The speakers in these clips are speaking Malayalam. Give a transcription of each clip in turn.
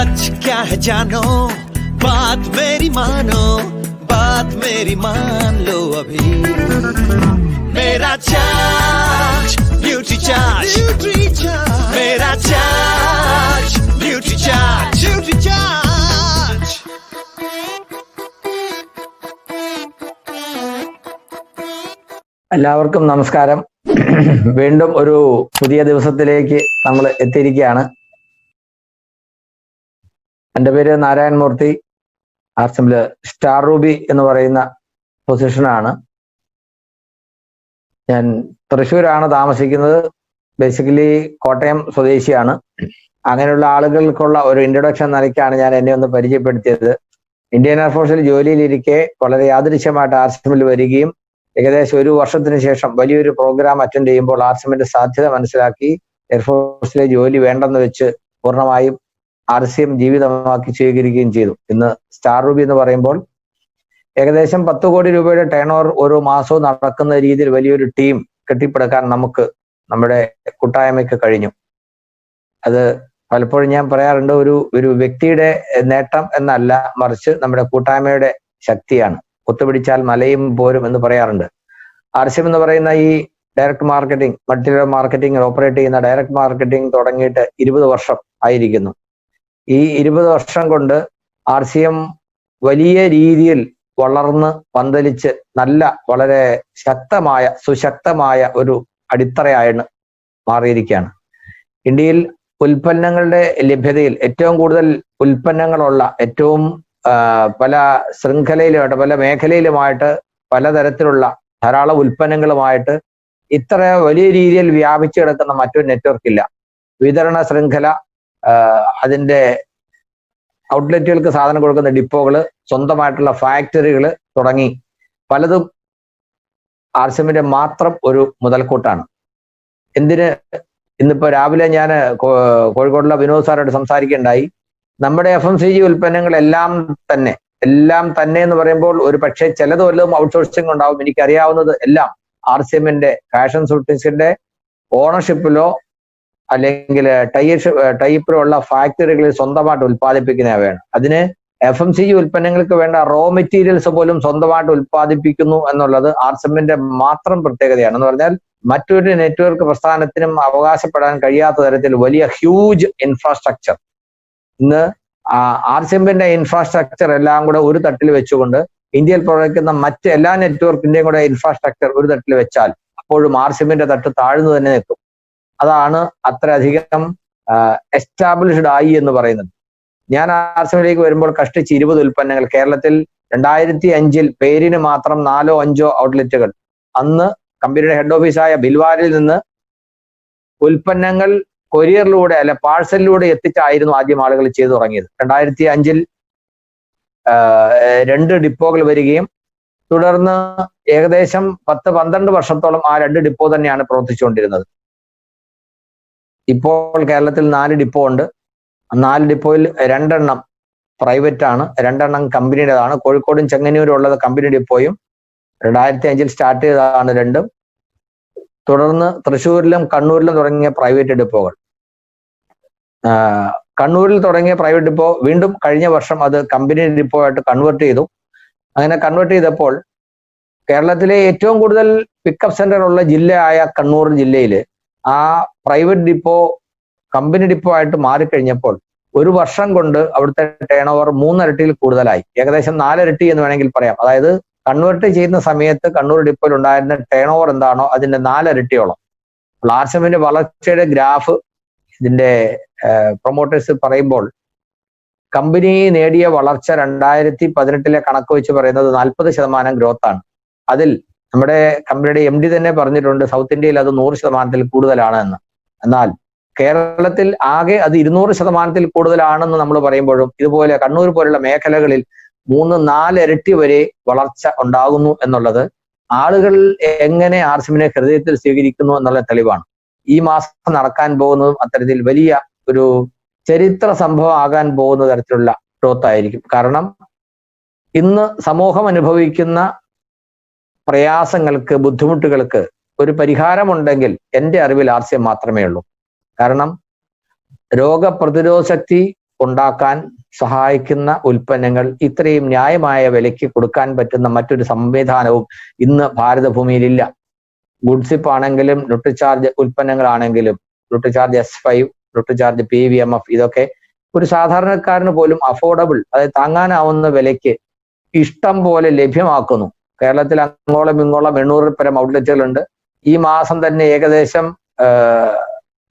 सच क्या है जानो, बात मेरी मानो, बात मेरी मान लो अभी। मेरा चार्ज न्यूट्री चार्ज, मेरा charge nutri charge, nutri charge. എല്ലാവർക്കും നമസ്കാരം. വീണ്ടും ഒരു പുതിയ ദിവസത്തിലേക്ക് നമ്മൾ എത്തിയിരിക്കുകയാണ്. എൻ്റെ പേര് നാരായൺ മൂർത്തി. ആർസിഎമ്മില് സ്റ്റാർ റൂബി എന്ന് പറയുന്ന പൊസിഷനാണ്. ഞാൻ തൃശ്ശൂരാണ് താമസിക്കുന്നത്. ബേസിക്കലി കോട്ടയം സ്വദേശിയാണ്. അങ്ങനെയുള്ള ആളുകൾക്കുള്ള ഒരു ഇൻട്രൊഡക്ഷൻ നിലയ്ക്കാണ് ഞാൻ എന്നെ ഒന്ന് പരിചയപ്പെടുത്തിയത്. ഇന്ത്യൻ എയർഫോഴ്സിൽ ജോലിയിലിരിക്കെ വളരെ യാദൃശ്യമായിട്ട് ആർസിഎമ്മിൽ വരികയും ഏകദേശം ഒരു വർഷത്തിന് ശേഷം വലിയൊരു പ്രോഗ്രാം അറ്റൻഡ് ചെയ്യുമ്പോൾ ആർസിഎമ്മിന്റെ സാധ്യത മനസ്സിലാക്കി എയർഫോഴ്സിലെ ജോലി വേണ്ടെന്ന് വെച്ച് പൂർണ്ണമായും ആർസിഎം ജീവിതമാക്കി സ്വീകരിക്കുകയും ചെയ്തു. ഇന്ന് സ്റ്റാർ റൂബി എന്ന് പറയുമ്പോൾ ഏകദേശം 10 കോടി രൂപയുടെ ടേൺ ഓവർ ഓരോ മാസവും നടക്കുന്ന രീതിയിൽ വലിയൊരു ടീം കെട്ടിപ്പടുക്കാൻ നമുക്ക് നമ്മുടെ കൂട്ടായ്മയ്ക്ക് കഴിഞ്ഞു. അത് പലപ്പോഴും ഞാൻ പറയാറുണ്ട്, ഒരു വ്യക്തിയുടെ നേട്ടം എന്നല്ല, മറിച്ച് നമ്മുടെ കൂട്ടായ്മയുടെ ശക്തിയാണ്. ഒത്തുപിടിച്ചാൽ മലയും പോരും എന്ന് പറയാറുണ്ട്. ആർസിഎം എന്ന് പറയുന്ന ഈ direct marketing, multi level marketing operate ചെയ്യുന്ന ഡയറക്ട് മാർക്കറ്റിംഗ് തുടങ്ങിയിട്ട് 20 വർഷം ആയിരിക്കുന്നു. ഈ 20 വർഷം കൊണ്ട് ആർസിഎം വലിയ രീതിയിൽ വളർന്ന് പന്തലിച്ച് നല്ല വളരെ സുശക്തമായ ഒരു അടിത്തറയായാണ് മാറിയിരിക്കുകയാണ്. ഇന്ത്യയിൽ ഉൽപ്പന്നങ്ങളുടെ ലഭ്യതയിൽ ഏറ്റവും കൂടുതൽ ഉൽപ്പന്നങ്ങളുള്ള, ഏറ്റവും പല ശൃംഖലയിലുമായിട്ട് പല മേഖലയിലുമായിട്ട് പലതരത്തിലുള്ള ധാരാളം ഉൽപ്പന്നങ്ങളുമായിട്ട് ഇത്ര വലിയ രീതിയിൽ വ്യാപിച്ചു കിടക്കുന്ന മറ്റൊരു നെറ്റ്വർക്ക് ഇല്ല. വിതരണ ശൃംഖല, അതിൻ്റെ ഔട്ട്ലെറ്റുകൾക്ക് സാധനം കൊടുക്കുന്ന ഡിപ്പോകള്, സ്വന്തമായിട്ടുള്ള ഫാക്ടറികൾ തുടങ്ങി പലതും ആർസിഎമ്മിന്റെ മാത്രം ഒരു മുതൽക്കൂട്ടാണ്. ഇന്നിപ്പോ രാവിലെ ഞാൻ കോഴിക്കോടുള്ള വിനോദ് സാറോട് സംസാരിക്കുകയുണ്ടായി. നമ്മുടെ FMCG ഉൽപ്പന്നങ്ങളെല്ലാം തന്നെ എന്ന് പറയുമ്പോൾ ഒരു പക്ഷേ ചിലത് വല്ലതും ഔട്ട്സോഴ്സിംഗ് ഉണ്ടാവും. എനിക്കറിയാവുന്നത് എല്ലാം ആർസിഎമ്മിന്റെ ഫാഷൻ സൂട്ടിങ്സിന്റെ ഓണർഷിപ്പിലോ അല്ലെങ്കിൽ ടൈപ്പിലോ ഉള്ള ഫാക്ടറികളിൽ സ്വന്തമായിട്ട് ഉൽപ്പാദിപ്പിക്കുന്നവയാണ്. അതിന് FMCG ഉൽപ്പന്നങ്ങൾക്ക് വേണ്ട റോ മെറ്റീരിയൽസ് പോലും സ്വന്തമായിട്ട് ഉൽപ്പാദിപ്പിക്കുന്നു എന്നുള്ളത് ആർസിഎമ്മിന്റെ മാത്രം പ്രത്യേകതയാണ്. എന്ന് പറഞ്ഞാൽ മറ്റൊരു നെറ്റ്വർക്ക് പ്രസ്ഥാനത്തിനും അവകാശപ്പെടാൻ കഴിയാത്ത തരത്തിൽ വലിയ ഹ്യൂജ് ഇൻഫ്രാസ്ട്രക്ചർ. ഇന്ന് ആർസിഎമ്മിന്റെ ഇൻഫ്രാസ്ട്രക്ചർ എല്ലാം കൂടെ ഒരു തട്ടിൽ വെച്ചുകൊണ്ട് ഇന്ത്യയിൽ പ്രവർത്തിക്കുന്ന മറ്റ് എല്ലാ നെറ്റ്വർക്കിന്റെയും കൂടെ ഇൻഫ്രാസ്ട്രക്ചർ ഒരു തട്ടിൽ വെച്ചാൽ അപ്പോഴും ആർസിഎമ്മിന്റെ തട്ട് താഴ്ന്നു തന്നെ നിൽക്കും. അതാണ് അത്രയധികം എസ്റ്റാബ്ലിഷ്ഡ് ആയി എന്ന് പറയുന്നത്. ഞാൻ ആർസിഎമ്മിലേക്ക് വരുമ്പോൾ കഷ്ടിച്ച് 20 ഉൽപ്പന്നങ്ങൾ. കേരളത്തിൽ 2005 പേരിന് മാത്രം 4 or 5 ഔട്ട്ലെറ്റുകൾ. അന്ന് കമ്പനിയുടെ ഹെഡ് ഓഫീസായ ബിൽവാരിൽ നിന്ന് ഉൽപ്പന്നങ്ങൾ കൊറിയറിലൂടെ അല്ല പാഴ്സലിലൂടെ എത്തിച്ചായിരുന്നു ആദ്യം ആളുകൾ ചെയ്തു തുടങ്ങിയത്. 2005 2 ഡിപ്പോകൾ വരികയും തുടർന്ന് ഏകദേശം 10-12 വർഷത്തോളം ആ 2 ഡിപ്പോ തന്നെയാണ് പ്രവർത്തിച്ചുകൊണ്ടിരുന്നത്. ഇപ്പോൾ കേരളത്തിൽ 4 ഡിപ്പോ ഉണ്ട്. 4 ഡിപ്പോയിൽ 2 എണ്ണം പ്രൈവറ്റ് ആണ്, 2 എണ്ണം കമ്പനിയുടേതാണ്. കോഴിക്കോടും ചെങ്ങന്നൂരും ഉള്ളത് കമ്പനി ഡിപ്പോയും 2005 സ്റ്റാർട്ട് ചെയ്തതാണ് 2. തുടർന്ന് തൃശ്ശൂരിലും കണ്ണൂരിലും തുടങ്ങിയ പ്രൈവറ്റ് ഡിപ്പോകൾ. കണ്ണൂരിൽ തുടങ്ങിയ പ്രൈവറ്റ് ഡിപ്പോ വീണ്ടും കഴിഞ്ഞ വർഷം അത് കമ്പനി ഡിപ്പോ ആയിട്ട് കൺവേർട്ട് ചെയ്തു. അങ്ങനെ കൺവേർട്ട് ചെയ്തപ്പോൾ കേരളത്തിലെ ഏറ്റവും കൂടുതൽ പിക്കപ്പ് സെന്റർ ഉള്ള ജില്ലയായ കണ്ണൂർ ജില്ലയിൽ ആ പ്രൈവറ്റ് ഡിപ്പോ കമ്പനി ഡിപ്പോ ആയിട്ട് മാറിക്കഴിഞ്ഞപ്പോൾ ഒരു വർഷം കൊണ്ട് അവിടുത്തെ ടേൺ ഓവർ 3 ഇരട്ടിയിൽ കൂടുതലായി. ഏകദേശം 4 ഇരട്ടി എന്ന് വേണമെങ്കിൽ പറയാം. അതായത് കൺവേർട്ട് ചെയ്യുന്ന സമയത്ത് കണ്ണൂർ ഡിപ്പോയിൽ ഉണ്ടായിരുന്ന ടേൺ ഓവർ എന്താണോ അതിന്റെ 4 ഇരട്ടിയോളം. ആർസിഎമ്മിന്റെ വളർച്ചയുടെ ഗ്രാഫ് ഇതിന്റെ പ്രൊമോട്ടേഴ്സ് പറയുമ്പോൾ കമ്പനി നേടിയ വളർച്ച 2018 കണക്ക് വെച്ച് പറയുന്നത് 40% ഗ്രോത്ത് ആണ്. അതിൽ നമ്മുടെ കമ്പനിയുടെ MD തന്നെ പറഞ്ഞിട്ടുണ്ട് സൗത്ത് ഇന്ത്യയിൽ അത് 100% കൂടുതലാണ് എന്ന്. എന്നാൽ കേരളത്തിൽ ആകെ അത് 200% കൂടുതലാണെന്ന് നമ്മൾ പറയുമ്പോഴും ഇതുപോലെ കണ്ണൂർ പോലുള്ള മേഖലകളിൽ 3-4 ഇരട്ടി വരെ വളർച്ച ഉണ്ടാകുന്നു എന്നുള്ളത് ആളുകൾ എങ്ങനെ ആർസിഎമ്മിനെ ഹൃദയത്തിൽ സ്വീകരിക്കുന്നു എന്നുള്ള തെളിവാണ്. ഈ മാസം നടക്കാൻ പോകുന്നതും അത്തരത്തിൽ വലിയ ഒരു ചരിത്ര സംഭവം ആകാൻ പോകുന്ന തരത്തിലുള്ള ഗ്രോത്ത് ആയിരിക്കും. കാരണം ഇന്ന് സമൂഹം അനുഭവിക്കുന്ന പ്രയാസങ്ങൾക്ക്, ബുദ്ധിമുട്ടുകൾക്ക് ഒരു പരിഹാരമുണ്ടെങ്കിൽ എൻ്റെ അറിവിൽ ആർസിഎം മാത്രമേ ഉള്ളൂ. കാരണം രോഗപ്രതിരോധ ശക്തി ഉണ്ടാക്കാൻ സഹായിക്കുന്ന ഉൽപ്പന്നങ്ങൾ ഇത്രയും ന്യായമായ വിലയ്ക്ക് കൊടുക്കാൻ പറ്റുന്ന മറ്റൊരു സംവിധാനവും ഇന്ന് ഭാരതഭൂമിയിലില്ല. ഗുഡ്സിപ്പ് ആണെങ്കിലും ന്യൂട്രിചാർജ് ഉൽപ്പന്നങ്ങളാണെങ്കിലും ന്യൂട്രിചാർജ് S5, ന്യൂട്രിചാർജ് PVMF ഇതൊക്കെ ഒരു സാധാരണക്കാരന് പോലും അഫോർഡബിൾ, അതായത് താങ്ങാനാവുന്ന വിലയ്ക്ക് ഇഷ്ടം പോലെ ലഭ്യമാക്കുന്നു. കേരളത്തിൽ അങ്ങോളം ഇങ്ങോളം 800-ൽ പരം ഔട്ട്ലെറ്റുകളുണ്ട്. ഈ മാസം തന്നെ ഏകദേശം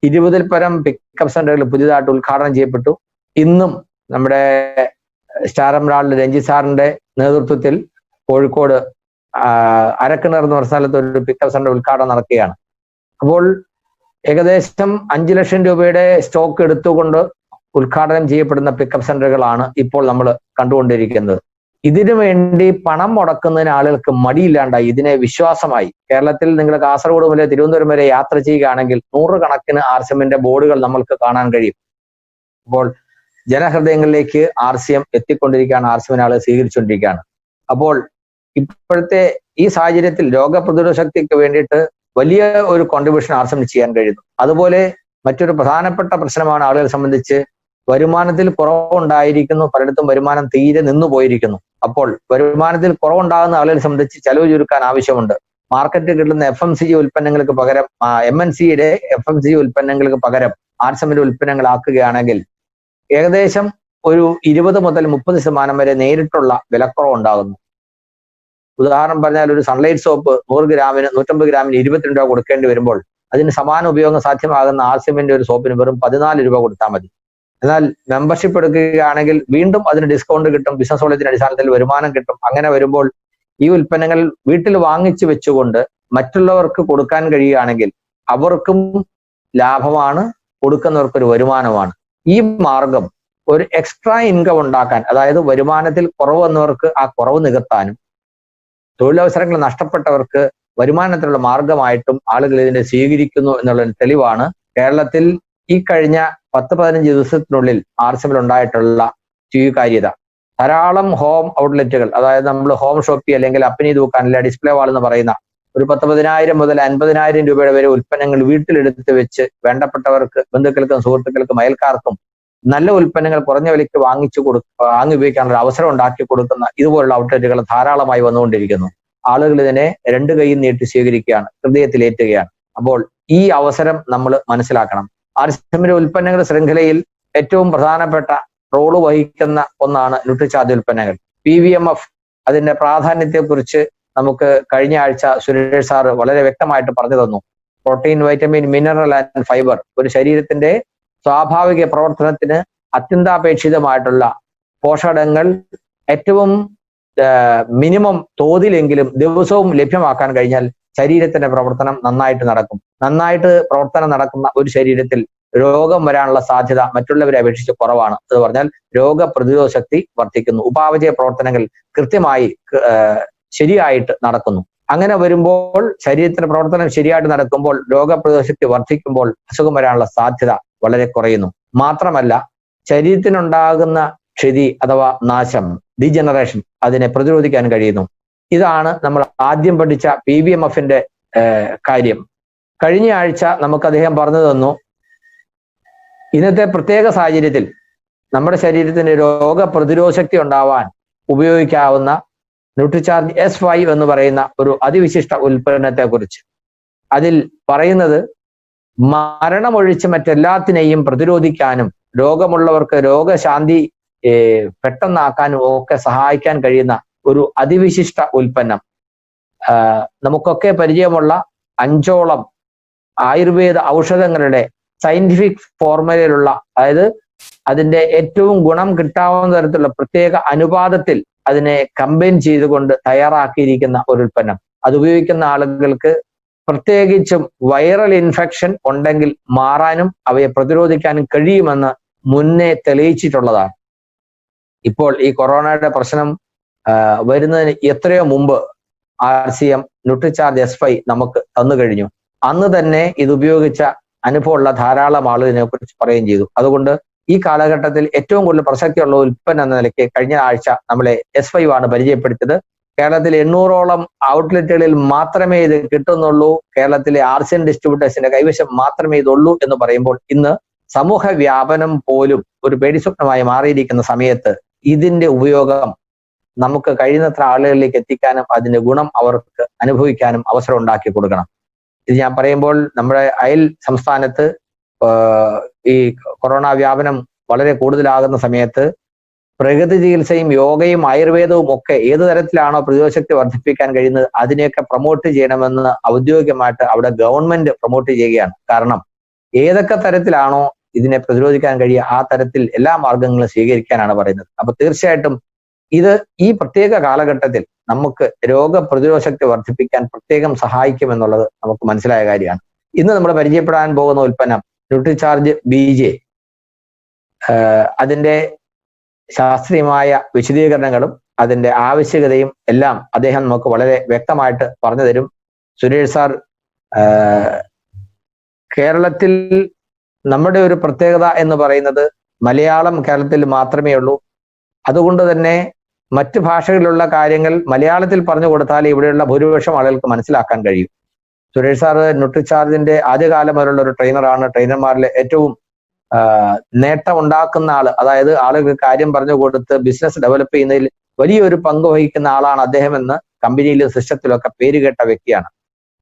20-ൽ പരം പിക്കപ്പ് സെന്ററുകൾ പുതിയതായിട്ട് ഉദ്ഘാടനം ചെയ്യപ്പെട്ടു. ഇന്നും നമ്മുടെ സ്റ്റാർ എമറാൾഡ് രഞ്ജിത്ത് സാറിന്റെ നേതൃത്വത്തിൽ കോഴിക്കോട് അരക്കിണർ എന്ന് പറഞ്ഞ സ്ഥലത്ത് ഒരു പിക്കപ്പ് സെന്റർ ഉദ്ഘാടനം നടക്കുകയാണ്. അപ്പോൾ ഏകദേശം 5 ലക്ഷം രൂപയുടെ സ്റ്റോക്ക് എടുത്തുകൊണ്ട് ഉദ്ഘാടനം ചെയ്യപ്പെടുന്ന പിക്കപ്പ് സെന്ററുകളാണ് ഇപ്പോൾ നമ്മൾ കണ്ടുകൊണ്ടിരിക്കുന്നത്. ഇതിനു വേണ്ടി പണം മുടക്കുന്നതിന് ആളുകൾക്ക് മടിയില്ലാണ്ടായി, ഇതിനെ വിശ്വാസമായി. കേരളത്തിൽ നിങ്ങൾ കാസർഗോഡ് മുതൽ തിരുവനന്തപുരം വരെ യാത്ര ചെയ്യുകയാണെങ്കിൽ 100 കണക്കിന് RCMന്റെ ബോർഡുകൾ നമ്മൾക്ക് കാണാൻ കഴിയും. അപ്പോൾ ജനഹൃദയങ്ങളിലേക്ക് RCM എത്തിക്കൊണ്ടിരിക്കുകയാണ്, RCMനെ ആളുകൾ സ്വീകരിച്ചുകൊണ്ടിരിക്കുകയാണ്. അപ്പോൾ ഇപ്പോഴത്തെ ഈ സാഹചര്യത്തിൽ രോഗപ്രതിരോധ ശക്തിക്ക് വേണ്ടിയിട്ട് വലിയ ഒരു കോൺട്രിബ്യൂഷൻ RCM ചെയ്യാൻ കഴിയുന്നു. അതുപോലെ മറ്റൊരു പ്രധാനപ്പെട്ട പ്രശ്നമാണ് ആളുകളെ സംബന്ധിച്ച് വരുമാനത്തിൽ കുറവുണ്ടായിരിക്കുന്നു. പലയിടത്തും വരുമാനം തീരെ നിന്നു പോയിരിക്കുന്നു. അപ്പോൾ വരുമാനത്തിൽ കുറവുണ്ടാകുന്ന ആളുകളെ സംബന്ധിച്ച് ചെലവ് ചുരുക്കാൻ ആവശ്യമുണ്ട്. മാർക്കറ്റിൽ കിട്ടുന്ന FMCG ഉൽപ്പന്നങ്ങൾക്ക് പകരം MNCയുടെ FMCG ഉൽപ്പന്നങ്ങൾക്ക് പകരം RCMന്റെ ഉൽപ്പന്നങ്ങളാക്കുകയാണെങ്കിൽ ഏകദേശം ഒരു 20 മുതൽ 30% വരെ നേരിട്ടുള്ള വിലക്കുറവ് ഉണ്ടാകുന്നു. ഉദാഹരണം പറഞ്ഞാൽ ഒരു സൺലൈറ്റ് സോപ്പ് 100 ഗ്രാമിന് 150 ഗ്രാമിന് 22 രൂപ കൊടുക്കേണ്ടി വരുമ്പോൾ അതിന് സമാന ഉപയോഗം സാധ്യമാകുന്ന RCMന്റെ ഒരു സോപ്പിന് വെറും 14 രൂപ കൊടുത്താൽ മതി. എന്നാൽ മെമ്പർഷിപ്പ് എടുക്കുകയാണെങ്കിൽ വീണ്ടും അതിന് ഡിസ്കൗണ്ട് കിട്ടും, ബിസിനസ് കോളേജിന്റെ അടിസ്ഥാനത്തിൽ വരുമാനം കിട്ടും. അങ്ങനെ വരുമ്പോൾ ഈ ഉൽപ്പന്നങ്ങൾ വീട്ടിൽ വാങ്ങിച്ചു വെച്ചുകൊണ്ട് മറ്റുള്ളവർക്ക് കൊടുക്കാൻ കഴിയുകയാണെങ്കിൽ അവർക്കും ലാഭമാണ്, കൊടുക്കുന്നവർക്കൊരു വരുമാനമാണ്. ഈ മാർഗം ഒരു എക്സ്ട്രാ ഇൻകം ഉണ്ടാക്കാൻ, അതായത് വരുമാനത്തിൽ കുറവ് വന്നവർക്ക് ആ കുറവ് നികത്താനും തൊഴിലവസരങ്ങൾ നഷ്ടപ്പെട്ടവർക്ക് വരുമാനത്തിനുള്ള മാർഗമായിട്ടും ആളുകൾ ഇതിനെ സ്വീകരിക്കുന്നു എന്നുള്ള തെളിവാണ് കേരളത്തിൽ ഈ കഴിഞ്ഞ 10-15 ദിവസത്തിനുള്ളിൽ RCMൽ ഉണ്ടായിട്ടുള്ള സ്വീകാര്യത. ധാരാളം ഹോം ഔട്ട്ലെറ്റുകൾ, അതായത് നമ്മൾ ഹോം ഷോപ്പി അല്ലെങ്കിൽ അപ്പനി ദുക്കാൻ അല്ലെ ഡിസ്പ്ലേ വാൾ എന്ന് പറയുന്ന ഒരു 10,000 മുതൽ 50,000 രൂപയുടെ വരെ ഉൽപ്പന്നങ്ങൾ വീട്ടിലെടുത്ത് വെച്ച് വേണ്ടപ്പെട്ടവർക്ക്, ബന്ധുക്കൾക്കും സുഹൃത്തുക്കൾക്കും അയൽക്കാർക്കും നല്ല ഉൽപ്പന്നങ്ങൾ കുറഞ്ഞ വിലയ്ക്ക് വാങ്ങി ഉപയോഗിക്കാനുള്ള അവസരം ഉണ്ടാക്കി കൊടുക്കുന്ന ഇതുപോലുള്ള ഔട്ട്ലെറ്റുകൾ ധാരാളമായി വന്നുകൊണ്ടിരിക്കുന്നു. ആളുകൾ ഇതിനെ 2 കൈയും നീട്ടി സ്വീകരിക്കുകയാണ്, ഹൃദയത്തിലേറ്റുകയാണ്. അപ്പോൾ ഈ അവസരം നമ്മൾ മനസ്സിലാക്കണം. RCMന്റെ ഉൽപ്പന്നങ്ങളുടെ ശൃംഖലയിൽ ഏറ്റവും പ്രധാനപ്പെട്ട റോള് വഹിക്കുന്ന ഒന്നാണ് ന്യൂട്രിചാർജ് ഉൽപ്പന്നങ്ങൾ. PVMF അതിന്റെ പ്രാധാന്യത്തെക്കുറിച്ച് നമുക്ക് കഴിഞ്ഞ ആഴ്ച സുരേഷ് സാറ് വളരെ വ്യക്തമായിട്ട് പറഞ്ഞു തന്നു. Protein, vitamin, mineral and fibre, ഒരു ശരീരത്തിന്റെ സ്വാഭാവിക പ്രവർത്തനത്തിന് അത്യന്താപേക്ഷിതമായിട്ടുള്ള പോഷകങ്ങൾ ഏറ്റവും മിനിമം തോതിലെങ്കിലും ദിവസവും ലഭ്യമാക്കാൻ കഴിഞ്ഞാൽ ശരീരത്തിന്റെ പ്രവർത്തനം നന്നായിട്ട് നടക്കും. നന്നായിട്ട് പ്രവർത്തനം നടക്കുന്ന ഒരു ശരീരത്തിൽ രോഗം വരാനുള്ള സാധ്യത മറ്റുള്ളവരെ അപേക്ഷിച്ച് കുറവാണ്. എന്ന് പറഞ്ഞാൽ രോഗപ്രതിരോധ ശക്തി വർദ്ധിക്കുന്നു, ഉപാപചയ പ്രവർത്തനങ്ങൾ കൃത്യമായി ശരിയായിട്ട് നടക്കുന്നു. അങ്ങനെ വരുമ്പോൾ ശരീരത്തിന്റെ പ്രവർത്തനം ശരിയായിട്ട് നടക്കുമ്പോൾ രോഗപ്രതിരോധ ശക്തി വർദ്ധിക്കുമ്പോൾ അസുഖം വരാനുള്ള സാധ്യത വളരെ കുറയുന്നു. മാത്രമല്ല ശരീരത്തിനുണ്ടാകുന്ന ക്ഷതി അഥവാ നാശം, ഡീജനറേഷൻ, അതിനെ പ്രതിരോധിക്കാൻ കഴിയുന്നു. ഇതാണ് നമ്മൾ ആദ്യം പഠിച്ച PVMFന്റെ കാര്യം. കഴിഞ്ഞ ആഴ്ച നമുക്ക് അദ്ദേഹം പറഞ്ഞു തന്നു, ഇന്നത്തെ പ്രത്യേക സാഹചര്യത്തിൽ നമ്മുടെ ശരീരത്തിന് രോഗപ്രതിരോധ ശക്തി ഉണ്ടാവാൻ ഉപയോഗിക്കാവുന്ന ന്യൂട്രിചാർജ് S5 എന്ന് പറയുന്ന ഒരു അതിവിശിഷ്ട ഉൽപ്പന്നത്തെ കുറിച്ച്. അതിൽ പറയുന്നത് മരണമൊഴിച്ച് മറ്റെല്ലാത്തിനെയും പ്രതിരോധിക്കാനും രോഗമുള്ളവർക്ക് രോഗശാന്തി പെട്ടെന്നാക്കാനും ഒക്കെ സഹായിക്കാൻ കഴിയുന്ന ഒരു അതിവിശിഷ്ട ഉൽപ്പന്നം. നമുക്കൊക്കെ പരിചയമുള്ള 5ഓളം ആയുർവേദ ഔഷധങ്ങളുടെ സയന്റിഫിക് ഫോർമുലയിലുള്ള, അതായത് അതിന്റെ ഏറ്റവും ഗുണം കിട്ടാവുന്ന തരത്തിലുള്ള പ്രത്യേക അനുപാതത്തിൽ അതിനെ കമ്പൈൻ ചെയ്തുകൊണ്ട് തയ്യാറാക്കിയിരിക്കുന്ന ഒരു ഉൽപ്പന്നം. അത് ഉപയോഗിക്കുന്ന ആളുകൾക്ക് പ്രത്യേകിച്ചും വൈറൽ ഇൻഫെക്ഷൻ ഉണ്ടെങ്കിൽ മാറാനും അവയെ പ്രതിരോധിക്കാനും കഴിയുമെന്ന് മുന്നേ തെളിയിച്ചിട്ടുള്ളതാണ്. ഇപ്പോൾ ഈ കൊറോണയുടെ പ്രശ്നം വരുന്നതിന് എത്രയോ മുമ്പ് RCM ന്യൂട്രിചാർജ് S5 നമുക്ക് തന്നു കഴിഞ്ഞു. അന്ന് തന്നെ ഇത് ഉപയോഗിച്ച അനുഭവമുള്ള ധാരാളം ആളുകൾ ഇതിനെക്കുറിച്ച് പറയുകയും ചെയ്തു. അതുകൊണ്ട് ഈ കാലഘട്ടത്തിൽ ഏറ്റവും കൂടുതൽ പ്രസക്തിയുള്ള ഉൽപ്പന്നം എന്ന നിലയ്ക്ക് കഴിഞ്ഞ ആഴ്ച നമ്മളെ S5 ആണ് പരിചയപ്പെടുത്തിയത്. കേരളത്തിലെ 800ഓളം ഔട്ട്ലെറ്റുകളിൽ മാത്രമേ ഇത് കിട്ടുന്നുള്ളൂ, കേരളത്തിലെ RCM ഡിസ്ട്രിബ്യൂട്ടേഴ്സിന്റെ കൈവശം മാത്രമേ ഇതുള്ളൂ എന്ന് പറയുമ്പോൾ ഇന്ന് സമൂഹ വ്യാപനം പോലും ഒരു പേടിസ്വപ്നമായി മാറിയിരിക്കുന്ന സമയത്ത് ഇതിന്റെ ഉപയോഗം നമുക്ക് കഴിയുന്നത്ര ആളുകളിലേക്ക് എത്തിക്കാനും അതിന്റെ ഗുണം അവർക്ക് അനുഭവിക്കാനും അവസരം ഉണ്ടാക്കി കൊടുക്കണം. ഇത് ഞാൻ പറയുമ്പോൾ നമ്മുടെ അയൽ സംസ്ഥാനത്ത് ഈ കൊറോണ വ്യാപനം വളരെ കൂടുതലാകുന്ന സമയത്ത് പ്രകൃതി ചികിത്സയും യോഗയും ആയുർവേദവും ഒക്കെ ഏത് തരത്തിലാണോ പ്രതിരോധശക്തി വർദ്ധിപ്പിക്കാൻ കഴിയുന്നത് അതിനെയൊക്കെ പ്രൊമോട്ട് ചെയ്യണമെന്ന് ഔദ്യോഗികമായിട്ട് അവിടെ ഗവൺമെന്റ് പ്രൊമോട്ട് ചെയ്യുകയാണ്. കാരണം ഏതൊക്കെ തരത്തിലാണോ ഇതിനെ പ്രതിരോധിക്കാൻ കഴിയുക ആ തരത്തിൽ എല്ലാ മാർഗങ്ങളും സ്വീകരിക്കാനാണ് പറയുന്നത്. അപ്പൊ തീർച്ചയായിട്ടും ഇത് ഈ പ്രത്യേക കാലഘട്ടത്തിൽ നമുക്ക് രോഗപ്രതിരോധ ശക്തി വർദ്ധിപ്പിക്കാൻ പ്രത്യേകം സഹായിക്കുമെന്നുള്ളത് നമുക്ക് മനസ്സിലായ കാര്യമാണ്. ഇന്ന് നമ്മൾ പരിചയപ്പെടാൻ പോകുന്ന ഉൽപ്പന്നം ന്യൂട്രിചാർജ് BJ. അതിന്റെ ശാസ്ത്രീയമായ വിശദീകരണങ്ങളും അതിന്റെ ആവശ്യകതയും എല്ലാം അദ്ദേഹം നമുക്ക് വളരെ വ്യക്തമായിട്ട് പറഞ്ഞു തരും. സുരേഷ് സാർ, കേരളത്തിൽ നമ്മുടെ ഒരു പ്രത്യേകത എന്ന് പറയുന്നത് മലയാളം കേരളത്തിൽ മാത്രമേ ഉള്ളൂ. അതുകൊണ്ട് തന്നെ മറ്റു ഭാഷകളിലുള്ള കാര്യങ്ങൾ മലയാളത്തിൽ പറഞ്ഞു കൊടുത്താൽ ഇവിടെയുള്ള ഭൂരിപക്ഷം ആളുകൾക്ക് മനസ്സിലാക്കാൻ കഴിയും. സുരേഷ് സാറ് ന്യൂട്രിചാർജിന്റെ ആദ്യകാലം വരെയുള്ള ഒരു ട്രെയിനറാണ്. ട്രെയിനർമാരിലെ ഏറ്റവും നേട്ടം ഉണ്ടാക്കുന്ന ആള്, അതായത് ആളുകൾക്ക് കാര്യം പറഞ്ഞു കൊടുത്ത് ബിസിനസ് ഡെവലപ്പ് ചെയ്യുന്നതിൽ വലിയൊരു പങ്ക് വഹിക്കുന്ന ആളാണ് അദ്ദേഹം എന്ന് കമ്പനിയിലും സിസ്റ്റത്തിലൊക്കെ പേരുകേട്ട വ്യക്തിയാണ്.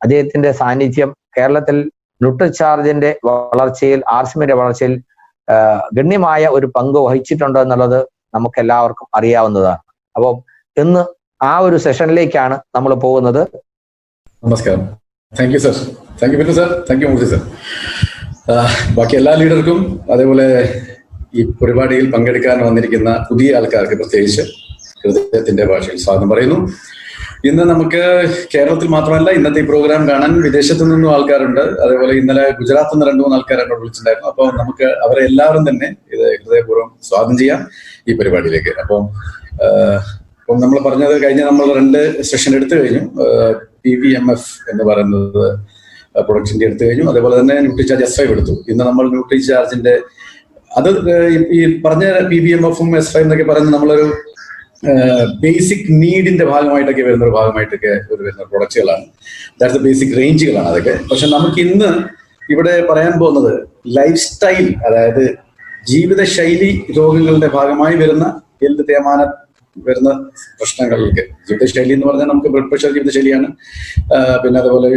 അദ്ദേഹത്തിന്റെ സാന്നിധ്യം കേരളത്തിൽ ന്യൂട്രിചാർജിന്റെ വളർച്ചയിൽ, ആർസിമിന്റെ വളർച്ചയിൽ ഗണ്യമായ ഒരു പങ്ക് വഹിച്ചിട്ടുണ്ട് എന്നുള്ളത് നമുക്ക് എല്ലാവർക്കും അറിയാവുന്നതാണ്. അപ്പോൾ ഇന്ന് ആ ഒരു സെഷനിലേക്കാണ് നമ്മൾ പോകുന്നത്. നമസ്കാരം. Thank you sir. Thank you Binu sir. Thank you Murthy sir. ബാക്കി എല്ലാ ലീഡർക്കും അതേപോലെ ഈ പരിപാടിയിൽ പങ്കെടുക്കാൻ വന്നിരിക്കുന്ന പുതിയ ആൾക്കാർക്ക് പ്രത്യേകിച്ച് ഹൃദയത്തിന്റെ ഭാഷയിൽ സ്വാഗതം പറയുന്നു. ഇന്ന് നമുക്ക് കേരളത്തിൽ മാത്രമല്ല ഇന്നത്തെ ഈ പ്രോഗ്രാം കാണാൻ വിദേശത്തു നിന്നും ആൾക്കാരുണ്ട്. അതേപോലെ ഇന്നലെ ഗുജറാത്തിൽ നിന്ന് 2-3 ആൾക്കാർ എന്നോട് വിളിച്ചിട്ടുണ്ടായിരുന്നു. അപ്പോൾ നമുക്ക് അവരെ എല്ലാവരും തന്നെ ഇത് ഹൃദയപൂർവ്വം സ്വാഗതം ചെയ്യാം ഈ പരിപാടിയിലേക്ക്. അപ്പം നമ്മൾ പറഞ്ഞത് കഴിഞ്ഞ നമ്മൾ 2 സെഷൻ എടുത്തു കഴിഞ്ഞു. PVMF എന്ന് പറയുന്നത് പ്രൊഡക്റ്റിന്റെ എടുത്തു കഴിഞ്ഞു. അതേപോലെ തന്നെ ന്യൂട്രിചാർജ് S5 എടുത്തു. ഇന്ന് നമ്മൾ ന്യൂട്രിചാർജിന്റെ അത് ഈ പറഞ്ഞ PVMF-ഉം S5 എന്നൊക്കെ പറയുന്നത് നമ്മളൊരു ബേസിക് നീഡിന്റെ ഭാഗമായിട്ടൊക്കെ വരുന്ന ഒരു ഭാഗമായിട്ടൊക്കെ വരുന്ന പ്രൊഡക്റ്റുകളാണ്. ദാറ്റ്സ് ബേസിക് റേഞ്ചുകളാണ് അതൊക്കെ. പക്ഷെ നമുക്ക് ഇന്ന് ഇവിടെ പറയാൻ പോകുന്നത് ലൈഫ് സ്റ്റൈൽ, അതായത് ജീവിതശൈലി രോഗങ്ങളുടെ ഭാഗമായി വരുന്ന എല്ല് തേയ്മാനം വരുന്ന പ്രശ്നങ്ങൾക്ക്. ജീവിതശൈലി എന്ന് പറഞ്ഞാൽ നമുക്ക് ബ്ലഡ് പ്രഷർ ജീവിതശൈലിയാണ്. പിന്നെ അതുപോലെ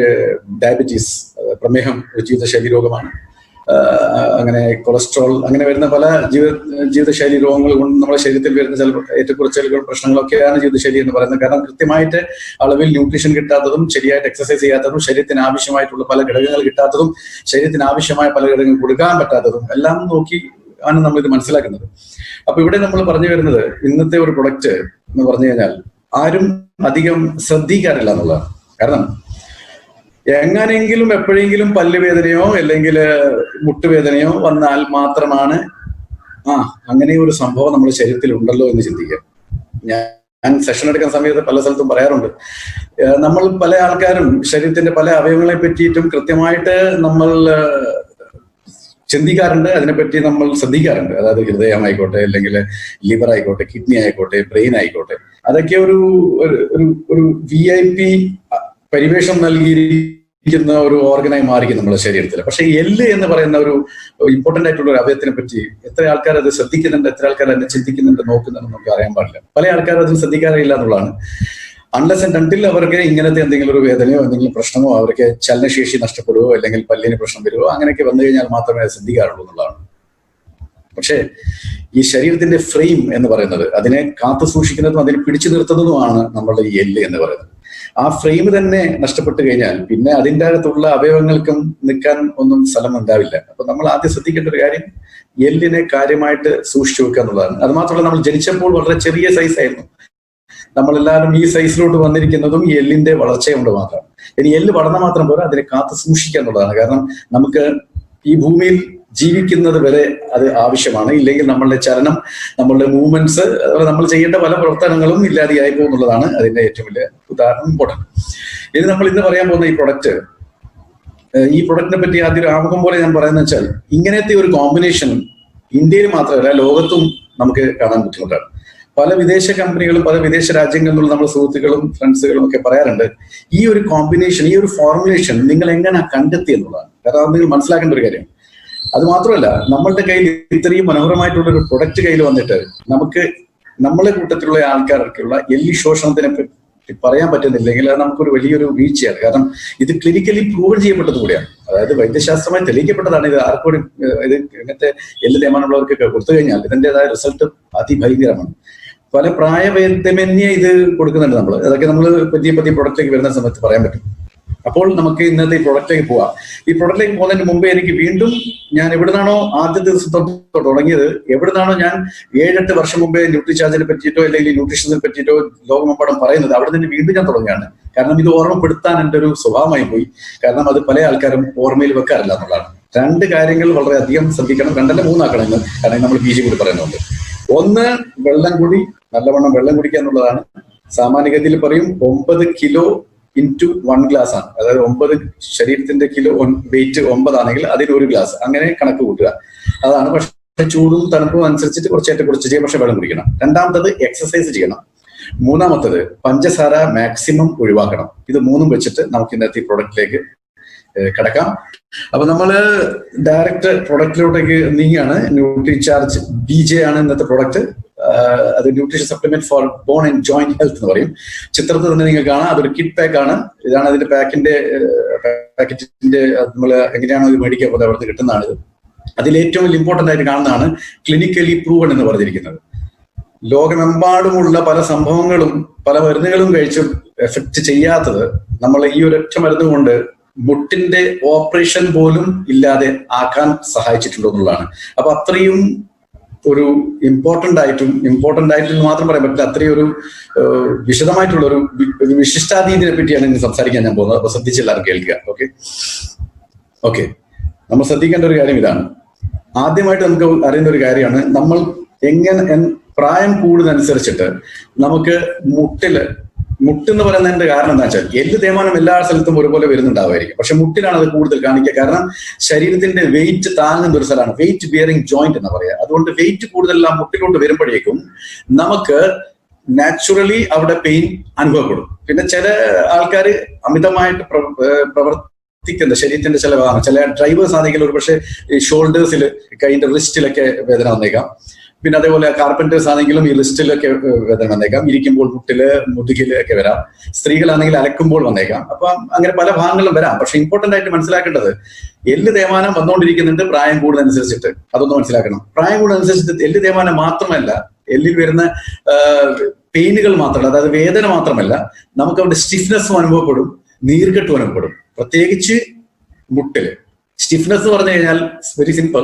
ഡയബറ്റീസ്, പ്രമേഹം ഒരു ജീവിതശൈലി രോഗമാണ്. അങ്ങനെ കൊളസ്ട്രോൾ, അങ്ങനെ വരുന്ന പല ജീവിതശൈലി രോഗങ്ങൾ കൊണ്ട് നമ്മുടെ ശരീരത്തിൽ വരുന്ന ചില ഏറ്റക്കുറച്ചിലുകൾ പ്രശ്നങ്ങളൊക്കെയാണ് ജീവിതശൈലി എന്ന് പറയുന്നത്. കാരണം കൃത്യമായിട്ട് അളവിൽ ന്യൂട്രീഷൻ കിട്ടാത്തതും ശരിയായിട്ട് എക്സസൈസ് ചെയ്യാത്തതും ശരീരത്തിന് ആവശ്യമായിട്ടുള്ള പല ഘടകങ്ങൾ കിട്ടാത്തതും ശരീരത്തിന് ആവശ്യമായ പല ഘടകങ്ങൾ കൊടുക്കാൻ പറ്റാത്തതും എല്ലാം നോക്കി ആണ് നമ്മൾ ഇത് മനസ്സിലാക്കുന്നത്. അപ്പൊ ഇവിടെ നമ്മൾ പറഞ്ഞു വരുന്നത് ഇന്നത്തെ ഒരു പ്രൊഡക്റ്റ് എന്ന് പറഞ്ഞു കഴിഞ്ഞാൽ ആരും അധികം ശ്രദ്ധിക്കാറില്ല എന്നുള്ളതാണ്. കാരണം എങ്ങനെയെങ്കിലും എപ്പോഴെങ്കിലും പല്ലുവേദനയോ അല്ലെങ്കിൽ മുട്ടുവേദനയോ വന്നാൽ മാത്രമാണ് അങ്ങനെ ഒരു സംഭവം നമ്മുടെ ശരീരത്തിൽ ഉണ്ടല്ലോ എന്ന് ചിന്തിക്കുക. ഞാൻ സെഷൻ എടുക്കുന്ന സമയത്ത് പല സ്ഥലത്തും പറയാറുണ്ട്, നമ്മൾ പല ആൾക്കാരും ശരീരത്തിന്റെ പല അവയവങ്ങളെ പറ്റിയിട്ടും കൃത്യമായിട്ട് നമ്മൾ ചിന്തിക്കാറുണ്ട്, അതിനെപ്പറ്റി നമ്മൾ ശ്രദ്ധിക്കാറുണ്ട്. അതായത് ഹൃദയമായിക്കോട്ടെ, അല്ലെങ്കിൽ ലിവർ ആയിക്കോട്ടെ, കിഡ്നി ആയിക്കോട്ടെ, ബ്രെയിൻ ആയിക്കോട്ടെ, അതൊക്കെ ഒരു VIP പരിവേഷം നൽകിയിരിക്കുന്ന ഒരു ഓർഗനായി മാറിക്കും നമ്മുടെ ശരീരത്തിൽ. പക്ഷെ എല്ല് എന്ന് പറയുന്ന ഒരു ഇമ്പോർട്ടന്റ് ആയിട്ടുള്ള ഒരു അവയവത്തിനെ പറ്റി എത്ര ആൾക്കാർ അത് ശ്രദ്ധിക്കുന്നുണ്ട്, എത്ര ആൾക്കാർ അതിനെ ചിന്തിക്കുന്നുണ്ട്, നോക്കുന്നുണ്ട് നമുക്ക് അറിയാൻ പാടില്ല. പല ആൾക്കാർ അതും ശ്രദ്ധിക്കാറില്ല എന്നുള്ളതാണ്. അൺലെസ് ആൻഡ് അൺടിൽ അവർക്ക് ഇങ്ങനത്തെ എന്തെങ്കിലും ഒരു വേദനയോ എന്തെങ്കിലും പ്രശ്നമോ, അവർക്ക് ചലനശേഷി നഷ്ടപ്പെടുവോ അല്ലെങ്കിൽ പല്ലിന് പ്രശ്നം വരുവോ അങ്ങനെയൊക്കെ വന്നു കഴിഞ്ഞാൽ മാത്രമേ അത് ശ്രദ്ധിക്കാറുള്ളൂ എന്നുള്ളതാണ്. പക്ഷേ ഈ ശരീരത്തിന്റെ ഫ്രെയിം എന്ന് പറയുന്നത്, അതിനെ കാത്തു സൂക്ഷിക്കുന്നതും അതിനെ പിടിച്ചു നിർത്തുന്നതുമാണ് നമ്മളുടെ ഈ എല്ല് എന്ന് പറയുന്നത്. ആ ഫ്രെയിം തന്നെ നഷ്ടപ്പെട്ടു കഴിഞ്ഞാൽ പിന്നെ അതിൻ്റെ അകത്തുള്ള അവയവങ്ങൾക്കും നിൽക്കാൻ ഒന്നും സ്ഥലം ഉണ്ടാവില്ല. അപ്പൊ നമ്മൾ ആദ്യം ശ്രദ്ധിക്കേണ്ട ഒരു കാര്യം എല്ലിനെ കാര്യമായിട്ട് സൂക്ഷിച്ചു വെക്കുക എന്നുള്ളതാണ്. അത് മാത്രമല്ല, നമ്മൾ ജനിച്ചപ്പോൾ വളരെ ചെറിയ സൈസ് ആയിരുന്നു. നമ്മളെല്ലാവരും ഈ സൈസിലോട്ട് വന്നിരിക്കുന്നതും ഈ എല്ലിന്റെ വളർച്ച കൊണ്ട് മാത്രമാണ്. ഇനി എല്ല് വളർന്നാൽ മാത്രം പോരാ, അതിനെ കാത്തു സൂക്ഷിക്കുക എന്നുള്ളതാണ്. കാരണം നമുക്ക് ഈ ഭൂമിയിൽ ജീവിക്കുന്നത് വരെ അത് ആവശ്യമാണ്. ഇല്ലെങ്കിൽ നമ്മളുടെ ചലനം, നമ്മളുടെ മൂവ്മെന്റ്സ്, അതുപോലെ നമ്മൾ ചെയ്യേണ്ട പല പ്രവർത്തനങ്ങളും ഇല്ലാതെയായി പോകുന്നുള്ളതാണ് അതിന്റെ ഏറ്റവും വലിയ ഉദാഹരണം, ഇമ്പോർട്ടൻറ്റ്. ഇത് നമ്മൾ ഇന്ന് പറയാൻ പോകുന്ന ഈ പ്രൊഡക്റ്റിനെ പറ്റി ആദ്യം ആമുഖം പോലെ ഞാൻ പറയുന്നത് വെച്ചാൽ, ഇങ്ങനത്തെ ഒരു കോമ്പിനേഷൻ ഇന്ത്യയിൽ മാത്രമല്ല ലോകത്തും നമുക്ക് കാണാൻ ബുദ്ധിമുട്ടാണ്. പല വിദേശ കമ്പനികളും പല വിദേശ രാജ്യങ്ങളിൽ നിന്നുള്ള നമ്മുടെ സുഹൃത്തുക്കളും ഫ്രണ്ട്സുകളും ഒക്കെ പറയാറുണ്ട്, ഈ ഒരു കോമ്പിനേഷൻ, ഈ ഒരു ഫോർമുലേഷൻ നിങ്ങൾ എങ്ങനെ കണ്ടെത്തി എന്നുള്ളതാണ്. കാരണം അത് നിങ്ങൾ മനസ്സിലാക്കേണ്ട ഒരു കാര്യം. അത് മാത്രമല്ല, നമ്മളുടെ കയ്യിൽ ഇത്രയും മനോഹരമായിട്ടുള്ള ഒരു പ്രൊഡക്റ്റ് കയ്യിൽ വന്നിട്ട് നമുക്ക് നമ്മളെ കൂട്ടത്തിലുള്ള ആൾക്കാർക്കുള്ള എല്ലി ശോഷണത്തിനെ പറ്റി പറയാൻ പറ്റുന്നില്ലെങ്കിൽ അത് നമുക്കൊരു വലിയൊരു വീഴ്ചയാണ്. കാരണം ഇത് ക്ലിനിക്കലി പ്രൂവൻ ചെയ്യപ്പെട്ടത് കൂടിയാണ്. അതായത് വൈദ്യശാസ്ത്രമായി തെളിയിക്കപ്പെട്ടതാണ്. ഇത് ആർക്കും ഇത് ഇങ്ങനത്തെ എല്ല് തേയ്മാനമുള്ളവർക്കൊക്കെ കൊടുത്തു കഴിഞ്ഞാൽ ഇതിൻ്റെതായ റിസൾട്ട് അതിഭയങ്കരമാണ്. പല പ്രായഭേദമന്യേ ഇത് കൊടുക്കുന്നുണ്ട് നമ്മൾ. അതൊക്കെ നമ്മൾ പതിയെ പ്രൊഡക്റ്റിലേക്ക് വരുന്ന സമയത്ത് പറയാൻ പറ്റും. അപ്പോൾ നമുക്ക് ഇന്നത്തെ ഈ പ്രൊഡക്റ്റിലേക്ക് പോവാം. ഈ പ്രൊഡക്റ്റിലേക്ക് പോകുന്നതിന് മുമ്പേ എനിക്ക് വീണ്ടും ഞാൻ എവിടുന്നാണോ ആദ്യ ദിവസം തുടങ്ങിയത്, എവിടുന്നാണോ ഞാൻ 7-8 വർഷം മുമ്പേ ന്യൂട്രിചാർജിനെ പറ്റിയിട്ടോ അല്ലെങ്കിൽ ന്യൂട്രീഷനെ പറ്റിയിട്ടോ ലോകമെമ്പാടും പറയുന്നത്, അവിടെ നിന്ന് വീണ്ടും ഞാൻ തുടങ്ങുകയാണ്. കാരണം ഇത് ഓർമ്മപ്പെടുത്താൻ എൻ്റെ ഒരു സ്വഭാവമായി പോയി. കാരണം അത് പല ആൾക്കാരും ഓർമ്മയിൽ വെക്കാറില്ല എന്നുള്ളതാണ്. 2 കാര്യങ്ങൾ വളരെയധികം ശ്രദ്ധിക്കണം. 2 3 ആക്കണം ഇന്ന്, കാരണം നമ്മൾ PG കൂടി പറയുന്നുണ്ട്. ഒന്ന്, വെള്ളം കൂടി നല്ലവണ്ണം വെള്ളം കുടിക്കുക എന്നുള്ളതാണ്. സാമാന്യഗതിയിൽ പറയും 9 കിലോ ഇൻറ്റു 1 ഗ്ലാസ് ആണ്. അതായത് 9 ശരീരത്തിന്റെ കിലോ വെയിറ്റ് 9 ആണെങ്കിൽ അതിന് 1 ഗ്ലാസ്, അങ്ങനെ കണക്ക് കൂട്ടുക. അതാണ്. പക്ഷെ ചൂടും തണുപ്പും അനുസരിച്ചിട്ട് കുറച്ച് ചെയ്യും, പക്ഷെ വെള്ളം കുടിക്കണം. 2ാമത്തത് എക്സസൈസ് ചെയ്യണം. 3ാമത്തത് പഞ്ചസാര മാക്സിമം ഒഴിവാക്കണം. ഇത് 3ഉം വെച്ചിട്ട് നമുക്ക് ഇന്നത്തെ ഈ പ്രൊഡക്റ്റിലേക്ക് കിടക്കാം. അപ്പൊ നമ്മള് ഡയറക്റ്റ് പ്രൊഡക്റ്റിലോട്ടേക്ക് നീങ്ങാണ്. ന്യൂട്രിചാർജ് BJ ആണ് ഇന്നത്തെ പ്രൊഡക്റ്റ്. അത് nutrition supplement for bone and joint health എന്ന് പറയും. ചിത്രത്തിൽ തന്നെ നിങ്ങൾക്ക് കാണാം, അതൊരു കിറ്റ് പാക്ക് ആണ്. ഇതാണ് അതിന്റെ പാക്കറ്റിന്റെ നമ്മൾ എങ്ങനെയാണോ ഇത് മേടിക്കാൻ പോകുന്നത് അവിടുന്ന് കിട്ടുന്നതാണ്. അതിൽ ഏറ്റവും വലിയ ഇമ്പോർട്ടന്റ് ആയിട്ട് കാണുന്നതാണ് ക്ലിനിക്കലി പ്രൂവൺ എന്ന് പറഞ്ഞിരിക്കുന്നത്. ലോകമെമ്പാടുമുള്ള പല സംഭവങ്ങളും പല മരുന്നുകളും കഴിച്ചും എഫക്ട് ചെയ്യാത്തത് നമ്മൾ ഈ ഒരൊറ്റ മരുന്ന് കൊണ്ട് മുട്ടിന്റെ ഓപ്പറേഷൻ പോലും ഇല്ലാതെ ആക്കാൻ സഹായിച്ചിട്ടുണ്ടോ എന്നുള്ളതാണ്. അപ്പൊ അത്രയും ഒരു ഇമ്പോർട്ടന്റ് ആയിട്ടും മാത്രം പറയാൻ പറ്റില്ല, അത്രയും ഒരു വിശദമായിട്ടുള്ള ഒരു വിശിഷ്ടാതീതിനെ പറ്റിയാണ് ഇന്ന് സംസാരിക്കാൻ ഞാൻ പോകുന്നത്. അപ്പൊ ശ്രദ്ധിച്ചെല്ലാവരും കേൾക്കുക. ഓക്കെ. നമ്മൾ ശ്രദ്ധിക്കേണ്ട ഒരു കാര്യം ഇതാണ്. ആദ്യമായിട്ട് നമുക്ക് അറിയുന്ന ഒരു കാര്യമാണ്, നമ്മൾ എങ്ങനെ പ്രായം കൂടുന്നതനുസരിച്ചിട്ട് നമുക്ക് മുട്ടെന്ന് പറയുന്നതിന്റെ കാരണം എന്താ വെച്ചാൽ, എല്ല് തേയ്മാനം എല്ലാ സ്ഥലത്തും ഒരുപോലെ വരുന്നുണ്ടാവുമായിരിക്കും. പക്ഷെ മുട്ടിലാണ് അത് കൂടുതൽ കാണിക്കുക. കാരണം ശരീരത്തിന്റെ വെയിറ്റ് താങ്ങുന്ന ഒരു സ്ഥലമാണ്, വെയിറ്റ് ബിയറിംഗ് ജോയിന്റ് എന്ന് പറയുക. അതുകൊണ്ട് വെയിറ്റ് കൂടുതലെല്ലാം മുട്ടിലോട്ട് വരുമ്പോഴേക്കും നമുക്ക് നാച്ചുറലി അവിടെ പെയിൻ അനുഭവപ്പെടും. പിന്നെ ചില ആൾക്കാർ അമിതമായിട്ട് പ്രവർത്തിക്കുന്ന ശരീരത്തിന്റെ ചില ഭാഗം, ചില ഡ്രൈവേഴ്സ് ആണെങ്കിൽ ഒരു പക്ഷേ ഷോൾഡേഴ്സിൽ, കൈന്റെ റിസ്റ്റിലൊക്കെ വേദന വന്നേക്കാം. പിന്നെ അതേപോലെ കാർപ്പന്റേഴ്സ് ആണെങ്കിലും ഈ റിസ്റ്റിലൊക്കെ വേദന വന്നേക്കാം. ഇരിക്കുമ്പോൾ മുട്ടില്, മുതുകില് ഒക്കെ വരാം. സ്ത്രീകളാണെങ്കിൽ അലക്കുമ്പോൾ വന്നേക്കാം. അപ്പൊ അങ്ങനെ പല ഭാഗങ്ങളിലും വരാം. പക്ഷെ ഇമ്പോർട്ടന്റ് ആയിട്ട് മനസ്സിലാക്കേണ്ടത്, എല്ല് തേയ്മാനം വന്നുകൊണ്ടിരിക്കുന്നുണ്ട് പ്രായം കൂടുന്നതനുസരിച്ചിട്ട്. അതൊന്ന് മനസ്സിലാക്കണം. പ്രായം കൂടുന്നതനുസരിച്ചിട്ട് എല്ല് തേയ്മാനം മാത്രമല്ല, എല്ലിൽ വരുന്ന പെയിനുകൾ മാത്രമല്ല, അതായത് വേദന മാത്രമല്ല, നമുക്ക് അവിടെ സ്റ്റിഫ്നെസ്സും അനുഭവപ്പെടും, നീർക്കെട്ടും അനുഭവപ്പെടും. പ്രത്യേകിച്ച് മുട്ടില് സ്റ്റിഫ്നെസ് പറഞ്ഞു കഴിഞ്ഞാൽ വെരി സിമ്പിൾ.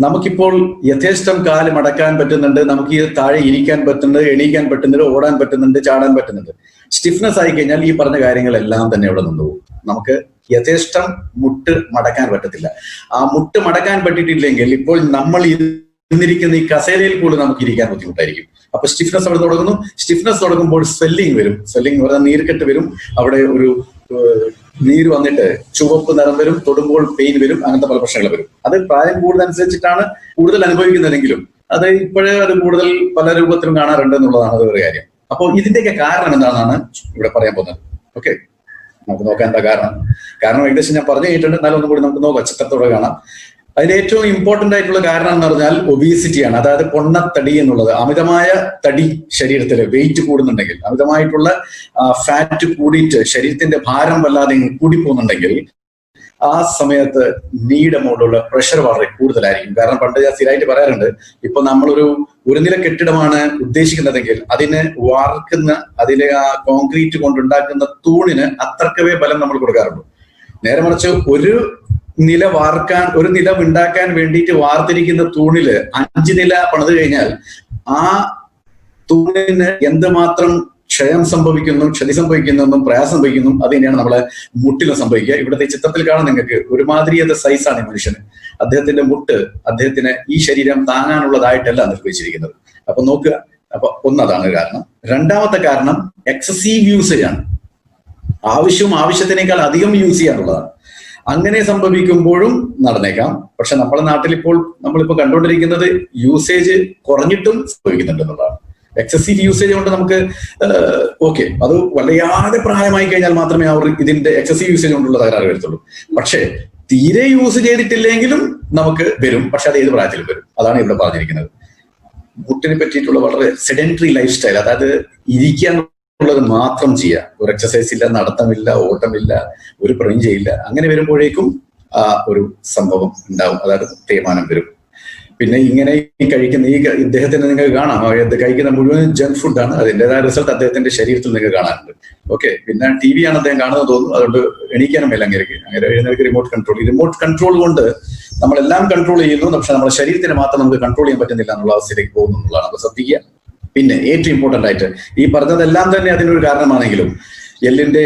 നമുക്കിപ്പോൾ യഥേഷ്ടം കാല് മടക്കാൻ പറ്റുന്നുണ്ട്, നമുക്ക് ഈ താഴെ ഇരിക്കാൻ പറ്റുന്നുണ്ട്, എണീക്കാൻ പറ്റുന്നുണ്ട്, ഓടാൻ പറ്റുന്നുണ്ട്, ചാടാൻ പറ്റുന്നുണ്ട്. സ്റ്റിഫ്നെസ് ആയി കഴിഞ്ഞാൽ ഈ പറഞ്ഞ കാര്യങ്ങളെല്ലാം തന്നെ അവിടെ നിന്നുപോകും. നമുക്ക് യഥേഷ്ടം മുട്ട് മടക്കാൻ പറ്റത്തില്ല. ആ മുട്ട് മടക്കാൻ പറ്റിയിട്ടില്ലെങ്കിൽ ഇപ്പോൾ നമ്മൾ ഇന്നിരിക്കുന്ന ഈ കസേരയിൽ കൂടി നമുക്ക് ഇരിക്കാൻ ബുദ്ധിമുട്ടായിരിക്കും. അപ്പൊ സ്റ്റിഫ്നെസ് അവിടെ തുടങ്ങുന്നു. സ്റ്റിഫ്നെസ് തുടങ്ങുമ്പോൾ സ്വെല്ലിങ് വരും. സ്വെല്ലിങ് പറഞ്ഞാൽ നീർക്കെട്ട് വരും. അവിടെ ഒരു നീര് വന്നിട്ട് ചുവപ്പ് നിറം വരും, തൊടുമ്പോൾ പെയിൻ വരും, അങ്ങനത്തെ പല പ്രശ്നങ്ങൾ വരും. അത് പ്രായം കൂടുതലനുസരിച്ചിട്ടാണ് കൂടുതൽ അനുഭവിക്കുന്നതെങ്കിലും അത് ഇപ്പോഴേ അത് കൂടുതൽ പല രൂപത്തിലും കാണാറുണ്ട് എന്നുള്ളതാണ് അത് ഒരു കാര്യം. അപ്പോൾ ഇതിന്റെയൊക്കെ കാരണം എന്താണെന്നാണ് ഇവിടെ പറയാൻ പോകുന്നത്. ഓക്കെ, നമുക്ക് നോക്കാൻ എന്താ കാരണം ഏകദേശം ഞാൻ പറഞ്ഞു കഴിഞ്ഞിട്ടുണ്ട്. എന്നാലും ഒന്നും കൂടി നമുക്ക് നോക്കാം, ചിത്രത്തോടെ കാണാം. അതിൽ ഏറ്റവും ഇമ്പോർട്ടന്റ് ആയിട്ടുള്ള കാരണം എന്ന് പറഞ്ഞാൽ ഒബീസിറ്റിയാണ്. അതായത് പൊണ്ണത്തടി എന്നുള്ളത്. അമിതമായ തടി ശരീരത്തിൽ വെയിറ്റ് കൂടുന്നുണ്ടെങ്കിൽ, അമിതമായിട്ടുള്ള ഫാറ്റ് കൂടിയിട്ട് ശരീരത്തിന്റെ ഭാരം വല്ലാതെ കൂടിപ്പോകുന്നുണ്ടെങ്കിൽ ആ സമയത്ത് നീയുടെ മുകളിലുള്ള പ്രഷർ വളരെ കൂടുതലായിരിക്കും. കാരണം പണ്ട് ഞാൻ സ്ഥിരമായിട്ട് പറയാറുണ്ട്, ഇപ്പൊ ഒരു നില കെട്ടിടമാണ് ഉദ്ദേശിക്കുന്നതെങ്കിൽ അതിന് വാർക്കുന്ന, അതിലെ ആ കോൺക്രീറ്റ് കൊണ്ടുണ്ടാക്കുന്ന തൂണിന് അത്രക്കവേ ബലം നമ്മൾ കൊടുക്കാറുള്ളൂ. നേരെ മറിച്ച് ഒരു നില ഉണ്ടാക്കാൻ വേണ്ടിയിട്ട് വാർത്തിരിക്കുന്ന തൂണില് 5 നില പണിത് കഴിഞ്ഞാൽ ആ തൂണിന് എന്തുമാത്രം ക്ഷയം സംഭവിക്കുന്നു, ക്ഷതി സംഭവിക്കുന്നു, പ്രയാസം സംഭവിക്കുന്നു, അത് തന്നെയാണ് നമ്മളെ മുട്ടിലും സംഭവിക്കുക. ഇവിടുത്തെ ചിത്രത്തിൽ കാണാൻ നിങ്ങൾക്ക് ഒരുമാതിരി സൈസാണ് ഈ മനുഷ്യന്. അദ്ദേഹത്തിന്റെ മുട്ട് അദ്ദേഹത്തിന് ഈ ശരീരം താങ്ങാനുള്ളതായിട്ടല്ല നിർവഹിച്ചിരിക്കുന്നത്. അപ്പൊ നോക്കുക. അപ്പൊ ഒന്നതാണ് കാരണം. 2ാമത്തെ കാരണം എക്സസീവ് യൂസേജ് ആണ്. ആവശ്യത്തിനേക്കാൾ അധികം യൂസ് ചെയ്യാനുള്ളതാണ്. അങ്ങനെ സംഭവിക്കുമ്പോഴും നടന്നേക്കാം. പക്ഷെ നമ്മുടെ നാട്ടിൽ നമ്മളിപ്പോൾ കണ്ടുകൊണ്ടിരിക്കുന്നത് യൂസേജ് കുറഞ്ഞിട്ടും സംഭവിക്കുന്നുണ്ട് എന്നുള്ളതാണ്. എക്സസീവ് യൂസേജ് കൊണ്ട് നമുക്ക് ഓക്കെ, അത് വല്ലാതെ പ്രായമായി കഴിഞ്ഞാൽ മാത്രമേ ഇതിന്റെ എക്സസീവ് യൂസേജ് കൊണ്ടുള്ള തകരാറ് വരത്തുള്ളൂ. പക്ഷേ തീരെ യൂസ് ചെയ്തിട്ടില്ലെങ്കിലും നമുക്ക് വരും, പക്ഷെ അത് ഏത് പ്രായത്തിലും വരും. അതാണ് ഇവിടെ പറഞ്ഞിരിക്കുന്നത്. മുട്ടിനെ പറ്റിയിട്ടുള്ള വളരെ സെഡൻറ്ററി ലൈഫ് സ്റ്റൈൽ, അതായത് ഇരിക്കാനുള്ളത് മാത്രം ചെയ്യുക, ഒരു എക്സസൈസ് ഇല്ല, നടത്തമില്ല, ഓട്ടമില്ല, ഒരു പ്രവീൺ ചെയ്യില്ല, അങ്ങനെ വരുമ്പോഴേക്കും ആ ഒരു സംഭവം ഉണ്ടാവും, അതായത് തേയ്മാനം വരും. പിന്നെ ഇങ്ങനെ ഈ കഴിക്കുന്ന ഇദ്ദേഹത്തിന് നിങ്ങൾക്ക് കാണാം, കഴിക്കുന്ന മുഴുവൻ ജങ്ക് ഫുഡാണ്. അതിൻ്റെതായ റിസൾട്ട് അദ്ദേഹത്തിന്റെ ശരീരത്തിൽ നിങ്ങൾക്ക് കാണാറുണ്ട്. ഓക്കെ, പിന്നെ ടി വി ആണ് അദ്ദേഹം കാണുന്നത് തോന്നുന്നു, അതുകൊണ്ട് എണീക്കാനും മേല അങ്ങനെ എഴുന്നേൽക്ക് റിമോട്ട് കൺട്രോൾ കൊണ്ട് നമ്മളെല്ലാം കൺട്രോൾ ചെയ്യുന്നു, പക്ഷെ നമ്മുടെ ശരീരത്തിന് മാത്രം നമുക്ക് കൺട്രോൾ ചെയ്യാൻ പറ്റുന്നില്ല എന്നുള്ള അവസ്ഥയിലേക്ക് പോകുന്നു എന്നുള്ളതാണ്. അപ്പൊ ശ്രദ്ധിക്കുക. പിന്നെ ഏറ്റവും ഇമ്പോർട്ടന്റ് ആയിട്ട് ഈ പറഞ്ഞതെല്ലാം തന്നെ അതിനൊരു കാരണമാണെങ്കിലും എല്ലിന്റെ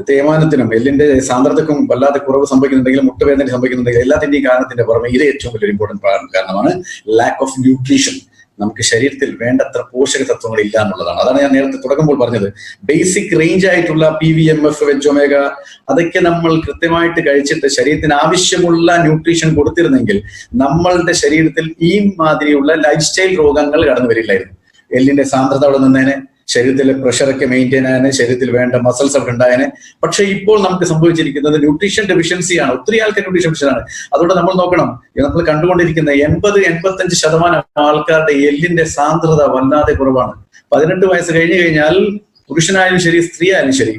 തേയ്മാനത്തിനും എല്ലിന്റെ സാന്ദ്രതക്കും വല്ലാതെ കുറവ് സംഭവിക്കുന്നുണ്ടെങ്കിലും മുട്ടുവേദന സംഭവിക്കുന്നുണ്ടെങ്കിൽ എല്ലാത്തിന്റെയും കാരണത്തിന്റെ പുറമെ ഇത് ഏറ്റവും വലിയൊരു ഇമ്പോർട്ടന്റ് കാരണമാണ് ലാക്ക് ഓഫ് ന്യൂട്രീഷൻ. നമുക്ക് ശരീരത്തിൽ വേണ്ടത്ര പോഷക തത്വങ്ങൾ ഇല്ല എന്നുള്ളതാണ്. അതാണ് ഞാൻ നേരത്തെ തുടങ്ങുമ്പോൾ പറഞ്ഞത്. ബേസിക് റേഞ്ച് ആയിട്ടുള്ള PVMF, വെജ് ഒമേഗ അതൊക്കെ നമ്മൾ കൃത്യമായിട്ട് കഴിച്ചിട്ട് ശരീരത്തിന് ആവശ്യമുള്ള ന്യൂട്രീഷൻ കൊടുത്തിരുന്നെങ്കിൽ നമ്മളുടെ ശരീരത്തിൽ ഈ മാതിരിയുള്ള ലൈഫ് സ്റ്റൈൽ രോഗങ്ങൾ കടന്നു വരില്ലായിരുന്നു. എല്ലിന്റെ സാന്ദ്രത അവിടെ നിന്നേനെ, ശരീരത്തിലെ പ്രഷറൊക്കെ മെയിൻറ്റെയിൻ ആയതിന്, ശരീരത്തിൽ വേണ്ട മസിൽസ് ഒക്കെ ഉണ്ടായതിന്. പക്ഷെ ഇപ്പോൾ നമുക്ക് സംഭവിച്ചിരിക്കുന്നത് ന്യൂട്രീഷൻ ഡെഫിഷ്യൻസിയാണ്. ഒത്തിരി ആൾക്കാർ ന്യൂട്രീഷൻ ഡെഫിഷ്യനാണ്. അതുകൊണ്ട് നമ്മൾ നോക്കണം, നമ്മൾ കണ്ടുകൊണ്ടിരിക്കുന്ന 80-85% ആൾക്കാരുടെ എല്ലിന്റെ സാന്ദ്രത വല്ലാതെ കുറവാണ്. 18 വയസ്സ് കഴിഞ്ഞു കഴിഞ്ഞാൽ പുരുഷനായാലും ശരി സ്ത്രീ ആയാലും ശരി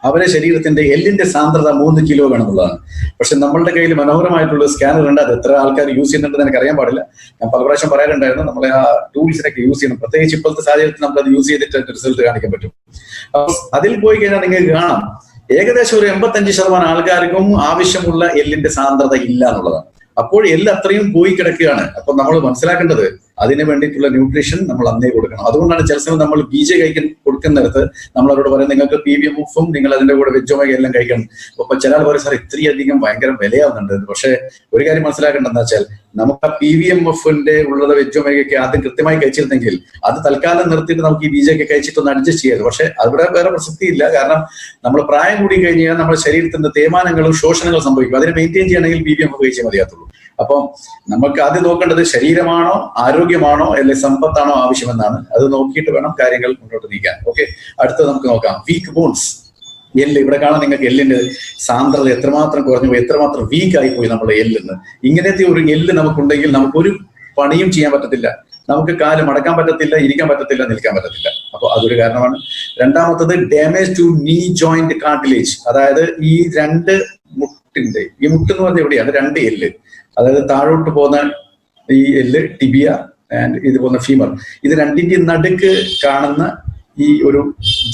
അവരെ ശരീരത്തിന്റെ എല്ലിന്റെ സാന്ദ്രത 3 കിലോ വേണമെന്നുള്ളതാണ്. പക്ഷെ നമ്മളുടെ കയ്യിൽ മനോഹരമായിട്ടുള്ള സ്കാനർ ഉണ്ട്. അത് എത്ര ആൾക്കാർ യൂസ് ചെയ്യുന്നുണ്ടെന്ന് എനിക്ക് അറിയാൻ പാടില്ല. ഞാൻ പല പ്രാവശ്യം പറയാറുണ്ടായിരുന്നു, നമ്മളെ ആ ടൂൾസിനൊക്കെ യൂസ് ചെയ്യണം. പ്രത്യേകിച്ച് ഇപ്പോഴത്തെ സാഹചര്യത്തിൽ നമ്മൾ അത് യൂസ് ചെയ്തിട്ട് റിസൾട്ട് കാണിക്കാൻ പറ്റും. അതിൽ പോയി കഴിഞ്ഞാൽ നിങ്ങൾക്ക് കാണാം ഏകദേശം ഒരു 85% ആൾക്കാർക്കും ആവശ്യമുള്ള എല്ലിന്റെ സാന്ദ്രത ഇല്ല എന്നുള്ളതാണ്. അപ്പോൾ എല്ല് അത്രയും പോയി കിടക്കുകയാണ്. അപ്പൊ നമ്മൾ മനസ്സിലാക്കേണ്ടത് അതിന് വേണ്ടിയിട്ടുള്ള ന്യൂട്രീഷൻ നമ്മൾ അന്നേ കൊടുക്കണം. അതുകൊണ്ടാണ് ചില സമയം നമ്മൾ BJ കൊടുക്കുന്നിടത്ത് നമ്മൾ അവരോട് പറയും നിങ്ങൾക്ക് PVMF-ഉം നിങ്ങൾ അതിന്റെ കൂടെ വെജ് ഒമേഗ എല്ലാം കഴിക്കണം. അപ്പൊ ചില ആൾ പറയും സാർ ഇത്രയധികം ഭയങ്കര വിലയാവുന്നുണ്ട്. പക്ഷെ ഒരു കാര്യം മനസ്സിലാക്കേണ്ടതെന്ന് വെച്ചാൽ നമുക്ക് ആ PVMF-ന്റെ ഉള്ളത് വെജ് ഒമേഗയൊക്കെ ആദ്യം കൃത്യമായി കഴിച്ചിരുന്നെങ്കിൽ അത് തൽക്കാലം നിർത്തിയിട്ട് നമുക്ക് ഈ BJ ഒക്കെ കഴിച്ചിട്ടൊന്ന് അഡ്ജസ്റ്റ് ചെയ്യരുത്. പക്ഷെ അവിടെ വേറെ പ്രസക്തിയില്ല. കാരണം നമ്മൾ പ്രായം കൂടി കഴിഞ്ഞാൽ നമ്മുടെ ശരീരത്തിന്റെ തേയ്മാനങ്ങളും ശോഷണങ്ങളും സംഭവിക്കും. അതിനെ മെയിൻറ്റെയിൻ ചെയ്യണമെങ്കിൽ PVMF കഴിച്ചേ മതിയാത്തുള്ളൂ. അപ്പം നമുക്ക് ആദ്യം നോക്കേണ്ടത് ശരീരമാണോ ആരോഗ്യമാണോ അല്ലെങ്കിൽ സമ്പത്താണോ ആവശ്യമെന്നാണ്. അത് നോക്കിയിട്ട് വേണം കാര്യങ്ങൾ മുന്നോട്ട് നീക്കാൻ. ഓക്കെ, അടുത്തത് നമുക്ക് നോക്കാം. വീക്ക് ബോൺസ്, എല്ല്. ഇവിടെ കാണാൻ നിങ്ങൾക്ക് എല്ലിന്റെ സാന്ദ്രത എത്രമാത്രം കുറഞ്ഞു പോയി, എത്രമാത്രം വീക്ക് ആയി പോയി നമ്മുടെ എല്ലിന്ന്. ഇങ്ങനത്തെ ഒരു എല്ല് നമുക്കുണ്ടെങ്കിൽ നമുക്കൊരു പണിയും ചെയ്യാൻ പറ്റത്തില്ല. നമുക്ക് കാല് മടക്കാൻ പറ്റത്തില്ല, ഇരിക്കാൻ പറ്റത്തില്ല, നിൽക്കാൻ പറ്റത്തില്ല. അപ്പൊ അതൊരു കാരണമാണ്. രണ്ടാമത്തത് damage to knee joint cartilage. അതായത് ഈ രണ്ട് മുട്ടിന്റെ, ഈ മുട്ട് എന്ന് പറഞ്ഞ എവിടെയാണ് 2 എല്ല്, അതായത് താഴോട്ട് പോകുന്ന ഈ എല്ല് ടിബിയ ആൻഡ് ഇത് പോകുന്ന ഫീമർ, ഇത് രണ്ടിന്റെ നടുക്ക് കാണുന്ന ഈ ഒരു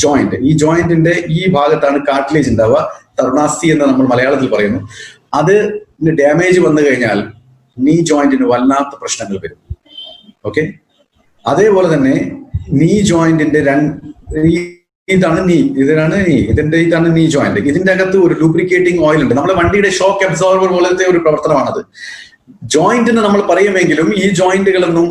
ജോയിന്റ്, ഈ ജോയിന്റിന്റെ ഈ ഭാഗത്താണ് കാർട്ടിലേജ് ഉണ്ടാവുക. തരുണാസ്ഥി എന്ന് നമ്മൾ മലയാളത്തിൽ പറയുന്നു. അത് ഡാമേജ് വന്നു കഴിഞ്ഞാൽ നീ ജോയിന്റിന് വല്ലാത്ത പ്രശ്നങ്ങൾ വരും. ഓക്കെ, അതേപോലെ തന്നെ നീ ജോയിന്റിന്റെ ഇതാണ് നീ ഇതാണ് നീ ജോയിന്റ്. ഇതിന്റെ അകത്ത് ഒരു ലൂബ്രിക്കേറ്റിംഗ് ഓയിൽ ഉണ്ട്. നമ്മുടെ വണ്ടിയുടെ ഷോക്ക് അബ്സോർബർ പോലത്തെ ഒരു പ്രവർത്തനമാണത്. ജോയിന്റ് എന്ന് നമ്മൾ പറയുമെങ്കിലും ഈ ജോയിന്റുകളൊന്നും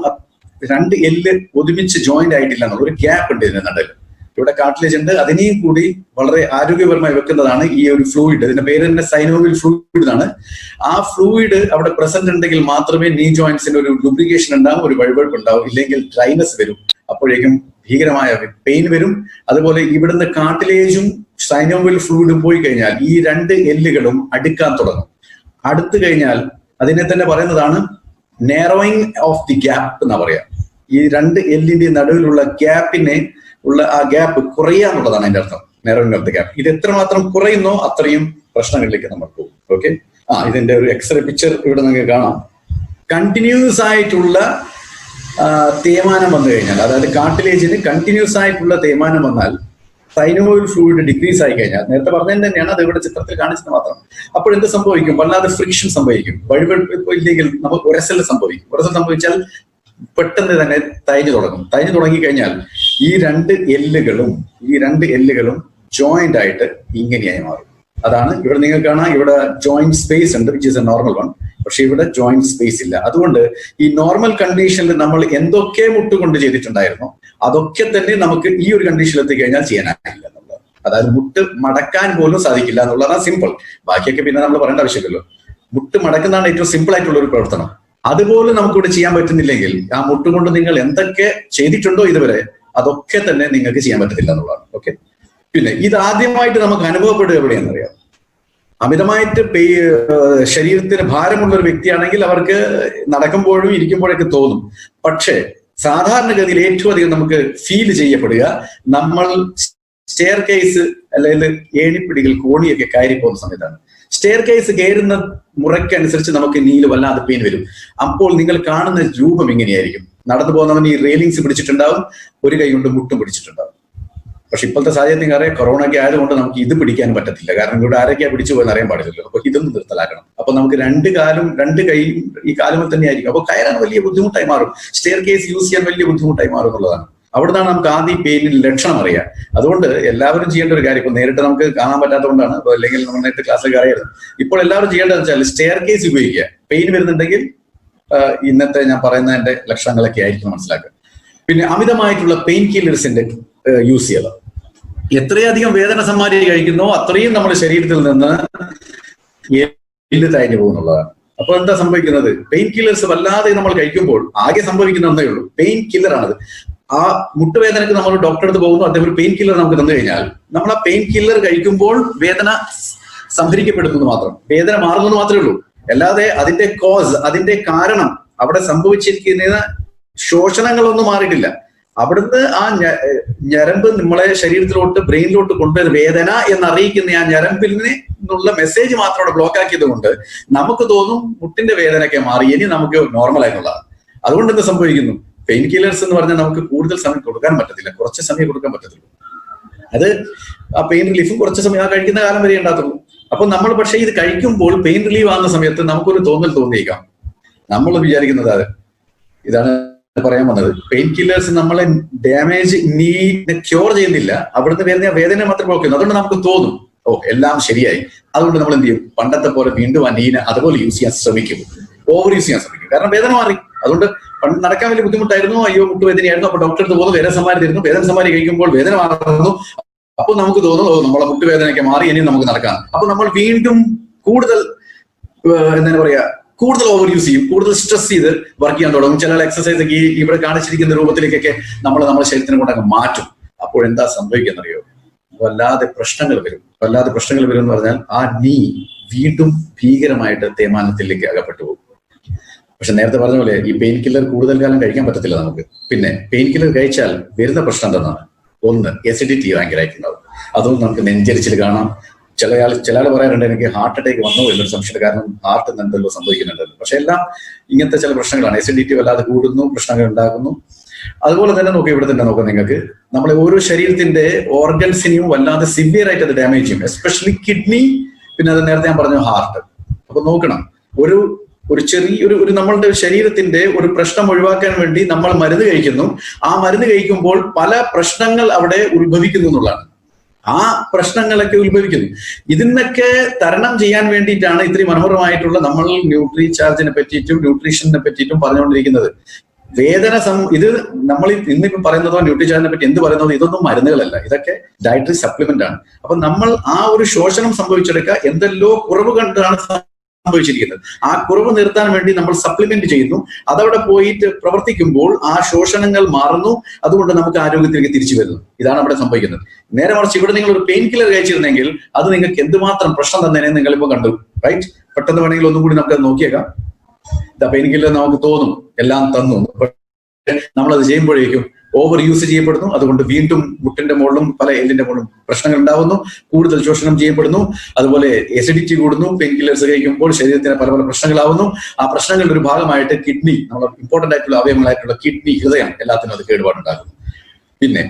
2 എല്ല് ഒരുമിച്ച് ജോയിന്റ് ആയിട്ടില്ല എന്നുള്ള ഒരു ഗ്യാപ്പ് ഉണ്ട് ഇതിന്റെ നടുവിൽ. ഇവിടെ കാർട്ടിലേജ് ഉണ്ട്. അതിനെയും കൂടി വളരെ ആരോഗ്യപരമായി വെക്കുന്നതാണ് ഈ ഒരു ഫ്ലൂയിഡ്. ഇതിന്റെ പേര് തന്നെ സൈനോവിയൽ ഫ്ലൂയിഡ് ആണ്. ആ ഫ്ലൂയിഡ് അവിടെ പ്രസന്റ് ഉണ്ടെങ്കിൽ മാത്രമേ നീ ജോയിന്റ്സിന് ഒരു ലൂബ്രിക്കേഷൻ ഉണ്ടാവും, ഒരു വഴുവഴുപ്പ് ഉണ്ടാവും. ഇല്ലെങ്കിൽ ഡ്രൈനസ് വരും. അപ്പോഴേക്കും ഭീകരമായ പെയിൻ വരും. അതുപോലെ ഇവിടുന്ന് കാർട്ടിലേജും സൈനോവിയൽ ഫ്ലൂയിഡും പോയി കഴിഞ്ഞാൽ ഈ 2 എല്ലുകളും അടുക്കാൻ തുടങ്ങും. അടുത്തു കഴിഞ്ഞാൽ അതിനെ തന്നെ പറയുന്നതാണ് നാരോയിങ് ഓഫ് ദി ഗ്യാപ്പ് എന്നാ പറയാ. ഈ 2 എല്ലിന്റെ നടുവിലുള്ള ഗ്യാപ്പിനെ ഉള്ള ആ ഗ്യാപ്പ് കുറയാന്നുള്ളതാണ് അതിന്റെ അർത്ഥം. Narrowing of the gap. ഇത് എത്രമാത്രം കുറയുന്നോ അത്രയും പ്രശ്നങ്ങളിലേക്ക് നമ്മൾ പോകും. ഓക്കെ, ഇതിന്റെ ഒരു എക്സ്റേ പിക്ചർ ഇവിടെ നിങ്ങൾക്ക് കാണാം. കണ്ടിന്യൂസ് ആയിട്ടുള്ള തേയ്മാനം വന്നു കഴിഞ്ഞാൽ, അതായത് കാർട്ടിലേജിന് കണ്ടിന്യൂസ് ആയിട്ടുള്ള തേയ്മാനം വന്നാൽ സൈനോവിയൽ ഫ്ലൂയിഡ് ഡിക്രീസ് ആയി കഴിഞ്ഞാൽ, നേരത്തെ പറഞ്ഞത് തന്നെയാണ്, അത് ഇവിടെ ചിത്രത്തിൽ കാണിച്ചത് മാത്രം. അപ്പോൾ എന്ത് സംഭവിക്കും? വല്ലാതെ ഫ്രിക്ഷൻ സംഭവിക്കും. വഴുവഴുപ്പ് ഇല്ലെങ്കിൽ നമുക്ക് ഉരസൽ സംഭവിക്കും. ഉരസൽ സംഭവിച്ചാൽ പെട്ടെന്ന് തന്നെ തൈഞ്ഞു തുടങ്ങും. തൈഞ്ഞു തുടങ്ങി കഴിഞ്ഞാൽ ഈ 2 എല്ലുകളും ജോയിന്റ് ആയിട്ട് ഇങ്ങനെയായി മാറും. അതാണ് ഇവിടെ നിങ്ങൾക്ക് കാണാം. ഇവിടെ ജോയിന്റ് സ്പേസ് ഉണ്ട്, which is A normal one. പക്ഷെ ഇവിടെ ജോയിന്റ് സ്പേസ് ഇല്ല. അതുകൊണ്ട് ഈ നോർമൽ കണ്ടീഷനിൽ നമ്മൾ എന്തൊക്കെ മുട്ടുകൊണ്ട് ചെയ്തിട്ടുണ്ടായിരുന്നോ അതൊക്കെ തന്നെ നമുക്ക് ഈ ഒരു കണ്ടീഷനിൽ എത്തിക്കഴിഞ്ഞാൽ ചെയ്യാനാകില്ല എന്നുള്ളത്. അതായത് മുട്ട് മടക്കാൻ പോലും സാധിക്കില്ല എന്നുള്ളതാണ് സിമ്പിൾ. ബാക്കിയൊക്കെ പിന്നെ നമ്മൾ പറയേണ്ട ആവശ്യമില്ലല്ലോ. മുട്ട് മടക്കുന്നതാണ് ഏറ്റവും സിമ്പിൾ ആയിട്ടുള്ള ഒരു പ്രവർത്തനം. അതുപോലെ നമുക്കിവിടെ ചെയ്യാൻ പറ്റുന്നില്ലെങ്കിൽ ആ മുട്ടുകൊണ്ട് നിങ്ങൾ എന്തൊക്കെ ചെയ്തിട്ടുണ്ടോ ഇതുവരെ അതൊക്കെ തന്നെ നിങ്ങൾക്ക് ചെയ്യാൻ പറ്റത്തില്ല എന്നുള്ളതാണ്. ഓക്കെ, പിന്നെ ഇത് ആദ്യമായിട്ട് നമുക്ക് അനുഭവപ്പെടുക എവിടെയാണെന്നറിയാം? അമിതമായിട്ട് ശരീരത്തിന് ഭാരമുള്ള ഒരു വ്യക്തിയാണെങ്കിൽ അവർക്ക് നടക്കുമ്പോഴും ഇരിക്കുമ്പോഴൊക്കെ തോന്നും. പക്ഷേ സാധാരണഗതിയിൽ ഏറ്റവും അധികം നമുക്ക് ഫീൽ ചെയ്യപ്പെടുക നമ്മൾ സ്റ്റെയർ കേസ് അല്ലെങ്കിൽ ഏണിപ്പിടികൾ കോണിയൊക്കെ കയറി പോകുന്ന സമയത്താണ്. സ്റ്റെയർ കേസ് കയറുന്ന മുറയ്ക്കനുസരിച്ച് നമുക്ക് നീല് വല്ലാതെ പെയിൻ വരും. അപ്പോൾ നിങ്ങൾ കാണുന്ന രൂപം ഇങ്ങനെയായിരിക്കും. നടന്നു പോകുന്നവൻ ഈ റെയിലിങ്സ് പിടിച്ചിട്ടുണ്ടാവും, ഒരു കൈ കൊണ്ട് മുട്ടും പിടിച്ചിട്ടുണ്ടാവും. പക്ഷെ ഇപ്പോഴത്തെ സാഹചര്യത്തിൽ അറിയാം, കൊറോണ ഒക്കെ ആയതുകൊണ്ട് നമുക്ക് ഇത് പിടിക്കാൻ പറ്റത്തില്ല. കാരണം ഇവിടെ ആരൊക്കെയാ പിടിച്ചു പോയെന്ന് അറിയാൻ പാടില്ലല്ലോ. അപ്പൊ ഇതൊന്നും നിർത്തലാക്കണം. അപ്പൊ നമുക്ക് രണ്ട് കാലും രണ്ട് കൈയും ഈ കാലുമൽ തന്നെ ആയിരിക്കും. അപ്പൊ കയറാൻ വലിയ ബുദ്ധിമുട്ടായി മാറും. സ്റ്റെയർ കേസ് യൂസ് ചെയ്യാൻ വലിയ ബുദ്ധിമുട്ടായി മാറും എന്നുള്ളതാണ്. അവിടുന്നാണ് നമുക്ക് ആദ്യം പെയിനിൽ ലക്ഷണം അറിയാം. അതുകൊണ്ട് എല്ലാവരും ചെയ്യേണ്ട ഒരു കാര്യം, ഇപ്പൊ നേരിട്ട് നമുക്ക് കാണാൻ പറ്റാത്തതുകൊണ്ടാണ്, അല്ലെങ്കിൽ നമ്മൾ നേരിട്ട് ക്ലാസ്സിൽ അറിയായിരുന്നു. ഇപ്പോൾ എല്ലാവരും ചെയ്യേണ്ടതെന്ന് വെച്ചാൽ സ്റ്റെയർ കേസ് ഉപയോഗിക്കുക. പെയിൻ വരുന്നുണ്ടെങ്കിൽ ഇന്നത്തെ ഞാൻ പറയുന്നതിന്റെ ലക്ഷണങ്ങളൊക്കെ ആയിരിക്കും മനസ്സിലാക്കുക. പിന്നെ അമിതമായിട്ടുള്ള പെയിൻ കില്ലേഴ്സിന്റെ യൂസ് ചെയ്യുക. എത്രയധികം വേദന സമ്മാരി കഴിക്കുന്നോ അത്രയും നമ്മുടെ ശരീരത്തിൽ നിന്ന് എല്ല് തയഞ്ഞു പോകുന്നുള്ളതാണ്. അപ്പൊ എന്താ സംഭവിക്കുന്നത്? പെയിൻ കില്ലേഴ്സ് വല്ലാതെ നമ്മൾ കഴിക്കുമ്പോൾ ആകെ സംഭവിക്കുന്ന ഒന്നേ ഉള്ളൂ, പെയിൻ കില്ലറാണത്. ആ മുട്ടുവേദനക്ക് നമ്മൾ ഡോക്ടറെ അടുത്ത് പോകുന്നു, അദ്ദേഹം ഒരു പെയിൻ കില്ലർ നമുക്ക് തന്നു കഴിഞ്ഞാൽ നമ്മൾ ആ പെയിൻ കില്ലർ കഴിക്കുമ്പോൾ വേദന സംഭരിക്കപ്പെടുന്നത് മാത്രം, വേദന മാറുന്നത് മാത്രമേ ഉള്ളൂ. അല്ലാതെ അതിന്റെ കോസ്, അതിന്റെ കാരണം, അവിടെ സംഭവിച്ചിരിക്കുന്ന ശോഷണങ്ങളൊന്നും മാറിയിട്ടില്ല. അവിടുന്ന് ആ ഞരമ്പ് നമ്മളെ ശരീരത്തിലോട്ട് ബ്രെയിനിലോട്ട് കൊണ്ടുവരുന്ന വേദന എന്നറിയിക്കുന്ന ആ ഞരമ്പിൽ നിന്നുള്ള മെസ്സേജ് മാത്രം അവിടെ ബ്ലോക്ക് ആക്കിയത് കൊണ്ട് നമുക്ക് തോന്നും മുട്ടിന്റെ വേദനയൊക്കെ മാറി, ഇനി നമുക്ക് നോർമൽ ആയിട്ടുള്ളതാണ്. അതുകൊണ്ട് എന്ത് സംഭവിക്കുന്നു? പെയിൻ കില്ലേഴ്സ് എന്ന് പറഞ്ഞാൽ നമുക്ക് കൂടുതൽ സമയം കൊടുക്കാൻ പറ്റത്തില്ല, കുറച്ച് സമയം കൊടുക്കാൻ പറ്റത്തുള്ളൂ. അത് ആ പെയിൻ റിലീഫും കുറച്ച് സമയം ആ കഴിക്കുന്ന കാലം വരെ ഉണ്ടാകത്തുള്ളൂ. അപ്പൊ നമ്മൾ പക്ഷേ ഇത് കഴിക്കുമ്പോൾ പെയിൻ റിലീവ് ആകുന്ന സമയത്ത് നമുക്കൊരു തോന്നിയേക്കാം, നമ്മൾ വിചാരിക്കുന്നത് അത് ഇതാണ് പറയാൻ വന്നത്. പെയിൻ കില്ലേഴ്സ് നമ്മളെ ഡാമേജ് നീഡിനെ ക്യൂർ ചെയ്യുന്നില്ല, അവിടുന്ന് വേദന മാത്രം ബ്ലോക്ക് ചെയ്യുന്നു. അതുകൊണ്ട് നമുക്ക് തോന്നും ഓ എല്ലാം ശരിയായി. അതുകൊണ്ട് നമ്മൾ എന്ത് ചെയ്യും? പണ്ടത്തെ പോലെ വീണ്ടും ആ നീന അതുപോലെ യൂസ് ചെയ്യാൻ ശ്രമിക്കും, ഓവർ യൂസ് ചെയ്യാൻ ശ്രമിക്കും. കാരണം വേദന മാറി. അതുകൊണ്ട് പണ്ട് നടക്കാൻ വലിയ ബുദ്ധിമുട്ടായിരുന്നു, അയ്യോ മുട്ടുവേദനയായിരുന്നു, അപ്പൊ ഡോക്ടറെ അടുത്ത് പോകുന്നു, വേദന സമ്മാരി തരുന്നു, വേദന സമ്മാരി കഴിക്കുമ്പോൾ വേദന മാറുന്നു. അപ്പൊ നമുക്ക് തോന്നുന്നു നമ്മളെ മുട്ടുവേദനയൊക്കെ മാറി, ഇനി നമുക്ക് നടക്കാം. അപ്പൊ നമ്മൾ വീണ്ടും കൂടുതൽ എന്താ പറയാ, കൂടുതൽ ഓവർ യൂസ് ചെയ്യും, കൂടുതൽ സ്ട്രെസ് ചെയ്ത് വർക്ക് ചെയ്യാൻ തുടങ്ങും. ചില എക്സസൈസ് ഒക്കെ ഇവിടെ കാണിച്ചിരിക്കുന്ന രൂപത്തിലേക്കൊക്കെ നമ്മുടെ ശരീരത്തിനെ കൊണ്ടങ്ങ് മാറ്റും. അപ്പോഴെന്താ സംഭവിക്കുന്നറിയോ? വല്ലാതെ പ്രശ്നങ്ങൾ വരും. വല്ലാതെ പ്രശ്നങ്ങൾ വരും എന്ന് പറഞ്ഞാൽ ആ നീ വീണ്ടും ഭീകരമായിട്ട് തേയ്മാനത്തിലേക്ക് അകപ്പെട്ടു പോകും. പക്ഷെ നേരത്തെ പറഞ്ഞ പോലെ ഈ പെയിൻ കില്ലർ കൂടുതൽ കാലം കഴിക്കാൻ പറ്റത്തില്ല നമുക്ക്. പിന്നെ പെയിൻ കില്ലർ കഴിച്ചാൽ വരുന്ന പ്രശ്നം എന്താണ്? ഒന്ന്, എസിഡിറ്റി ഭയങ്കരമായിട്ടുണ്ടാവും. അതുകൊണ്ട് നമുക്ക് നെഞ്ചരിച്ചിൽ കാണാം. ചില ആൾ പറയാറുണ്ട് എനിക്ക് ഹാർട്ട് അറ്റാക്ക് വന്നോ എന്നൊരു സംശയം, കാരണം ഹാർട്ട് എന്തെല്ലോ സംഭവിക്കുന്നുണ്ടല്ലോ. പക്ഷെ എല്ലാം ഇങ്ങനത്തെ ചില പ്രശ്നങ്ങളാണ്. എസിഡിറ്റി വല്ലാതെ കൂടുന്നു, പ്രശ്നങ്ങൾ ഉണ്ടാകുന്നു. അതുപോലെ തന്നെ നോക്കുക, ഇവിടെ തന്നെ നോക്കാം, നിങ്ങൾക്ക് നമ്മളെ ഓരോ ശരീരത്തിന്റെ ഓർഗൻസിനെയും വല്ലാതെ സിവിയർ ആയിട്ട് അത് ഡാമേജ് ചെയ്യും, എസ്പെഷ്യലി കിഡ്നി, പിന്നെ അത് നേരത്തെ ഞാൻ പറഞ്ഞു ഹാർട്ട്. അപ്പൊ നോക്കണം, ഒരു ചെറിയൊരു നമ്മളുടെ ശരീരത്തിന്റെ ഒരു പ്രശ്നം ഒഴിവാക്കാൻ വേണ്ടി നമ്മൾ മരുന്ന് കഴിക്കുന്നു. ആ മരുന്ന് കഴിക്കുമ്പോൾ പല പ്രശ്നങ്ങൾ അവിടെ ഉത്ഭവിക്കുന്നു എന്നുള്ളതാണ്. ആ പ്രശ്നങ്ങളൊക്കെ ഉത്ഭവിക്കുന്നു. ഇതിനൊക്കെ തരണം ചെയ്യാൻ വേണ്ടിയിട്ടാണ് ഇത്രയും മനോഹരമായിട്ടുള്ള നമ്മൾ ന്യൂട്രി ചാർജിനെ പറ്റിയിട്ടും ന്യൂട്രീഷനെ പറ്റിയിട്ടും പറഞ്ഞുകൊണ്ടിരിക്കുന്നത്. ഇത് നമ്മൾ ഇന്നിപ്പം പറയുന്നതോ ന്യൂട്രി ചാർജിനെ പറ്റി എന്ത് പറയുന്നതോ ഇതൊന്നും മരുന്നുകളല്ല, ഇതൊക്കെ ഡയറ്ററി സപ്ലിമെന്റ് ആണ്. അപ്പൊ നമ്മൾ ആ ഒരു ശോഷണം സംഭവിച്ചെടുക്കുക, എന്തെല്ലോ കുറവ് കണ്ടാണ് സംഭവിച്ചിരിക്കുന്നത്. ആ കുറവ് നിർത്താൻ വേണ്ടി നമ്മൾ സപ്ലിമെന്റ് ചെയ്യുന്നു. അതവിടെ പോയിട്ട് പ്രവർത്തിക്കുമ്പോൾ ആ ശോഷണങ്ങൾ മാറുന്നു. അതുകൊണ്ട് നമുക്ക് ആരോഗ്യത്തിലേക്ക് തിരിച്ചു വരുന്നു. ഇതാണ് അവിടെ സംഭവിക്കുന്നത്. നേരെ മറിച്ച് ഇവിടെ നിങ്ങൾ ഒരു പെയിൻ കില്ലർ കഴിച്ചിരുന്നെങ്കിൽ അത് നിങ്ങൾക്ക് എന്തുമാത്രം പ്രശ്നം തന്നേനെ നിങ്ങളിപ്പോ കണ്ടു, റൈറ്റ്? പെട്ടെന്ന് വേണമെങ്കിൽ ഒന്നും കൂടി നമുക്ക് നോക്കിയേക്കാം. പെയിൻ കില്ലർ നമുക്ക് തോന്നും എല്ലാം തന്നു, നമ്മളത് ചെയ്യുമ്പോഴേക്കും ഓവർ യൂസ് ചെയ്യപ്പെടുന്നു. അതുകൊണ്ട് വീണ്ടും മുട്ടിന്റെ മുകളിലും പല എല്ലിന്റെ മുകളിലും പ്രശ്നങ്ങൾ ഉണ്ടാവുന്നു, കൂടുതൽ ശോഷണം ചെയ്യപ്പെടുന്നു. അതുപോലെ എസിഡിറ്റി കൂടുന്നു. പെയിൻ കില്ലേഴ്സ് കഴിക്കുമ്പോൾ ശരീരത്തിന് പല പല പ്രശ്നങ്ങളാവുന്നു. ആ പ്രശ്നങ്ങളുടെ ഒരു ഭാഗമായിട്ട് കിഡ്നി, നമ്മൾ ഇമ്പോർട്ടന്റ് ആയിട്ടുള്ള അവയവങ്ങളായിട്ടുള്ള കിഡ്നി, ഹൃദയം, എല്ലാത്തിനും അത് കേടുപാടുണ്ടാകുന്നു. പിന്നെ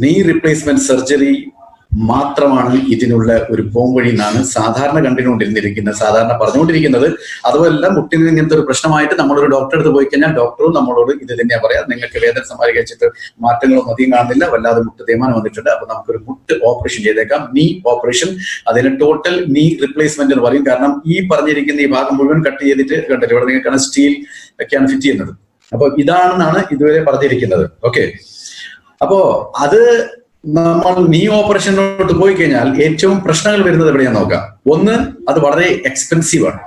നീ റീപ്ലേസ്മെന്റ് സർജറി മാത്രമാണ് ഇതിനുള്ള ഒരു പോംവഴി എന്നാണ് സാധാരണ സാധാരണ പറഞ്ഞുകൊണ്ടിരിക്കുന്നത്. അതുമല്ല, മുട്ടിന് ഇങ്ങനത്തെ ഒരു പ്രശ്നമായിട്ട് നമ്മളൊരു ഡോക്ടറെ അടുത്ത് പോയി കഴിഞ്ഞാൽ ഡോക്ടറും നമ്മളോട് ഇത് തന്നെയാ പറയാം, നിങ്ങൾക്ക് വേദന സമ്മാരി കഴിച്ചിട്ട് മാറ്റങ്ങളൊന്നും അധികം കാണുന്നില്ല, വല്ലാതെ മുട്ട് തേയ്മാനം വന്നിട്ടുണ്ട്, അപ്പൊ നമുക്കൊരു മുട്ട് ഓപ്പറേഷൻ ചെയ്തേക്കാം, നീ ഓപ്പറേഷൻ. അതിന് ടോട്ടൽ നീ റിപ്ലേസ്മെന്റ് എന്ന് പറയും. കാരണം ഈ പറഞ്ഞിരിക്കുന്ന ഈ ഭാഗം മുഴുവൻ കട്ട് ചെയ്തിട്ട് കണ്ടില്ല, ഇവിടെ നിങ്ങൾക്കാണ് സ്റ്റീൽ ഒക്കെയാണ് ഫിറ്റ് ചെയ്യുന്നത്. അപ്പൊ ഇതാണെന്നാണ് ഇതുവരെ പറഞ്ഞിരിക്കുന്നത്. ഓക്കെ, അപ്പോ അത് നമ്മൾ നീ ഓപ്പറേഷനിലോട്ട് പോയി കഴിഞ്ഞാൽ ഏറ്റവും പ്രശ്നങ്ങൾ വരുന്നത് എവിടെയാന്ന് നോക്കാം. ഒന്ന്, അത് വളരെ എക്സ്പെൻസീവ് ആണ്,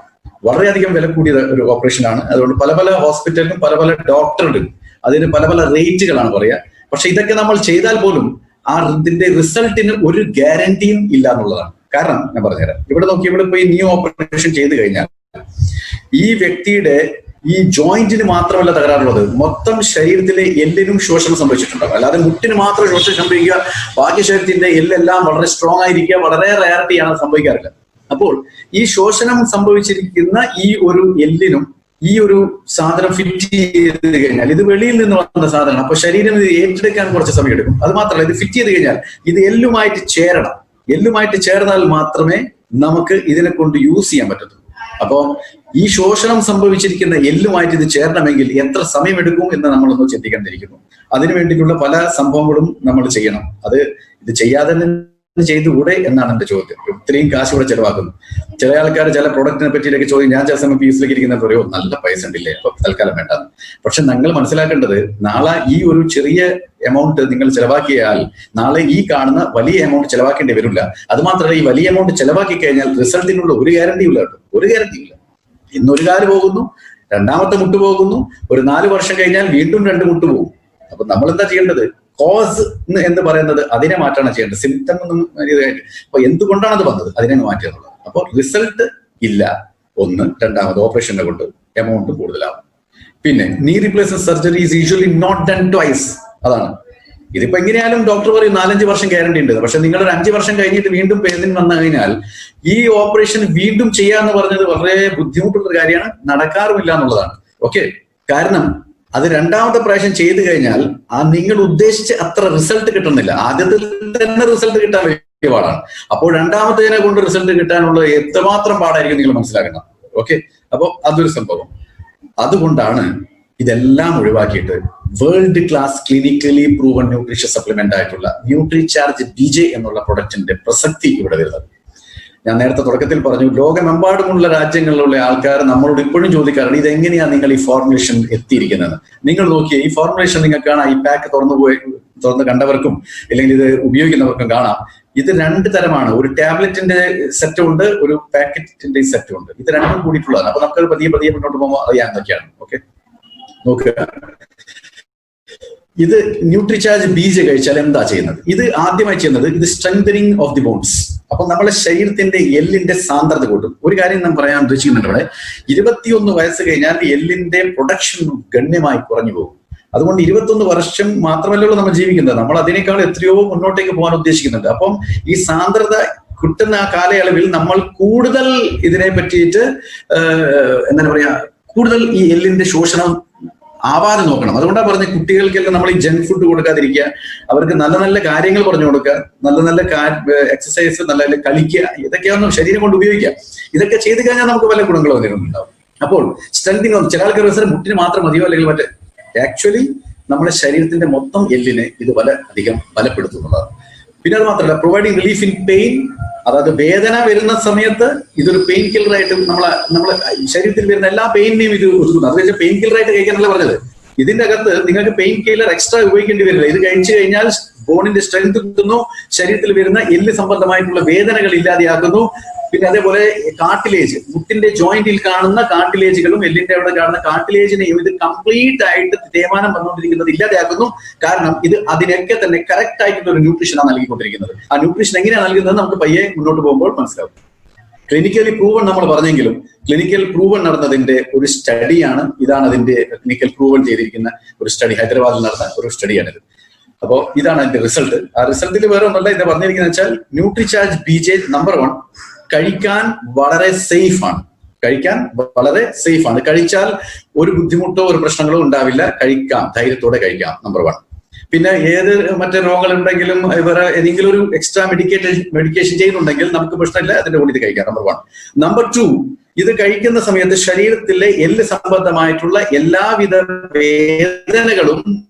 വളരെയധികം വില കൂടിയ ഒരു ഓപ്പറേഷൻ ആണ്. അതുകൊണ്ട് പല പല ഹോസ്പിറ്റലിലും പല പല ഡോക്ടറും അതിന് പല പല റേറ്റുകളാണ് പറയുക. പക്ഷെ ഇതൊക്കെ നമ്മൾ ചെയ്താൽ പോലും ഇതിന്റെ റിസൾട്ടിന് ഒരു ഗ്യാരണ്ടിയും ഇല്ല എന്നുള്ളതാണ്. കാരണം ഞാൻ പറഞ്ഞുതരാം. ഇവിടെ നോക്കി, ഇവിടെ ഇപ്പൊ ഈ ന്യൂ ഓപ്പറേഷൻ ചെയ്ത് കഴിഞ്ഞാൽ ഈ വ്യക്തിയുടെ ഈ ജോയിന്റിന് മാത്രമല്ല തകരാറുള്ളത്, മൊത്തം ശരീരത്തിലെ എല്ലിനും ശോഷണം സംഭവിച്ചിട്ടുണ്ടാവും. അല്ലാതെ മുട്ടിന് മാത്രം ശോഷണം സംഭവിക്കുക, ബാക്കി ശരീരത്തിന്റെ എല്ലെല്ലാം വളരെ സ്ട്രോങ് ആയിരിക്കുക, വളരെ റയറിറ്റിയാണ് സംഭവിക്കാറില്ല. അപ്പോൾ ഈ ശോഷണം സംഭവിച്ചിരിക്കുന്ന ഈ ഒരു എല്ലിനും ഈ ഒരു സാധനം ഫിറ്റ് ചെയ്ത് കഴിഞ്ഞാൽ, ഇത് വെളിയിൽ നിന്ന് വന്ന സാധനം, അപ്പൊ ശരീരം ഇത് ഏറ്റെടുക്കാൻ കുറച്ച് സമയം എടുക്കും. അത് മാത്രമല്ല, ഇത് ഫിറ്റ് ചെയ്ത് കഴിഞ്ഞാൽ ഇത് എല്ലുമായിട്ട് ചേരണം. എല്ലുമായിട്ട് ചേർന്നാൽ മാത്രമേ നമുക്ക് ഇതിനെ കൊണ്ട് യൂസ് ചെയ്യാൻ പറ്റത്തുള്ളൂ. അപ്പോ ഈ ശോഷണം സംഭവിച്ചിരിക്കുന്ന എല്ലുമായിട്ട് ഇത് ചേരണമെങ്കിൽ എത്ര സമയമെടുക്കും എന്ന് നമ്മളൊന്ന് ചിന്തിക്കേണ്ടിയിരിക്കുന്നു. അതിനു വേണ്ടിയിട്ടുള്ള പല സംഭവങ്ങളും നമ്മൾ ചെയ്യണം. ഇത് ചെയ്യാതെ ചെയ്തുകൂടെ എന്നാണ് എന്റെ ചോദ്യം. ഇത്രയും കാശ് ഇവിടെ ചെലവാക്കുന്നു. ചില ആൾക്കാർ ചില പ്രൊഡക്റ്റിനെ പറ്റിയിട്ടൊക്കെ ചോദിക്കും. ഞാൻ ചില സമയം പീസിലേക്ക് ഇരിക്കുന്ന പറയോ നല്ല പൈസ ഉണ്ടില്ലേ, അപ്പൊ തൽക്കാലം വേണ്ടാന്ന്. പക്ഷെ നിങ്ങൾ മനസ്സിലാക്കേണ്ടത്, നാളെ ഈ ഒരു ചെറിയ എമൗണ്ട് നിങ്ങൾ ചെലവാക്കിയാൽ നാളെ ഈ കാണുന്ന വലിയ എമൗണ്ട് ചെലവാക്കേണ്ടി വരില്ല. അത് മാത്രമല്ല, ഈ വലിയ എമൗണ്ട് ചെലവാക്കി കഴിഞ്ഞാൽ റിസൾട്ടിനുള്ള ഒരു ഗ്യാരണ്ടിയും ഇല്ല കേട്ടോ, ഒരു ഗ്യാരണ്ടിയും ഇല്ല. ഇന്നൊരു കാല് പോകുന്നു, രണ്ടാമത്തെ മുട്ട് പോകുന്നു, ഒരു 4 വർഷം കഴിഞ്ഞാൽ വീണ്ടും 2 മുട്ട് പോകും. അപ്പൊ നമ്മൾ എന്താ ചെയ്യേണ്ടത്? കോസ് എന്ന് പറയുന്നത് അതിനെ മാറ്റാണ് ചെയ്യേണ്ടത്, സിംറ്റം ഒന്നും ഇതായിട്ട്. അപ്പൊ എന്തുകൊണ്ടാണ് അത് വന്നത്, അതിനെ മാറ്റുക എന്നുള്ളത്. അപ്പൊ റിസൾട്ട് ഇല്ല ഒന്ന്. രണ്ടാമത് ഓപ്പറേഷനെ കൊണ്ട് എമൗണ്ട് കൂടുതലാവും. പിന്നെ knee replacement surgery is usually not done twice. അതാണ് ഇതിപ്പോ എങ്ങനെയാലും ഡോക്ടർ പറയും 4-5 വർഷം ഗ്യാരണ്ടി ഉണ്ട്. പക്ഷെ നിങ്ങൾ ഒരു 5 വർഷം കഴിഞ്ഞിട്ട് വീണ്ടും പേഷ്യന്റ് വന്നു കഴിഞ്ഞാൽ ഈ ഓപ്പറേഷൻ വീണ്ടും ചെയ്യാന്ന് പറഞ്ഞത് വളരെ ബുദ്ധിമുട്ടുള്ള കാര്യമാണ്, നടക്കാറുമില്ല എന്നുള്ളതാണ്. ഓക്കെ, കാരണം അത് രണ്ടാമത്തെ പ്രാവശ്യം ചെയ്തു കഴിഞ്ഞാൽ നിങ്ങൾ ഉദ്ദേശിച്ച അത്ര റിസൾട്ട് കിട്ടുന്നില്ല. ആദ്യത്തിൽ തന്നെ റിസൾട്ട് കിട്ടാൻ വലിയ പാടാണ്. അപ്പോൾ രണ്ടാമത്തേനെ കൊണ്ട് റിസൾട്ട് കിട്ടാനുള്ളത് എത്രമാത്രം പാടായിരിക്കും നിങ്ങൾ മനസ്സിലാക്കണം. ഓക്കെ, അപ്പൊ അതൊരു സംഭവം. അതുകൊണ്ടാണ് ഇതെല്ലാം ഒഴിവാക്കിയിട്ട് world class clinically proven nutritious supplement ആയിട്ടുള്ള ന്യൂട്രിചാർജ് DJ എന്നുള്ള പ്രൊഡക്റ്റിന്റെ പ്രസക്തി ഇവിടെ വരുന്നത്. ഞാൻ നേരത്തെ തുടക്കത്തിൽ പറഞ്ഞു, ലോകമെമ്പാടുമുള്ള രാജ്യങ്ങളിലുള്ള ആൾക്കാർ നമ്മളോട് ഇപ്പോഴും ചോദിക്കാറുണ്ട്, ഇതെങ്ങനെയാണ് നിങ്ങൾ ഈ ഫോർമുലേഷൻ എത്തിയിരിക്കുന്നത്. നിങ്ങൾ നോക്കിയേ, ഈ ഫോർമുലേഷൻ നിങ്ങൾക്ക് കാണാം. ഈ പാക്ക് തുറന്ന് കണ്ടവർക്കും അല്ലെങ്കിൽ ഇത് ഉപയോഗിക്കുന്നവർക്കും കാണാം. ഇത് 2 തരമാണ്. ഒരു ടാബ്ലറ്റിന്റെ സെറ്റും ഉണ്ട്, ഒരു പാക്കറ്റിന്റെ സെറ്റും ഉണ്ട്. ഇത് രണ്ടും കൂടിയിട്ടുള്ളതാണ്. അപ്പൊ നമുക്ക് പതിയെ മുന്നോട്ട് പോകുമ്പോൾ അറിയാൻ എന്തൊക്കെയാണ്. ഓക്കെ, നോക്കുക. ഇത് ന്യൂട്രിചാർജ് BJ കഴിച്ചാൽ എന്താ ചെയ്യുന്നത്? ഇത് ആദ്യമായി ചെയ്യുന്നത്, ഇത് സ്ട്രെങ്തനിങ് ഓഫ് ദി ബോൺസ്. അപ്പൊ നമ്മളെ ശരീരത്തിന്റെ എല്ലിന്റെ സാന്ദ്രത കൂട്ടും. ഒരു കാര്യം ഞാൻ പറയാൻ ഉദ്ദേശിക്കുന്നുണ്ട്. ഇവിടെ 21 വയസ്സ് കഴിഞ്ഞാൽ എല്ലിന്റെ പ്രൊഡക്ഷൻ ഗണ്യമായി കുറഞ്ഞു പോകും. അതുകൊണ്ട് 21 വർഷം മാത്രമല്ലല്ലോ നമ്മൾ ജീവിക്കുന്നത്, നമ്മൾ അതിനേക്കാൾ എത്രയോ മുന്നോട്ടേക്ക് പോകാൻ ഉദ്ദേശിക്കുന്നുണ്ട്. അപ്പം ഈ സാന്ദ്രത കിട്ടുന്ന ആ കാലയളവിൽ നമ്മൾ കൂടുതൽ ഇതിനെ പറ്റിയിട്ട് എന്താണ് പറയാ, കൂടുതൽ ഈ എല്ലിന്റെ ശോഷണം ആവാതെ നോക്കണം. അതുകൊണ്ടാണ് പറഞ്ഞ കുട്ടികൾക്കെല്ലാം നമ്മൾ ഈ ജങ്ക് ഫുഡ് കൊടുക്കാതിരിക്കുക, അവർക്ക് നല്ല നല്ല കാര്യങ്ങൾ പറഞ്ഞു കൊടുക്കുക, നല്ല നല്ല എക്സസൈസ്, നല്ല നല്ല കളിക്കുക, ഇതൊക്കെയാണെന്ന് ശരീരം കൊണ്ട് ഉപയോഗിക്കുക. ഇതൊക്കെ ചെയ്ത് കഴിഞ്ഞാൽ നമുക്ക് പല ഗുണങ്ങളും അതിനുണ്ടാവും. അപ്പോൾ സ്ട്രെങ്തിങ്, ചില ആൾക്കാർ മുട്ടിന് മാത്രം മതിയോ അല്ലെങ്കിൽ മറ്റേ, ആക്ച്വലി നമ്മുടെ ശരീരത്തിന്റെ മൊത്തം എല്ലിനെ ഇത് അധികം ബലപ്പെടുത്തുന്നതാണ്. പിന്നെ അത് മാത്രമല്ല, പ്രൊവൈഡിങ് റിലീഫ് ഇൻ പെയിൻ. അതായത് വേദന വരുന്ന സമയത്ത് ഇതൊരു പെയിൻ കില്ലർ ആയിട്ട് നമ്മളെ ശരീരത്തിൽ വരുന്ന എല്ലാ പെയിനിനെയും ഇത് ഒതുക്കുന്നു. അത് വെച്ചാൽ പെയിൻ കില്ലർ ആയിട്ട് കഴിക്കാനല്ല പറഞ്ഞത്. ഇതിന്റെ അകത്ത് നിങ്ങൾക്ക് പെയിൻ കില്ലർ എക്സ്ട്രാ ഉപയോഗിക്കേണ്ടി വരില്ല. ഇത് കഴിച്ചു കഴിഞ്ഞാൽ ബോണിന്റെ സ്ട്രെങ്ത് കിട്ടുന്നു, ശരീരത്തിൽ വരുന്ന എല്ല് സംബന്ധമായിട്ടുള്ള വേദനകൾ ഇല്ലാതെയാക്കുന്നു. പിന്നെ അതേപോലെ കാർട്ടിലേജ്, മുട്ടിന്റെ ജോയിന്റിൽ കാണുന്ന കാർട്ടിലേജുകളും എല്ലിന്റെ അവിടെ കാണുന്ന കാർട്ടിലേജിനെയും ഇത് കംപ്ലീറ്റ് ആയിട്ട് തേയ്മാനം വന്നുകൊണ്ടിരിക്കുന്നത് ഇല്ലാതെയാക്കുന്നു. കാരണം ഇത് അതിനൊക്കെ തന്നെ കറക്റ്റ് ആയിട്ടുള്ള ഒരു ന്യൂട്രീഷനാണ് നൽകിക്കൊണ്ടിരിക്കുന്നത്. ആ ന്യൂട്രീഷൻ എങ്ങനെയാണ് നൽകുന്നത് നമുക്ക് പയ്യെ മുന്നോട്ട് പോകുമ്പോൾ മനസ്സിലാവും. ക്ലിനിക്കലി പ്രൂവൺ നമ്മൾ പറഞ്ഞെങ്കിലും ക്ലിനിക്കൽ പ്രൂവൺ നടന്നതിന്റെ ഒരു സ്റ്റഡിയാണ്. ഇതാണ് അതിന്റെ ക്ലിനിക്കൽ പ്രൂവൺ ചെയ്തിരിക്കുന്ന ഒരു സ്റ്റഡി, ഹൈദരാബാദിൽ നടന്ന ഒരു സ്റ്റഡിയാണിത്. അപ്പോൾ ഇതാണ് അതിന്റെ റിസൾട്ട്. ആ റിസൾട്ടിൽ വേറെ ഒന്നല്ല, ഇത് പറഞ്ഞിരിക്കുന്നത് വെച്ചാൽ ന്യൂട്രിചാർജ് BJ നമ്പർ 1 കഴിക്കാൻ വളരെ സേഫ് ആണ്. കഴിച്ചാൽ ഒരു ബുദ്ധിമുട്ടോ ഒരു പ്രശ്നങ്ങളോ ഉണ്ടാവില്ല. കഴിക്കാം, ധൈര്യത്തോടെ കഴിക്കാം, നമ്പർ 1. പിന്നെ ഏത് മറ്റേ രോഗങ്ങളുണ്ടെങ്കിലും വേറെ ഏതെങ്കിലും ഒരു എക്സ്ട്രാ മെഡിക്കേഷൻ ചെയ്യുന്നുണ്ടെങ്കിൽ നമുക്ക് പ്രശ്നമില്ല, അതിന്റെ കൂടി ഇത് കഴിക്കാം, നമ്പർ 1. നമ്പർ 2, ഇത് കഴിക്കുന്ന സമയത്ത് ശരീരത്തിലെ എല്ല് സംബന്ധമായിട്ടുള്ള എല്ലാവിധ വേദനകളും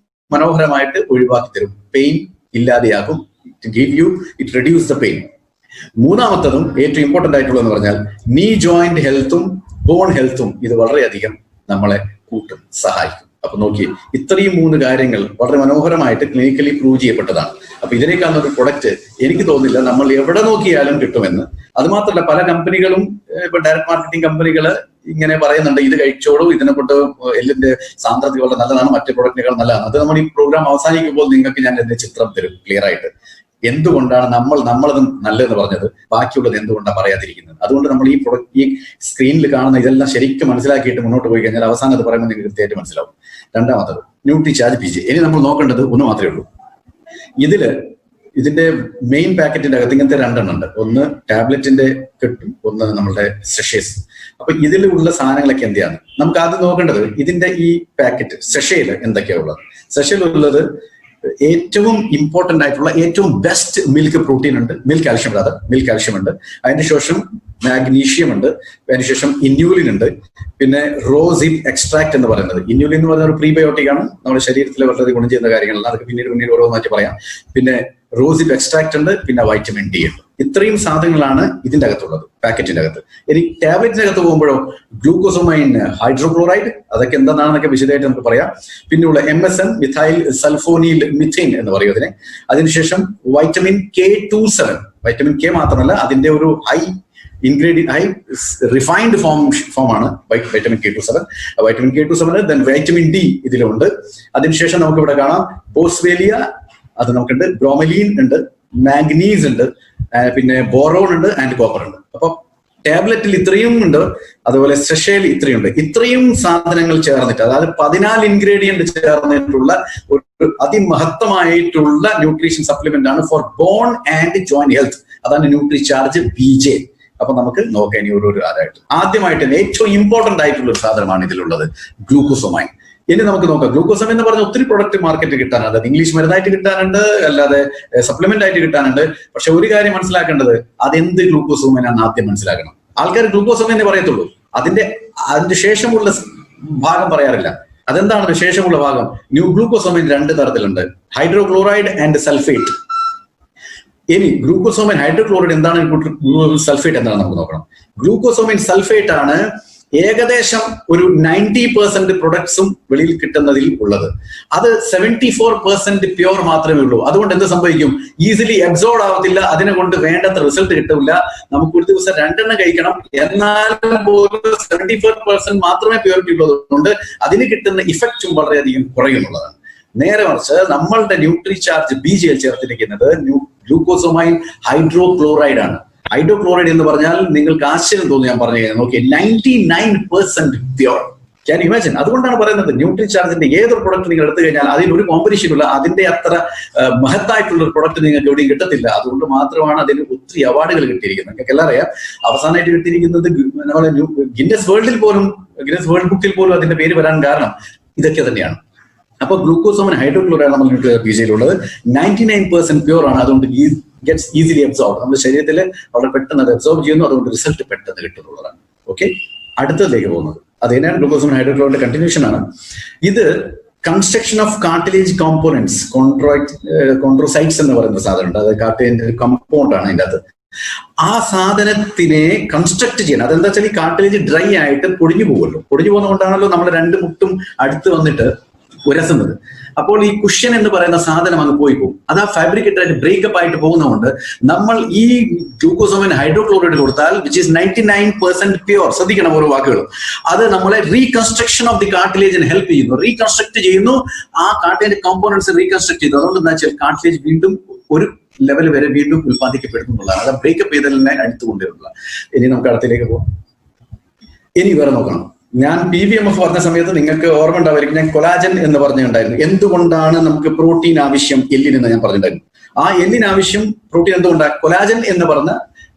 മനോഹരമായിട്ട് ഒഴിവാക്കി തരും. പെയിൻ ഇല്ലാതെയാകും. It reduce the pain. മൂന്നാമത്തതും ഏറ്റവും ഇമ്പോർട്ടന്റ് ആയിട്ടുള്ളതെന്ന് പറഞ്ഞാൽ നീ ജോയിന്റ് ഹെൽത്തും ബോൺ ഹെൽത്തും ഇത് വളരെയധികം നമ്മളെ കൂട്ടും, സഹായിക്കും. അപ്പൊ നോക്കി, ഇത്രയും 3 കാര്യങ്ങൾ വളരെ മനോഹരമായിട്ട് ക്ലിനിക്കലി പ്രൂവ് ചെയ്യപ്പെട്ടതാണ്. അപ്പൊ ഇതിനേക്കാൾ ഒരു പ്രൊഡക്റ്റ് എനിക്ക് തോന്നുന്നില്ല നമ്മൾ എവിടെ നോക്കിയാലും കിട്ടുമെന്ന്. അത് മാത്രമല്ല, പല കമ്പനികളും ഇപ്പൊ ഡയറക്ട് മാർക്കറ്റിംഗ് കമ്പനികൾ ഇങ്ങനെ പറയുന്നുണ്ട്, ഇത് കഴിച്ചോളൂ, ഇതിനെ കൊണ്ട് എല്ലിന്റെ സാന്ദ്രത വളരെ നല്ലതാണ്, മറ്റു പ്രൊഡക്റ്റിനേക്കാൾ നല്ലതാണ്. അത് നമ്മൾ ഈ പ്രോഗ്രാം അവസാനിക്കുമ്പോൾ നിങ്ങൾക്ക് ഞാൻ എന്റെ ചിത്രം തരും ക്ലിയർ ആയിട്ട്. എന്തുകൊണ്ടാണ് നമ്മളത് നല്ലതെന്ന് പറഞ്ഞത്, ബാക്കിയുള്ളത് എന്തുകൊണ്ടാണ് പറയാതിരിക്കുന്നത്? അതുകൊണ്ട് നമ്മൾ ഈ സ്ക്രീനിൽ കാണുന്ന ഇതെല്ലാം ശരിക്കും മനസ്സിലാക്കിയിട്ട് മുന്നോട്ട് പോയി കഴിഞ്ഞാൽ അവസാനം അത് പറയുമ്പോൾ നിങ്ങൾക്ക് കൃത്യമായിട്ട് മനസ്സിലാവും. രണ്ടാമത്തത് ന്യൂട്രിചാർജ് PG. ഇനി നമ്മൾ നോക്കേണ്ടത് ഒന്ന് മാത്രമേ ഉള്ളൂ. ഇതിന്റെ മെയിൻ പാക്കറ്റിന്റെ അകത്ത് ഇങ്ങനത്തെ രണ്ടെണ്ണം ഉണ്ട്. ഒന്ന് ടാബ്ലറ്റിന്റെ കിട്ടും, ഒന്ന് നമ്മളുടെ സെഷേസ്. അപ്പൊ ഇതിലുള്ള സാധനങ്ങളൊക്കെ എന്തെയാണ് നമുക്ക് ആദ്യം നോക്കേണ്ടത്. ഇതിന്റെ ഈ പാക്കറ്റ് സെഷയിൽ എന്തൊക്കെയാ ഉള്ളത്? സെഷയിലുള്ളത് ഏറ്റവും ഇമ്പോർട്ടന്റ് ആയിട്ടുള്ള ഏറ്റവും ബെസ്റ്റ് മിൽക്ക് പ്രോട്ടീൻ ഉണ്ട്, മിൽക്ക് കാൽഷ്യം ഉണ്ട്. അതിന് ശേഷം മാഗ്നീഷ്യം ഉണ്ട്, അതിനുശേഷം ഇന്യൂലിൻ ഉണ്ട്, പിന്നെ റോസിപ്പ് എക്സ്ട്രാക്ട് എന്ന് പറയുന്നത്. ഇന്യൂലിൻ എന്ന് പറയുന്ന ഒരു പ്രീബയോട്ടിക് ആണ്, നമ്മുടെ ശരീരത്തിൽ വളരെ ഗുണം ചെയ്യുന്ന കാര്യങ്ങളല്ല, അതൊക്കെ പിന്നീട് ഓരോന്നായിട്ട് പറയാം. പിന്നെ റോസിപ്പ് എക്സ്ട്രാക്ട് ഉണ്ട്, പിന്നെ വൈറ്റമിൻ D ഉണ്ട്. ഇത്രയും സാധനങ്ങളാണ് ഇതിന്റെ അകത്തുള്ളത്, പാക്കറ്റിന്റെ അകത്ത്. ഇനി ടാബ്ലറ്റിന്റെ അകത്ത് പോകുമ്പോഴോ ഗ്ലൂക്കോസമൈൻ ഹൈഡ്രോക്ലോറൈഡ്, അതൊക്കെ എന്താണെന്നൊക്കെ വിശദമായിട്ട് നമുക്ക് പറയാം. പിന്നെയുള്ള MSM മിഥൈൽ സൾഫോനിൽ മിഥൈൻ എന്ന് പറയും അതിനെ. അതിനുശേഷം വൈറ്റമിൻ K27, വൈറ്റമിൻ K മാത്രമല്ല, അതിന്റെ ഒരു ഹൈ റിഫൈൻഡ് ഫോം ആണ് vitamin K27. Vitamin K27 then vitamin D ഇതിലുണ്ട്. അതിനുശേഷം നമുക്ക് ഇവിടെ കാണാം ബോസ്വേലിയ, അത് നമുക്കുണ്ട്, ബ്രോമലീൻ ഉണ്ട്, മാഗ്നീസ് ഉണ്ട്, പിന്നെ ബോറോൺ ഉണ്ട്, ആൻഡ് കോപ്പർ ഉണ്ട്. അപ്പൊ ടാബ്ലറ്റിൽ ഇത്രയും ഉണ്ട്, അതുപോലെ സെഷയിൽ ഇത്രയുണ്ട്. ഇത്രയും സാധനങ്ങൾ ചേർന്നിട്ട്, അതായത് 14 ഇൻഗ്രീഡിയന്റ് ചേർന്നിട്ടുള്ള ഒരു അതിമഹത്തമായിട്ടുള്ള ന്യൂട്രീഷൻ സപ്ലിമെന്റ് ആണ് for bone and joint health. അതാണ് ന്യൂട്രിചാർജ് BJ. അപ്പൊ നമുക്ക് നോക്കാം ഇനി ഓരോ ആരായിട്ട്. ആദ്യമായിട്ട് ഏറ്റവും ഇമ്പോർട്ടന്റ് ആയിട്ടുള്ള ഒരു സാധനമാണ് ഇതിലുള്ളത്, ഗ്ലൂക്കോസമൈൻ. ഇനി നമുക്ക് നോക്കാം. ഗ്ലൂക്കോസമൈൻ എന്ന് പറഞ്ഞ ഒത്തിരി പ്രൊഡക്റ്റ് മാർക്കറ്റ് കിട്ടാനുണ്ട്. അത് ഇംഗ്ലീഷ് മരുന്നായിട്ട് കിട്ടാനുണ്ട്, അല്ലാതെ സപ്ലിമെന്റ് ആയിട്ട് കിട്ടാനുണ്ട്. പക്ഷെ ഒരു കാര്യം മനസ്സിലാക്കേണ്ടത്, അതെന്ത് ഗ്ലൂക്കോസമൈൻ ആണെന്ന് ആദ്യം മനസ്സിലാക്കണം. ആൾക്കാർ ഗ്ലൂക്കോസമൈൻ എന്ന് പറയത്തുള്ളൂ, അതിന്റെ ശേഷമുള്ള ഭാഗം പറയാറില്ല. അതെന്താണ് ശേഷമുള്ള ഭാഗം? ഗ്ലൂക്കോസമൈൻ 2 തരത്തിലുണ്ട്, ഹൈഡ്രോക്ലോറൈഡ് ആൻഡ് സൾഫേറ്റ്. ഇനി ഗ്ലൂക്കോസമൈൻ ഹൈഡ്രോക്ലോറൈഡ് എന്താണ്, സൾഫേറ്റ് എന്താണ് നമുക്ക് നോക്കണം. ഗ്ലൂക്കോസമൈൻ സൾഫേറ്റ് ആണ് ഏകദേശം ഒരു 90% പ്രൊഡക്ട്സും വെളിയിൽ കിട്ടുന്നതിൽ ഉള്ളത്. അത് 74% പ്യോർ മാത്രമേ ഉള്ളൂ. അതുകൊണ്ട് എന്ത് സംഭവിക്കും? ഈസിലി അബ്സോർബ് ആവത്തില്ല, അതിനെ കൊണ്ട് വേണ്ടത്ര റിസൾട്ട് കിട്ടില്ല. നമുക്ക് ഒരു ദിവസം 2 എണ്ണം കഴിക്കണം, എന്നാലും പോലും 74% മാത്രമേ പ്യൂരിറ്റി ഉള്ളതുകൊണ്ട് അതിന് കിട്ടുന്ന ഇഫക്റ്റും വളരെയധികം കുറയുന്നുള്ളതാണ്. നേരെ മറിച്ച് നമ്മളുടെ ന്യൂട്രിചാർജ് BJയിൽ ചേർത്തിരിക്കുന്നത് ഗ്ലൂക്കോസമൈൻ ഹൈഡ്രോക്ലോറൈഡ് ആണ്. ഹൈഡ്രോക്ലോറൈഡ് എന്ന് പറഞ്ഞാൽ നിങ്ങൾക്ക് ആശ്ചര്യം തോന്നുന്നു ഞാൻ പറഞ്ഞു കഴിഞ്ഞാൽ. നോക്കിയേ, 99% പ്യോർ. Can imagine? അതുകൊണ്ടാണ് പറയുന്നത് ന്യൂട്രിചാർജിന്റെ ഏതൊരു പ്രൊഡക്റ്റ് നിങ്ങൾ എടുത്തു കഴിഞ്ഞാൽ അതിൽ ഒരു കോമ്പറ്റീഷനുള്ള, അതിന്റെ അത്ര മഹത്തായിട്ടുള്ള ഒരു പ്രൊഡക്റ്റ് നിങ്ങൾക്ക് എവിടെയും കിട്ടത്തില്ല. അതുകൊണ്ട് മാത്രമാണ് അതിന് ഒത്തിരി അവാർഡുകൾ കിട്ടിയിരിക്കുന്നത്. നിങ്ങൾക്ക് എല്ലാം അറിയാം. അവസാനമായിട്ട് കിട്ടിയിരിക്കുന്നത് നമ്മുടെ ഗിന്നസ് വേൾഡ് ബുക്കിൽ പോലും അതിന്റെ പേര് വരാൻ കാരണം ഇതൊക്കെ തന്നെയാണ്. അപ്പൊ ഗ്ലൂക്കോസമൈൻ ഹൈഡ്രോക്ലോറൈഡ് നമ്മൾ BJയിലുള്ളത് 99% പ്യൂർ ആണ്. അതുകൊണ്ട് ഗെറ്റ്സ് ഈസിലി അബ്സോർബ്, നമ്മുടെ ശരീരത്തിൽ വളരെ പെട്ടെന്ന് അത് അബ്സോർബ് ചെയ്യുന്നു. അതുകൊണ്ട് റിസൾട്ട് പെട്ടെന്ന് കിട്ടുന്നുള്ളതാണ്. ഓക്കെ, അടുത്തതിലേക്ക് പോകുന്നത് അത് തന്നെയാണ് ഗ്ലൂക്കോസമൈൻ ഹൈഡ്രോക്ലോറൈഡിന്റെ കണ്ടിന്യൂഷൻ ആണ്. ഇത് construction of cartilage components, chondrocytes എന്ന് പറയുന്ന സാധനമുണ്ട്. അത് കാർട്ടിലേജിന്റെ ഒരു കമ്പൗണ്ട് ആണ് അതിൻ്റെ അകത്ത്. ആ സാധനത്തിനെ കൺസ്ട്രക്ട് ചെയ്യണം. അതെന്താ വെച്ചാൽ ഈ കാർട്ടിലേജ് ഡ്രൈ ആയിട്ട് പൊടിഞ്ഞു പോകുമല്ലോ. പൊടിഞ്ഞു പോകുന്നതുകൊണ്ടാണല്ലോ നമ്മുടെ 2 മുട്ടും അടുത്ത് വന്നിട്ട് ഉരസുന്നത്. അപ്പോൾ ഈ കുഷ്യൻ എന്ന് പറയുന്ന സാധനം അങ്ങ് പോയി പോകും. അത് ആ ഫാബ്രിക്കേറ്റഡ് ആയിട്ട് ബ്രേക്കപ്പ് ആയിട്ട് പോകുന്നതുകൊണ്ട് നമ്മൾ ഈ ഗ്ലൂക്കോസമൈൻ ഹൈഡ്രോക്ലോറൈഡ് കൊടുത്താൽ, വിച്ച് ഈസ് 99% പ്യൂർ, ശ്രദ്ധിക്കണം ഓരോ വാക്കുകളും, അത് നമ്മളെ റീകൺസ്ട്രക്ഷൻ ഓഫ് ദി കാർട്ടിലേജിന് ഹെൽപ്പ് ചെയ്യുന്നു, റീകൺസ്ട്രക്ട് ചെയ്യുന്നു. ആ കാർട്ടിലേജ് കോമ്പോണൻസ് റീകൺസ്ട്രക്ട് ചെയ്യുന്നു. അതുകൊണ്ട് എന്താ വെച്ചാൽ കാർട്ടിലേജ് വീണ്ടും ഒരു ലെവൽ വരെ വീണ്ടും ഉത്പാദിക്കപ്പെടുന്നുള്ളതാണ്. അത് ബ്രേക്കപ്പ് ചെയ്തതിനെ അടുത്തുകൊണ്ടിരുന്നില്ല. ഇനി നമുക്ക് അടുത്തേക്ക് പോകാം. ഇനി വേറെ നോക്കണം. ഞാൻ PVMF പറഞ്ഞ സമയത്ത് നിങ്ങൾക്ക് ഓർമ്മ ഉണ്ടാവായിരിക്കും, ഞാൻ കൊലാജൻ എന്ന് പറഞ്ഞിട്ടുണ്ടായിരുന്നു. എന്തുകൊണ്ടാണ് നമുക്ക് പ്രോട്ടീൻ ആവശ്യം എല്ലിനെന്ന് ഞാൻ പറഞ്ഞിട്ടുണ്ടായിരുന്നു. ആ എല്ലിന് ആവശ്യം പ്രോട്ടീൻ എന്തുകൊണ്ടാണ്? കൊലാജൻ എന്ന് പറഞ്ഞ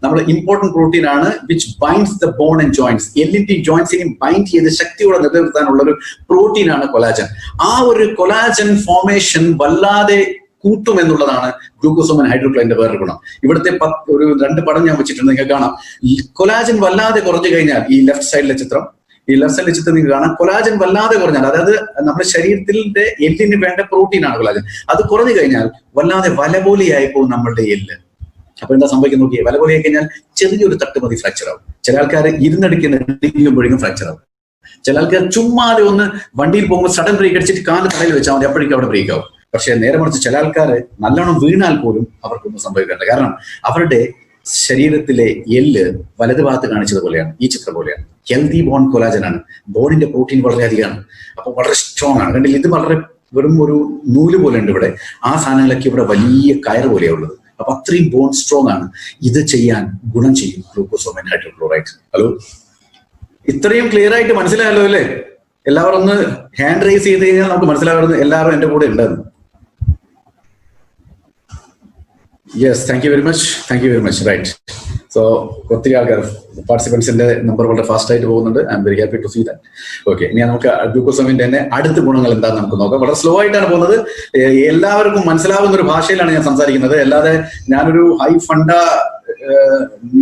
നമ്മൾ ഇമ്പോർട്ടന്റ് പ്രോട്ടീൻ ആണ്, which binds the bone and joints. എല്ലിന്റെയും ജോയിന്റ്സിനെയും ബൈൻഡ് ചെയ്ത് ശക്തിയോടെ നിലനിർത്താനുള്ള ഒരു പ്രോട്ടീൻ ആണ് കൊലാജൻ. ആ ഒരു കൊലാജൻ ഫോർമേഷൻ വല്ലാതെ കൂട്ടും എന്നുള്ളതാണ് ഗ്ലൂക്കോസമൈൻ ഹൈഡ്രോക്ലോറൈഡിന്റെ വേറൊരു ഗുണം. ഇവിടുത്തെ ഒരു 2 പടം ഞാൻ വെച്ചിട്ടുണ്ട്, നിങ്ങൾക്ക് കാണാം. കൊലാജൻ വല്ലാതെ കുറഞ്ഞു കഴിഞ്ഞാൽ, ഈ ലെഫ്റ്റ് സൈഡിലെ ചിത്രം നിങ്ങൾക്ക് കാണാം, കൊലാജൻ വല്ലാതെ കുറഞ്ഞാൽ, അതായത് നമ്മുടെ ശരീരത്തിന്റെ എല്ലിന് വേണ്ട പ്രോട്ടീനാണ് കൊലാജൻ, അത് കുറഞ്ഞു കഴിഞ്ഞാൽ വല്ലാതെ വല പോലെയായി പോകും നമ്മളുടെ എല്ല്. അപ്പൊ എന്താ സംഭവിക്കുന്നത് നോക്കിയേ, വല പോലെയായി കഴിഞ്ഞാൽ ചെറിയൊരു തട്ട് മതി ഫ്രാക്ചർ ആവും. ചില ആൾക്കാർ ഇരുന്നടിക്കുമ്പോഴേക്കും ഫ്രാക്ചർ ആവും. ചില ആൾക്കാർ ചുമ്മാതെ ഒന്ന് വണ്ടിയിൽ പോകുമ്പോൾ സഡൻ ബ്രേക്ക് അടിച്ചിട്ട് കാല് തലയിൽ വെച്ചാൽ മതി, അപ്പോഴേക്കും അവിടെ ബ്രേക്ക് ആവും. പക്ഷെ നേരെ മറിച്ച് ചില ആൾക്കാർ നല്ലോണം വീണാൽ പോലും അവർക്കൊന്നും സംഭവിക്കാറില്ല. കാരണം അവരുടെ ശരീരത്തിലെ എല്ല് വലത് ഭാഗത്ത് കാണിച്ചതുപോലെയാണ്, ഈ ചിത്രം പോലെയാണ്. ഹെൽത്തി ബോൺ കൊലാജൻ ആണ്. ബോണിന്റെ പ്രോട്ടീൻ വളരെ അധികമാണ്, അപ്പൊ വളരെ സ്ട്രോങ് ആണ്. കണ്ടില്ല, ഇത് വളരെ വെറും ഒരു നൂല് പോലെ ഉണ്ട് ഇവിടെ. ആ സാധനങ്ങളൊക്കെ ഇവിടെ വലിയ കയറ് പോലെയാണ് ഉള്ളത്. അപ്പൊ അത്രയും ബോൺ സ്ട്രോങ് ആണ്. ഇത് ചെയ്യാൻ ഗുണം ചെയ്യും ഗ്ലൂക്കോസോമൈൻ ഹൈഡ്രോക്ലോറൈഡ്. ഹലോ, ഇത്രയും ക്ലിയർ ആയിട്ട് മനസ്സിലായല്ലോ അല്ലേ? എല്ലാവരും ഒന്ന് ഹാൻഡ് റൈസ് ചെയ്ത് കഴിഞ്ഞാൽ നമുക്ക് മനസ്സിലാവുന്നത് എല്ലാവരും എന്റെ കൂടെ ഉണ്ടായിരുന്നു. Yes, thank you very much. Right, so ഒത്തിരി ആൾക്കാർ പാർട്ടിസിപ്പൻസിന്റെ നമ്പർ വളരെ ഫാസ്റ്റ് ആയിട്ട് പോകുന്നുണ്ട്. I'm very happy to see that. Okay, ഇനി നമുക്ക് ഗ്ലൂക്കോസോമിന്റെ തന്നെ അടുത്ത ഗുണങ്ങൾ എന്താണെന്ന് നമുക്ക് നോക്കാം. വളരെ സ്ലോ ആയിട്ടാണ് പോകുന്നത്. എല്ലാവർക്കും മനസ്സിലാവുന്ന ഒരു ഭാഷയിലാണ് ഞാൻ സംസാരിക്കുന്നത്. അല്ലാതെ ഞാനൊരു ഹൈ ഫണ്ട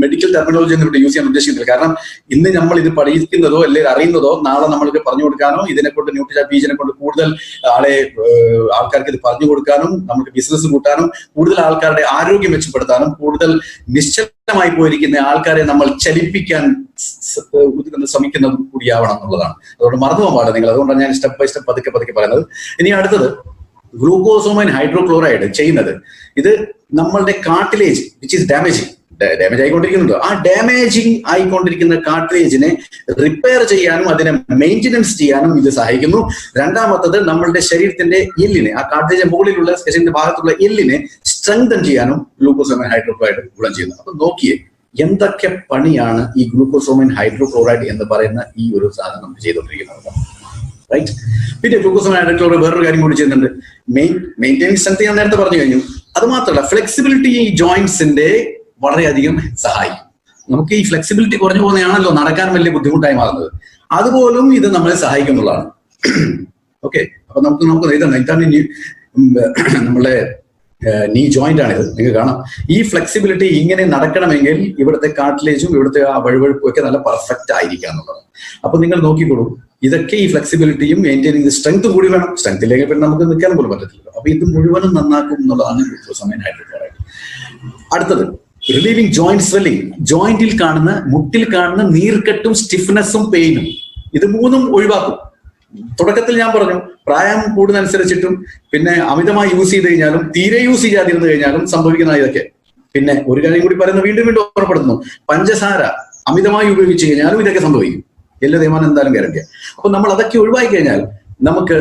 മെഡിക്കൽ ടെർമിനോളജി ഒന്നും ഇവിടെ യൂസ് ചെയ്യാൻ ഉദ്ദേശിക്കുന്നില്ല. കാരണം ഇന്ന് നമ്മൾ ഇത് പഠിക്കുന്നതോ അല്ലെങ്കിൽ അറിയുന്നതോ നാളെ നമ്മൾക്ക് പറഞ്ഞു കൊടുക്കാനോ ഇതിനെക്കൊണ്ട് ന്യൂട്രിചാർജ് ബീജിനെ കൊണ്ട് കൂടുതൽ ആൾക്കാർക്ക് ഇത് പറഞ്ഞു കൊടുക്കാനും നമുക്ക് ബിസിനസ് കൂട്ടാനും കൂടുതൽ ആൾക്കാരുടെ ആരോഗ്യം മെച്ചപ്പെടുത്താനും കൂടുതൽ നിശ്ചലമായി പോയിരിക്കുന്ന ആൾക്കാരെ നമ്മൾ ചലിപ്പിക്കാൻ ശ്രമിക്കുന്നതും കൂടിയാവണം എന്നുള്ളതാണ്. അതുകൊണ്ട് മറന്നു പോകാൻ പാടില്ല നിങ്ങൾ. അതുകൊണ്ടാണ് ഞാൻ സ്റ്റെപ്പ് ബൈ സ്റ്റെപ്പ് പതുക്കെ പറയുന്നത്. ഇനി അടുത്തത് ഗ്ലൂക്കോസോമൈൻ ഹൈഡ്രോക്ലോറൈഡ് ചെയ്യുന്നത്, ഇത് നമ്മളുടെ കാർട്ടിലേജ് വിച്ച് ഈസ് ഡാമേജ് ആയിക്കൊണ്ടിരിക്കുന്നുണ്ടോ, ആ ഡാമേജിങ് ആയിക്കൊണ്ടിരിക്കുന്ന കാർട്ടിലേജിനെ റിപ്പയർ ചെയ്യാനും അതിനെ മെയിൻ്റെനൻസ് ചെയ്യാനും ഇത് സഹായിക്കുന്നു. രണ്ടാമത്തത് നമ്മളുടെ ശരീരത്തിന്റെ എല്ലിനെ, ആ കാർട്ടിലേജിന്റെ മുകളിലുള്ള ശരീരത്തിന്റെ ഭാഗത്തുള്ള എല്ലിനെ സ്ട്രെങ്തൻ ചെയ്യാനും ഗ്ലൂക്കോസോമൈൻ ഹൈഡ്രോക്ലോറൈഡ് ഗുണം ചെയ്യുന്നു. അപ്പൊ നോക്കിയേ എന്തൊക്കെ പണിയാണ് ഈ ഗ്ലൂക്കോസോമൈൻ ഹൈഡ്രോക്ലോറൈഡ് എന്ന് പറയുന്ന ഈ ഒരു സാധനം ചെയ്തുകൊണ്ടിരിക്കുന്നത്. റൈറ്റ്, പിന്നെ ഗ്ലൂക്കോസോമൈൻ ഹൈഡ്രോക്ലോറൈഡ് വേറൊരു കാര്യം കൂടി ചെയ്യുന്നുണ്ട്. മെയിൻറ്റെയിൻ സ്ട്രെങ്ത് ഞാൻ നേരത്തെ പറഞ്ഞു കഴിഞ്ഞു. അത് മാത്രമല്ല ഫ്ലെക്സിബിലിറ്റി ഈ ജോയിന്റ്സിന്റെ വളരെയധികം സഹായിക്കും. നമുക്ക് ഈ ഫ്ലെക്സിബിലിറ്റി കുറഞ്ഞു പോകുന്നതാണല്ലോ നടക്കാൻ വലിയ ബുദ്ധിമുട്ടായി മാറുന്നത്. അതുപോലും ഇത് നമ്മളെ സഹായിക്കുന്നുള്ളതാണ്. ഓക്കെ, അപ്പൊ നമുക്ക് ഇതാണ് നമ്മളെ നീ ജോയിന്റ് ആണിത്. നിങ്ങൾക്ക് കാണാം ഈ ഫ്ലെക്സിബിലിറ്റി ഇങ്ങനെ നടക്കണമെങ്കിൽ ഇവിടുത്തെ കാർട്ടിലേജും ഇവിടുത്തെ ആ വഴുവഴുപ്പും ഒക്കെ നല്ല പെർഫെക്റ്റ് ആയിരിക്കുക എന്നുള്ളത്. അപ്പൊ നിങ്ങൾ നോക്കിക്കോളൂ, ഇതൊക്കെ ഈ ഫ്ലെക്സിബിലിറ്റിയും മെയിൻറ്റെയിനിങ് സ്ട്രെങ്ത് കൂടി വേണം. സ്ട്രെങ്ത് ഇല്ലെങ്കിൽ പിന്നെ നമുക്ക് നിൽക്കാനും പോലും പറ്റത്തില്ല. അപ്പൊ ഇത് മുഴുവനും നന്നാക്കും എന്നുള്ളതാണ് ഗ്ലൂക്കോസോമൈൻ ഹൈഡ്രോക്ലോറൈഡ്. അടുത്തത് റിലീവിംഗ് ജോയിന്റ് സ്വെല്ലിംഗ്, ജോയിന്റിൽ കാണുന്ന മുട്ടിൽ കാണുന്ന നീർക്കെട്ടും സ്റ്റിഫ്നെസ്സും പെയിനും, ഇത് മൂന്നും ഒഴിവാക്കും. തുടക്കത്തിൽ ഞാൻ പറഞ്ഞു പ്രായം കൂടുന്നതനുസരിച്ചിട്ടും പിന്നെ അമിതമായി യൂസ് ചെയ്ത് കഴിഞ്ഞാലും തീരെ യൂസ് ചെയ്യാതിരുന്നു കഴിഞ്ഞാലും സംഭവിക്കുന്ന ഇതൊക്കെ. പിന്നെ ഒരു കാര്യം കൂടി പറയുന്നത് വീണ്ടും ഓർമ്മപ്പെടുത്തുന്നു, പഞ്ചസാര അമിതമായി ഉപയോഗിച്ച് കഴിഞ്ഞാലും ഇതൊക്കെ സംഭവിക്കും. എല്ലാ തീരുമാനം എന്തായാലും ഗ്യാരണ്ടിയാണ്. അപ്പൊ നമ്മൾ അതൊക്കെ ഒഴിവാക്കി കഴിഞ്ഞാൽ നമുക്ക്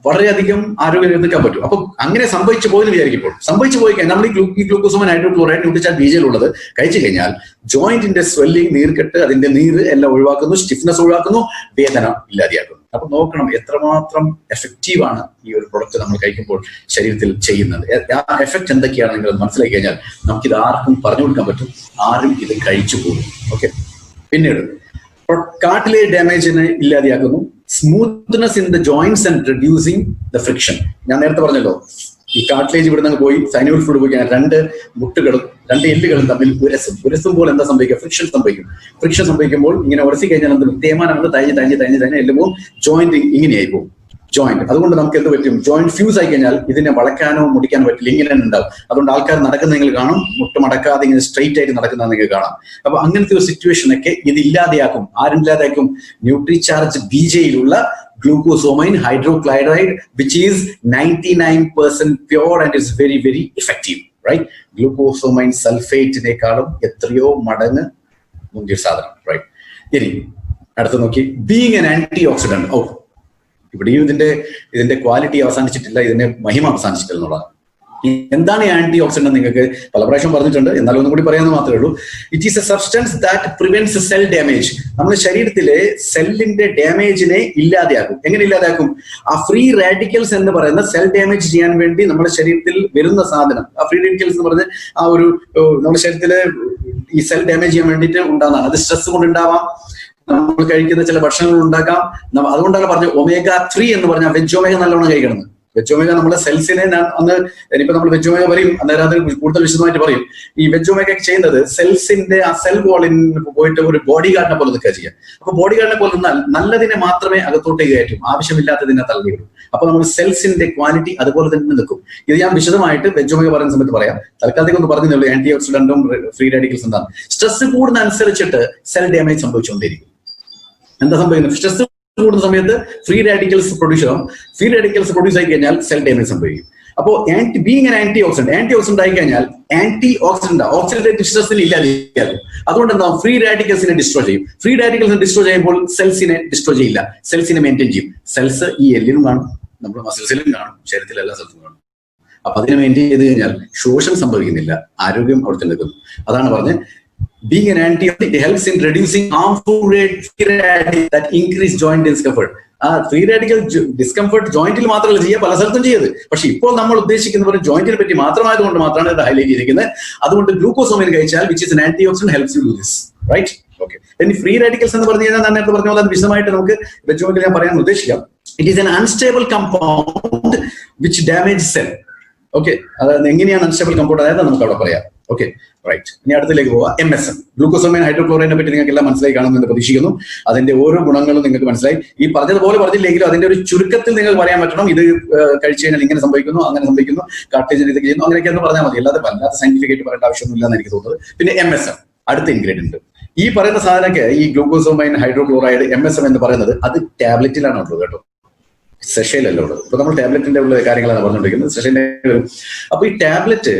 വളരെയധികം ആരോഗ്യം നിൽക്കാൻ പറ്റും. അപ്പൊ അങ്ങനെ സംഭവിച്ചു പോയെന്ന് വിചാരിക്കുമ്പോൾ സംഭവിച്ചു പോയി കഴിഞ്ഞാൽ നമ്മൾ ഈ ഗ്ലൂക്കോസോമൈൻ ഹൈഡ്രോക്ലോറൈഡ് ന്യൂട്രിചാർജ് ബീജിലുള്ളത് കഴിച്ചു കഴിഞ്ഞാൽ ജോയിന്റിന്റെ സ്വെല്ലിംഗ്, നീർക്കെട്ട്, അതിന്റെ നീര് എല്ലാം ഒഴിവാക്കുന്നു, സ്റ്റിഫ്നെസ് ഒഴിവാക്കുന്നു, വേദന ഇല്ലാതെയാക്കുന്നു. അപ്പൊ നോക്കണം എത്രമാത്രം എഫക്റ്റീവാണ് ഈ ഒരു പ്രൊഡക്റ്റ് നമ്മൾ കഴിക്കുമ്പോൾ ശരീരത്തിൽ ചെയ്യുന്നത്. ആ എഫക്ട് എന്തൊക്കെയാണ് നിങ്ങൾ മനസ്സിലാക്കി കഴിഞ്ഞാൽ നമുക്കിത് ആർക്കും പറഞ്ഞു കൊടുക്കാൻ പറ്റും, ആരും ഇത് കഴിച്ചു പോകും. ഓക്കെ, പിന്നീട് കാർട്ടിലേജ് ഡാമേജിനെ ഇല്ലാതെയാക്കുന്നു, smoothness in the joints and reducing the friction. ഞാൻ നേരത്തെ പറഞ്ഞല്ലോ ഈ കാർട്ടിലേജ് ഇവിടെ നിന്ന് പോയി സൈനോയിൽ ഫ്ലൂയിഡ് പോയി കഴിഞ്ഞാൽ രണ്ട് മുട്ടുകളും രണ്ട് എല്ലുകളും തമ്മിൽ ഉരസുമ്പോൾ എന്താ സംഭവിക്കുക? ഫ്രിക്ഷൻ സംഭവിക്കും. ഫ്രിക്ഷൻ സംഭവിക്കുമ്പോൾ ഇങ്ങനെ ഉരസി കഴിഞ്ഞാൽ എന്ത് തേമാനം തഴഞ്ഞ് എല്ലുമ്പോൾ ജോയിന്റ് ഇങ്ങനെയായി പോകും. ജോയിന്റ് അതുകൊണ്ട് നമുക്ക് എന്ത് പറ്റും? ജോയിന്റ് ഫ്യൂസ് ആയി കഴിഞ്ഞാൽ ഇതിനെ വളയ്ക്കാനോ മുടിക്കാനോ പറ്റില്ല, ഇങ്ങനെ ഉണ്ടാവും. അതുകൊണ്ട് ആൾക്കാർ നടക്കുന്നത് നിങ്ങൾ കാണും, മുട്ട് മടക്കാതെ ഇങ്ങനെ സ്ട്രെയിറ്റ് ആയിട്ട് നടക്കുന്നത് നിങ്ങൾ കാണാം. അപ്പൊ അങ്ങനത്തെ ഒരു സിറ്റുവേഷനൊക്കെ ഇത് ഇല്ലാതെയാക്കും. ആരില്ലാതെയാക്കും? ന്യൂട്രിചാർജ് ബീജയിലുള്ള glucosamine hydrochloride which is 99% pure and is very very effective. Right, glucosamine സൾഫേറ്റിനേക്കാളും എത്രയോ മടങ്ങ് മുന്തിയ സാധനം. റൈറ്റ്, ഇനി അടുത്ത് നോക്കി, ബീങ് എൻ ആന്റി ഓക്സിഡന്റ്. ഇവിടെയും ഇതിന്റെ ക്വാളിറ്റി അവസാനിച്ചിട്ടില്ല, ഇതിന്റെ മഹിമ അവസാനിച്ചിട്ടില്ല എന്നുള്ളതാണ്. എന്താണ് ആന്റി ഓക്സിഡന്റ്? നിങ്ങൾക്ക് പല പ്രാവശ്യം പറഞ്ഞിട്ടുണ്ട്, എന്നാലും ഒന്നും കൂടി പറയാമെന്ന് മാത്രമേ ഉള്ളൂ. It is A substance that prevents cell damage. നമ്മുടെ ശരീരത്തിലെ സെല്ലിന്റെ ഡാമേജിനെ ഇല്ലാതെയാക്കും. എങ്ങനെ ഇല്ലാതെയാക്കും? ആ ഫ്രീ റാഡിക്കൽസ് എന്ന് പറയുന്ന സെൽ ഡാമേജ് ചെയ്യാൻ വേണ്ടി നമ്മുടെ ശരീരത്തിൽ വരുന്ന സാധനം, ആ ഫ്രീ റാഡിക്കൽസ് എന്ന് പറഞ്ഞ ആ ഒരു നമ്മുടെ ശരീരത്തില് ഈ സെൽ ഡാമേജ് ചെയ്യാൻ വേണ്ടിയിട്ട് ഉണ്ടാകുന്നതാണ്. അത് സ്ട്രെസ് കൊണ്ടുണ്ടാവാം, നമ്മൾ കഴിക്കുന്ന ചില ഭക്ഷണങ്ങൾ ഉണ്ടാക്കാം. അതുകൊണ്ടാണ് പറഞ്ഞത് omega-3 എന്ന് പറഞ്ഞാൽ വെജ് ഒമേഗ നല്ലോണം കഴിക്കണം. വെജ് ഒമേഗ നമ്മുടെ സെൽസിനെ അന്ന് ഇനിയിപ്പോ നമ്മൾ വെജ് ഒമേഗ പറയും, അന്നേരം അത് കൂടുതൽ വിശദമായിട്ട് പറയും. ഈ വെജ് ഒമേഗ ചെയ്യുന്നത് സെൽസിന്റെ ആ സെൽ വോളിൽ പോയിട്ട് ഒരു ബോഡി ഗാർഡിനെ പോലെ നിൽക്കുക ചെയ്യുക. അപ്പൊ ബോഡി ഗാർഡിനെ പോലെ നിന്നാൽ നല്ലതിനെ മാത്രമേ അകത്തോട്ടേക്ക് കയറ്റും, ആവശ്യമില്ലാത്തതിനെ തള്ളിയിടും. അപ്പൊ നമ്മൾ സെൽസിന്റെ ക്വാളിറ്റി അതുപോലെ തന്നെ നിൽക്കും. ഇത് ഞാൻ വിശദമായിട്ട് വെജ് ഒമേഗ പറയുന്ന സമയത്ത് പറയാം. തൽക്കാലത്തേക്ക് ഒന്ന് പറഞ്ഞുള്ളൂ ആന്റി ഓക്സിഡന്റും ഫ്രീ റാഡിക്കൽസ് എന്താണ്. സ്ട്രെസ് കൂടുന്ന അനുസരിച്ചിട്ട് സെൽ ഡാമേജ് സംഭവിച്ചുകൊണ്ടിരിക്കും. എന്താ സംഭവിക്കുന്നത്? സ്ട്രെസ് കൂടുന്ന സമയത്ത് ഫ്രീ റാഡിക്കൽസ് പ്രൊഡ്യൂസ് ആവും. ഫ്രീ റാഡിക്കൽസ് പ്രൊഡ്യൂസ് ആയി കഴിഞ്ഞാൽ സെൽ ഡാമേജ് സംഭവിക്കും. അപ്പോൾ ബീങ് ആൻ ആന്റി ഓക്സിഡന്റ് ആയി കഴിഞ്ഞാൽ ഓക്സിഡേറ്റീവ് സ്ട്രെസ്സിനെ ഇല്ലാതെയാകും. അതുകൊണ്ട് എന്താ? ഫ്രീ റാഡിക്കൽസിനെ ഡിസ്ട്രോയ് ചെയ്യും. ഫ്രീ റാഡിക്കൽസിനെ ഡിസ്ട്രോയ് ചെയ്യുമ്പോൾ സെൽസിനെ ഡിസ്ട്രോയ് ചെയ്യില്ല, സെൽസിനെ മെയിൻറ്റെയിൻ ചെയ്യും. സെൽസ് ഈ എല്ലിലും കാണും, നമ്മുടെ മസിൽസിലും കാണും, ശരീരത്തിലെ എല്ലാ സ്ഥലത്തും കാണും. അപ്പൊ അതിന് മെയിൻറ്റെയിൻ ചെയ്ത് കഴിഞ്ഞാൽ ശോഷണം സംഭവിക്കുന്നില്ല, ആരോഗ്യം അവിടെ തന്നെ നിൽക്കുന്നു. അതാണ് പറഞ്ഞത് being an antioxidant, it helps in reducing harmful free radicals that increase joint discomfort. ആ ഫ്രീ റാഡിക്കൽ ഡിസ്കംഫർട്ട് ജോയിന്റിൽ മാത്രമല്ല ചെയ്യുക, പല സ്ഥലത്തും ചെയ്യത്. പക്ഷെ ഇപ്പോൾ നമ്മൾ ഉദ്ദേശിക്കുന്ന പോലെ ജോയിന്റിനെ പറ്റി മാത്രമായതുകൊണ്ട് മാത്രമാണ് ഇത് ഹൈലൈറ്റ് ചെയ്തിരിക്കുന്നത്. അതുകൊണ്ട് ഗ്ലൂക്കോസോമൈൻ കഴിച്ചാൽ which is an antioxidant helps you do this, right? Okay. ഇനി ഫ്രീ റാഡിക്കൽസ് എന്ന് പറഞ്ഞു കഴിഞ്ഞാൽ ഞാൻ നേരത്തെ പറഞ്ഞ പോലെ അത് വിശദമായിട്ട് നമുക്ക് വെച്ചുകൊണ്ട് ഞാൻ പറയാൻ ഉദ്ദേശിക്കാം. It is an unstable compound which damages cell. Okay, അതായത് എങ്ങനെയാണ് അൺസ്റ്റേബിൾ കമ്പൗണ്ട് അതായത് നമുക്ക് അവിടെ പറയാം. Okay, right. ഇനി അടുത്തിലേക്ക് പോവാം. MSM, ഗ്ലൂക്കോസോമൈൻ ഹൈഡ്രോക്ലോറൈനെ പറ്റി നിങ്ങൾക്ക് എല്ലാം മനസ്സിലായി കാണുമെന്ന് പ്രതീക്ഷിക്കുന്നു. അതിന്റെ ഓരോ ഗുണങ്ങളും നിങ്ങൾക്ക് മനസ്സിലായി. ഈ പറഞ്ഞതുപോലെ പറഞ്ഞില്ലെങ്കിലും അതിന്റെ ഒരു ചുരുക്കത്തിൽ നിങ്ങൾക്ക് പറയാൻ പറ്റണം. ഇത് കഴിച്ചു കഴിഞ്ഞാൽ ഇങ്ങനെ സംഭവിക്കുന്നു, അങ്ങനെ സംഭവിക്കുന്നു, കാർട്ടേജിന് ഇത് ചെയ്യുന്നു, അങ്ങനെയൊക്കെ എന്ന് പറഞ്ഞാൽ മതി. അല്ലാതെ സയന്റിഫിക് ആയിട്ട് പറയേണ്ട ആവശ്യമൊന്നുമില്ല എന്ന് എനിക്ക് തോന്നുന്നത്. പിന്നെ MSM, അടുത്ത ഇൻഗ്രീഡിയന്റ്. ഈ പറയുന്ന സാധനമൊക്കെ ഈ ഗ്ലൂക്കോസോമൈൻ ഹൈഡ്രോക്ലോറൈഡ് MSM എന്ന് പറയുന്നത് അത് ടാബ്ലറ്റിലാണ് ഉള്ളത് കേട്ടോ, സെഷയിലല്ല ഉള്ളത്. ഇപ്പൊ നമ്മൾ ടാബ്ലറ്റിന്റെ ഉള്ള കാര്യങ്ങളാണ് പറഞ്ഞുകൊണ്ടിരിക്കുന്നത്, സെഷന്റെ. അപ്പൊ ഈ ടാബ്ലറ്റ്,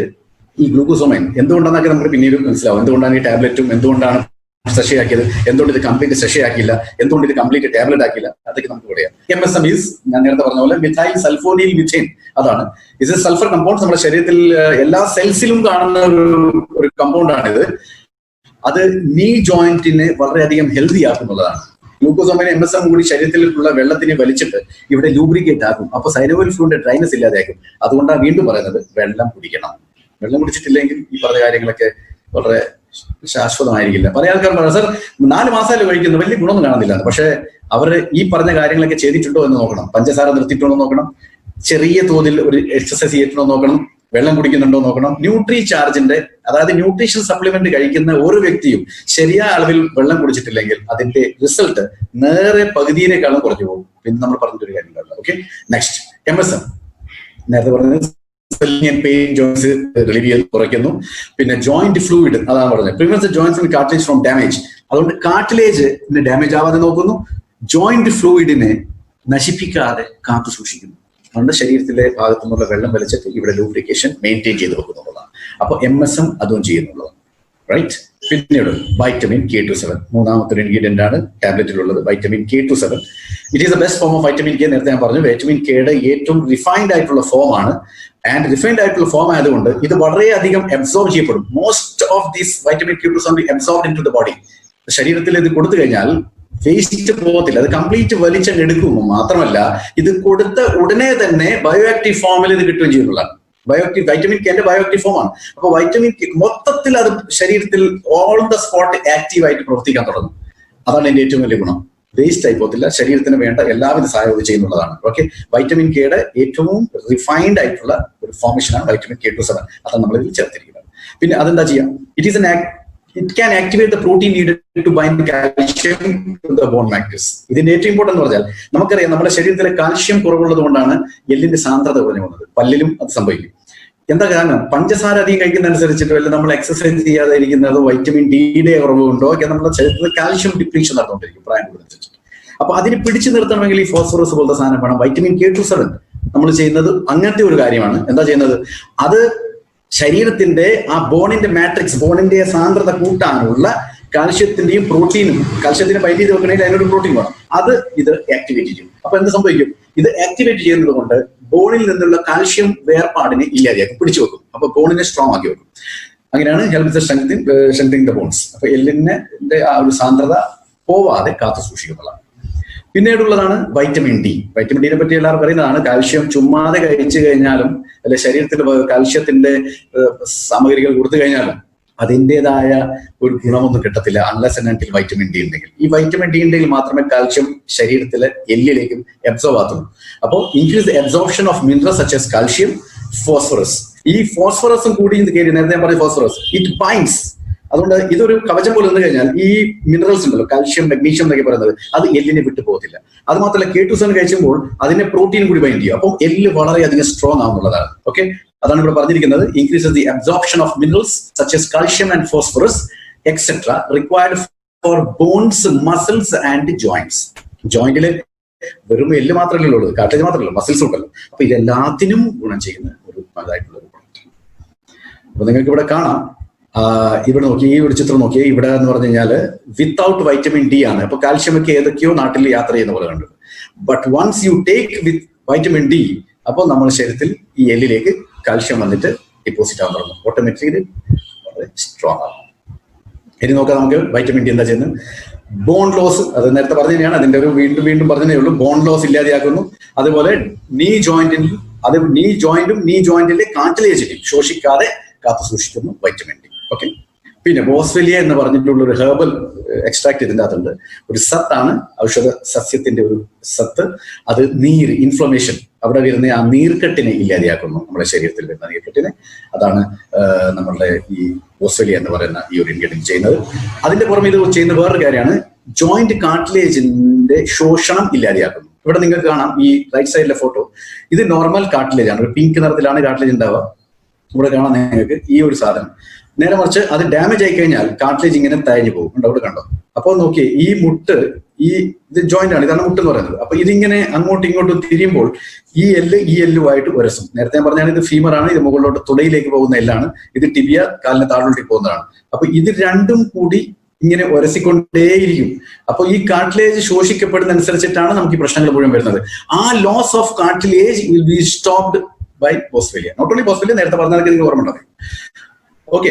ഈ ഗ്ലൂക്കോസോമൈൻ എന്തുകൊണ്ടാണെന്നൊക്കെ നമുക്ക് പിന്നീട് മനസ്സിലാവും. എന്തുകൊണ്ടാണ് ഈ ടാബ്ലറ്റും, എന്തുകൊണ്ടാണ് സെഷയാക്കിയത്, എന്തുകൊണ്ട് ഇത് കംപ്ലീറ്റ് സെഷയാക്കില്ല, എന്തുകൊണ്ട് ഇത് കംപ്ലീറ്റ് ടാബ്ലറ്റ് ആക്കില്ല, അതൊക്കെ നമുക്ക് പറയാം. MSM ഈസ്, ഞാൻ നേരത്തെ പറഞ്ഞ പോലെ മിഥൈൽ സൾഫോനിൽ മിഥൈൻ. അതാണ് ഇത് സൾഫർ കമ്പൗണ്ട്. നമ്മുടെ ശരീരത്തിൽ എല്ലാ സെൽസിലും കാണുന്ന ഒരു കമ്പൗണ്ടാണിത്. അത് നീ ജോയിന്റിനെ വളരെയധികം ഹെൽത്തി ആക്കുന്നുള്ളതാണ്. ഗ്ലൂക്കോസോമൈൻ MSM കൂടി ശരീരത്തിലുള്ള വെള്ളത്തിനെ വലിച്ചിട്ട് ഇവിടെ ലൂബ്രിക്കേറ്റ് ആക്കും. അപ്പൊ സൈനോവൽ ഫ്ലൂവിന്റെ ഡ്രൈനസ് ഇല്ലാതെയാക്കും. അതുകൊണ്ടാണ് വീണ്ടും പറയുന്നത് വെള്ളം കുടിക്കണം. വെള്ളം കുടിച്ചിട്ടില്ലെങ്കിൽ ഈ പറഞ്ഞ കാര്യങ്ങളൊക്കെ വളരെ ശാശ്വതമായിരിക്കില്ല. പല ആൾക്കാരും പറയാം, സർ 4 മാസമായാലും കഴിക്കുന്നു, വലിയ ഗുണമൊന്നും കാണുന്നില്ല. പക്ഷെ അവർ ഈ പറഞ്ഞ കാര്യങ്ങളൊക്കെ ചെയ്തിട്ടുണ്ടോ എന്ന് നോക്കണം. പഞ്ചസാര നിർത്തിയിട്ടുണ്ടോ നോക്കണം, ചെറിയ തോതിൽ ഒരു എക്സസൈസ് ചെയ്തിട്ടുണ്ടോ നോക്കണം, വെള്ളം കുടിക്കുന്നുണ്ടോ നോക്കണം. ന്യൂട്രി ചാർജിന്റെ, അതായത് ന്യൂട്രീഷൻ സപ്ലിമെന്റ് കഴിക്കുന്ന ഓരോ വ്യക്തിയും ശരിയായ അളവിൽ വെള്ളം കുടിച്ചിട്ടില്ലെങ്കിൽ അതിന്റെ റിസൾട്ട് നേരെ പകുതിയിലേക്കാളും കുറഞ്ഞു പോകും. പിന്നെ നമ്മൾ പറഞ്ഞിട്ടൊരു കാര്യം ഉണ്ടാവില്ല. Okay, next MSM. നേരത്തെ പറഞ്ഞത് പെയിൻ ജോയിന്റ്സ് റിലീവ് ചെയ്ത് കുറയ്ക്കുന്നു. പിന്നെ ജോയിന്റ് ഫ്ലൂയിഡ്, അതാണ് പറഞ്ഞത് prevents joints and cartilage from damage. അതുകൊണ്ട് കാർട്ടിലേജ് ഡാമേജ് ആവാതെ നോക്കുന്നു, ജോയിന്റ് ഫ്ലൂയിഡിനെ നശിപ്പിക്കാതെ കാത്തു സൂക്ഷിക്കുന്നു. നമ്മുടെ ശരീരത്തിലെ ഭാഗത്തു നിന്നുള്ള വെള്ളം വലിച്ചിട്ട് ഇവിടെ ലൂബ്രിക്കേഷൻ മെയിൻറ്റെയിൻ ചെയ്ത് വെക്കുന്നുള്ളതാണ്. അപ്പൊ MSM അതും ചെയ്യുന്നുള്ളതാണ്, റൈറ്റ്. പിന്നീട് വൈറ്റമിൻ K27, മൂന്നാമത്തെ ഇൻഗ്രീഡിയന്റ് ആണ് ടാബ്ലറ്റിലുള്ളത്, vitamin K27. It is the best form of vitamin K. നേരത്തെ ഞാൻ പറഞ്ഞു, വൈറ്റമിൻ കെയുടെ ഏറ്റവും റിഫൈൻഡ് ആയിട്ടുള്ള ഫോം ആണ്. ആൻഡ് റിഫൈൻഡ് ആയിട്ടുള്ള ഫോം ആയതുകൊണ്ട് ഇത് വളരെയധികം അബ്സോർബ് ചെയ്യപ്പെടും. Most of these vitamin K27 absorb into the body. ശരീരത്തിൽ ഇത് കൊടുത്തു കഴിഞ്ഞാൽ വേസ്റ്റ് പോകത്തില്ല, അത് കംപ്ലീറ്റ് വലിച്ചെടുക്കും. മാത്രമല്ല ഇത് കൊടുത്ത ഉടനെ തന്നെ ബയോ ആക്റ്റീവ് ഫോമിൽ ഇത് കിട്ടുകയും ചെയ്യുന്നതാണ്. ബയോആക്റ്റീവ് വൈറ്റമിൻ കെന്റെ ബയോആക്റ്റീവ് ഫോം ആണ്. അപ്പൊ വൈറ്റമിൻ കെ മൊത്തത്തിൽ അത് ശരീരത്തിൽ ഓൺ ദ സ്പോട്ട് ആക്റ്റീവ് ആയിട്ട് പ്രവർത്തിക്കാൻ തുടങ്ങും. അതാണ് എന്റെ ഏറ്റവും വലിയ ഗുണം. വേസ്റ്റ് ആയി പോകത്തില്ല, ശരീരത്തിന് വേണ്ട എല്ലാവിധ സഹായവും ചെയ്യുന്നുള്ളതാണ്. ഓക്കെ, വൈറ്റമിൻ കെയുടെ ഏറ്റവും റിഫൈൻഡ് ആയിട്ടുള്ള ഒരു ഫോർമേഷനാണ് വൈറ്റമിൻ K27. അതാണ് നമ്മൾ ഇതിൽ ചേർത്തിരിക്കുന്നത്. പിന്നെ അതെന്താ ചെയ്യാം, it can activate the protein needed to bind calcium to the bone matrix. ഇതിന്റെ ഏറ്റവും ഇമ്പോർട്ടന്റ് എന്ന് പറഞ്ഞാൽ നമുക്കറിയാം നമ്മുടെ ശരീരത്തിലെ കാൽഷ്യം കുറവുള്ളത് കൊണ്ടാണ് എല്ലിന്റെ സാന്ദ്രത കുറഞ്ഞു പോകുന്നത്. പല്ലിലും അത് സംഭവിക്കും. എന്താ കാരണം, പഞ്ചസാര അധികം കഴിക്കുന്നതനുസരിച്ചിട്ടോ അല്ലെങ്കിൽ നമ്മൾ എക്സസൈസ് ചെയ്യാതെ ഇരിക്കുന്നതോ വൈറ്റമിൻ ഡിയുടെ കുറവുണ്ടോ ഒക്കെ നമ്മുടെ ശരീരത്തിൽ കാൽഷ്യം ഡിപ്ലീഷൻ നടന്നുകൊണ്ടിരിക്കും പ്രായം കൂടുന്നതനുസരിച്ച്. അപ്പൊ അതിന് പിടിച്ചു നിർത്തണമെങ്കിൽ ഈ ഫോസ്ഫറസ് പോലത്തെ സാധനം വേണം. വൈറ്റമിൻ K27 നമ്മൾ ചെയ്യുന്നത് അങ്ങനത്തെ ഒരു കാര്യമാണ്. എന്താ ചെയ്യുന്നത്, അത് ശരീരത്തിന്റെ ആ ബോണിന്റെ മാട്രിക്സ്, ബോണിന്റെ സാന്ദ്രത കൂട്ടാനുള്ള കാൽഷ്യത്തിന്റെയും പ്രോട്ടീനും, കാൽഷ്യത്തിന് ബൈൻഡ് ചെയ്ത് വെക്കണമെങ്കിൽ അതിനൊരു പ്രോട്ടീൻ വേണം, അത് ഇത് ആക്ടിവേറ്റ് ചെയ്യും. അപ്പൊ എന്ത് സംഭവിക്കും, ഇത് ആക്ടിവേറ്റ് ചെയ്യുന്നത് കൊണ്ട് ബോണിൽ നിന്നുള്ള കാൽഷ്യം വേർപാടിനെ ഇല്ലാതെയാക്കും, പിടിച്ചു വെക്കും. അപ്പൊ ബോണിനെ സ്ട്രോങ് ആക്കി വെക്കും. അങ്ങനെയാണ് ഹെൽപ്പ് സ്ട്രെങ്തനിങ് ദ ബോൺസ്. അപ്പൊ എല്ലിന്റെ ആ ഒരു സാന്ദ്രത പോവാതെ കാത്തു സൂക്ഷിക്കുന്നതാണ്. പിന്നീടുള്ളതാണ് വൈറ്റമിൻ ഡി. വൈറ്റമിൻ ഡിനെ പറ്റി എല്ലാവരും പറയുന്നതാണ്. കാൽഷ്യം ചുമ്മാതെ കഴിച്ചു കഴിഞ്ഞാലും അല്ലെ ശരീരത്തിൽ കാൽഷ്യത്തിന്റെ സാമഗ്രികൾ കൊടുത്തു കഴിഞ്ഞാലും അതിൻ്റെതായ ഒരു ഗുണമൊന്നും കിട്ടത്തില്ല unless and until vitamin D ഉണ്ടെങ്കിൽ. ഈ വൈറ്റമിൻ ഡി ഉണ്ടെങ്കിൽ മാത്രമേ കാൽഷ്യം ശരീരത്തിലെ എല്ലിലേക്കും അബ്സോർബ് ആകത്തുള്ളൂ. അപ്പോൾ increase the absorption of minerals such as calcium, phosphorus. ഈ ഫോസ്ഫറസും കൂടി നേരത്തെ ഞാൻ പറഞ്ഞ ഫോസ്ഫറസ് ഇറ്റ് ബൈൻഡ്സ്. അതുകൊണ്ട് ഇതൊരു കവചം പോലെ നിന്ന് കഴിഞ്ഞാൽ ഈ മിനറൽസ് ഉണ്ടല്ലോ, കാൽഷ്യം, മഗ്നീഷ്യം എന്നൊക്കെ പറയുന്നത്, അത് എല്ലിനെ വിട്ടു പോകത്തില്ല. അത് മാത്രമല്ല K27 കഴിക്കുമ്പോൾ അതിനെ പ്രോട്ടീൻ കൂടി ബൈൻഡ് ചെയ്യും. അപ്പോൾ എല്ല് വളരെയധികം സ്ട്രോങ് ആവുന്നുള്ളതാണ്. ഓക്കെ, അതാണ് ഇവിടെ പറഞ്ഞിരിക്കുന്നത്. Increases the absorption of minerals such as calcium and phosphorus etcetera required for bones, muscles and joints. ജോയിന്റില് വെറും എല്ല് മാത്രമല്ലേ ഉള്ളൂ, കാർട്ടിലേജ് മാത്രമല്ല, മസിൽസ് ഉണ്ടല്ലോ. അപ്പൊ ഇതെല്ലാത്തിനും ഗുണം ചെയ്യുന്ന ഒരു അതായിട്ടുള്ള ഒരു പ്രൊഡക്റ്റ്. അപ്പൊ നിങ്ങൾക്ക് ഇവിടെ കാണാം, ഇവിടെ നോക്കി, ഈ ഒരു ചിത്രം നോക്കി, ഇവിടെ എന്ന് പറഞ്ഞു കഴിഞ്ഞാല് വിത്തൗട്ട് വൈറ്റമിൻ ഡി ആണ്. അപ്പൊ കാൽഷ്യം ഒക്കെ ഏതൊക്കെയോ നാട്ടിൽ യാത്ര ചെയ്യുന്ന പോലെ കണ്ടു. But once you take with vitamin D, അപ്പോൾ നമ്മുടെ ശരീരത്തിൽ ഈ എല്ലിലേക്ക് കാൽഷ്യം വന്നിട്ട് ഡിപ്പോസിറ്റ് ആവാൻ തുടങ്ങും. ഓട്ടോമാറ്റിക്കലി വളരെ സ്ട്രോങ് ആവും. ഇനി നോക്കാം നമുക്ക് വൈറ്റമിൻ ഡി എന്താ ചെയ്യുന്നത്. ബോൺ ലോസ്, അത് നേരത്തെ പറഞ്ഞു തന്നെയാണ്, അതിന്റെ ഒരു വീണ്ടും പറഞ്ഞതേ ഉള്ളൂ. ബോൺ ലോസ് ഇല്ലാതെയാക്കുന്നു. അതുപോലെ നീ ജോയിന്റും നീ ജോയിന്റിന്റെ കാർട്ടിലേജിനെയും ശോഷിക്കാതെ കാത്തു സൂക്ഷിക്കുന്നു വൈറ്റമിൻ ഡി. ഓക്കെ. പിന്നെ ബോസ്വെലിയ എന്ന് പറഞ്ഞിട്ടുള്ള ഒരു ഹെർബൽ എക്സ്ട്രാക്ട് ഇതിൻ്റെ അകത്തുണ്ട്. ഒരു സത്താണ്, ഔഷധ സസ്യത്തിന്റെ ഒരു സത്ത്. അത് ഇൻഫ്ലമേഷൻ, അവിടെ വരുന്ന ആ നീർക്കെട്ടിനെ ഇല്ലാതെയാക്കുന്നു, നമ്മുടെ ശരീരത്തിൽ വരുന്ന നീർക്കെട്ടിനെ. അതാണ് നമ്മളുടെ ഈ ബോസ്വെലിയ എന്ന് പറയുന്ന ഈ ഒരു ഇൻഗ്രീഡിയന്റ് ചെയ്യുന്നത്. അതിന്റെ പുറമെ ഇത് ചെയ്യുന്ന വേറൊരു കാര്യമാണ്, ജോയിന്റ് കാർട്ടിലേജിന്റെ ശോഷണം ഇല്ലാതെയാക്കുന്നു. ഇവിടെ നിങ്ങൾക്ക് കാണാം ഈ റൈറ്റ് സൈഡിലെ ഫോട്ടോ, ഇത് നോർമൽ കാർട്ടിലേജ് ആണ്. ഒരു പിങ്ക് നിറത്തിലാണ് കാർട്ടിലേജ് ഉണ്ടാവുക. ഇവിടെ കാണാം നിങ്ങൾക്ക് ഈ ഒരു സാധനം. നേരെ മറിച്ച് അത് ഡാമേജ് ആയി കഴിഞ്ഞാൽ കാർട്ടിലേജ് ഇങ്ങനെ തഴഞ്ഞു പോകും. അവിടെ കണ്ടോ? അപ്പോൾ നോക്കിയേ, ഈ മുട്ട്, ഇത് ജോയിന്റ് ആണ്, ഇതാണ് മുട്ട് എന്ന് പറയുന്നത്. അപ്പൊ ഇതിങ്ങനെ അങ്ങോട്ടും ഇങ്ങോട്ടും തിരിയുമ്പോൾ ഈ എല്ലുമായിട്ട് ഉരസും. നേരത്തെ ഞാൻ പറഞ്ഞാൽ ഇത് ഫീമർ ആണ്, ഇത് മുകളിലോട്ട് തുടയിലേക്ക് പോകുന്ന എല്ലാണ്. ഇത് ടിബിയ, കാലിന് താഴോട്ടേക്ക് പോകുന്നതാണ്. അപ്പൊ ഇത് രണ്ടും കൂടി ഇങ്ങനെ ഉരസിക്കൊണ്ടേയിരിക്കും. അപ്പൊ ഈ കാർട്ടിലേജ് ശോഷിക്കപ്പെടുന്ന അനുസരിച്ചിട്ടാണ് നമുക്ക് ഈ പ്രശ്നങ്ങൾ മുഴുവൻ വരുന്നത്. ആ loss of cartilage will be stopped by boswellia. Not only boswellia, നേരത്തെ പറഞ്ഞാൽ നിങ്ങൾക്ക് ഓർമ്മ ഉണ്ടാവും. ഓക്കെ.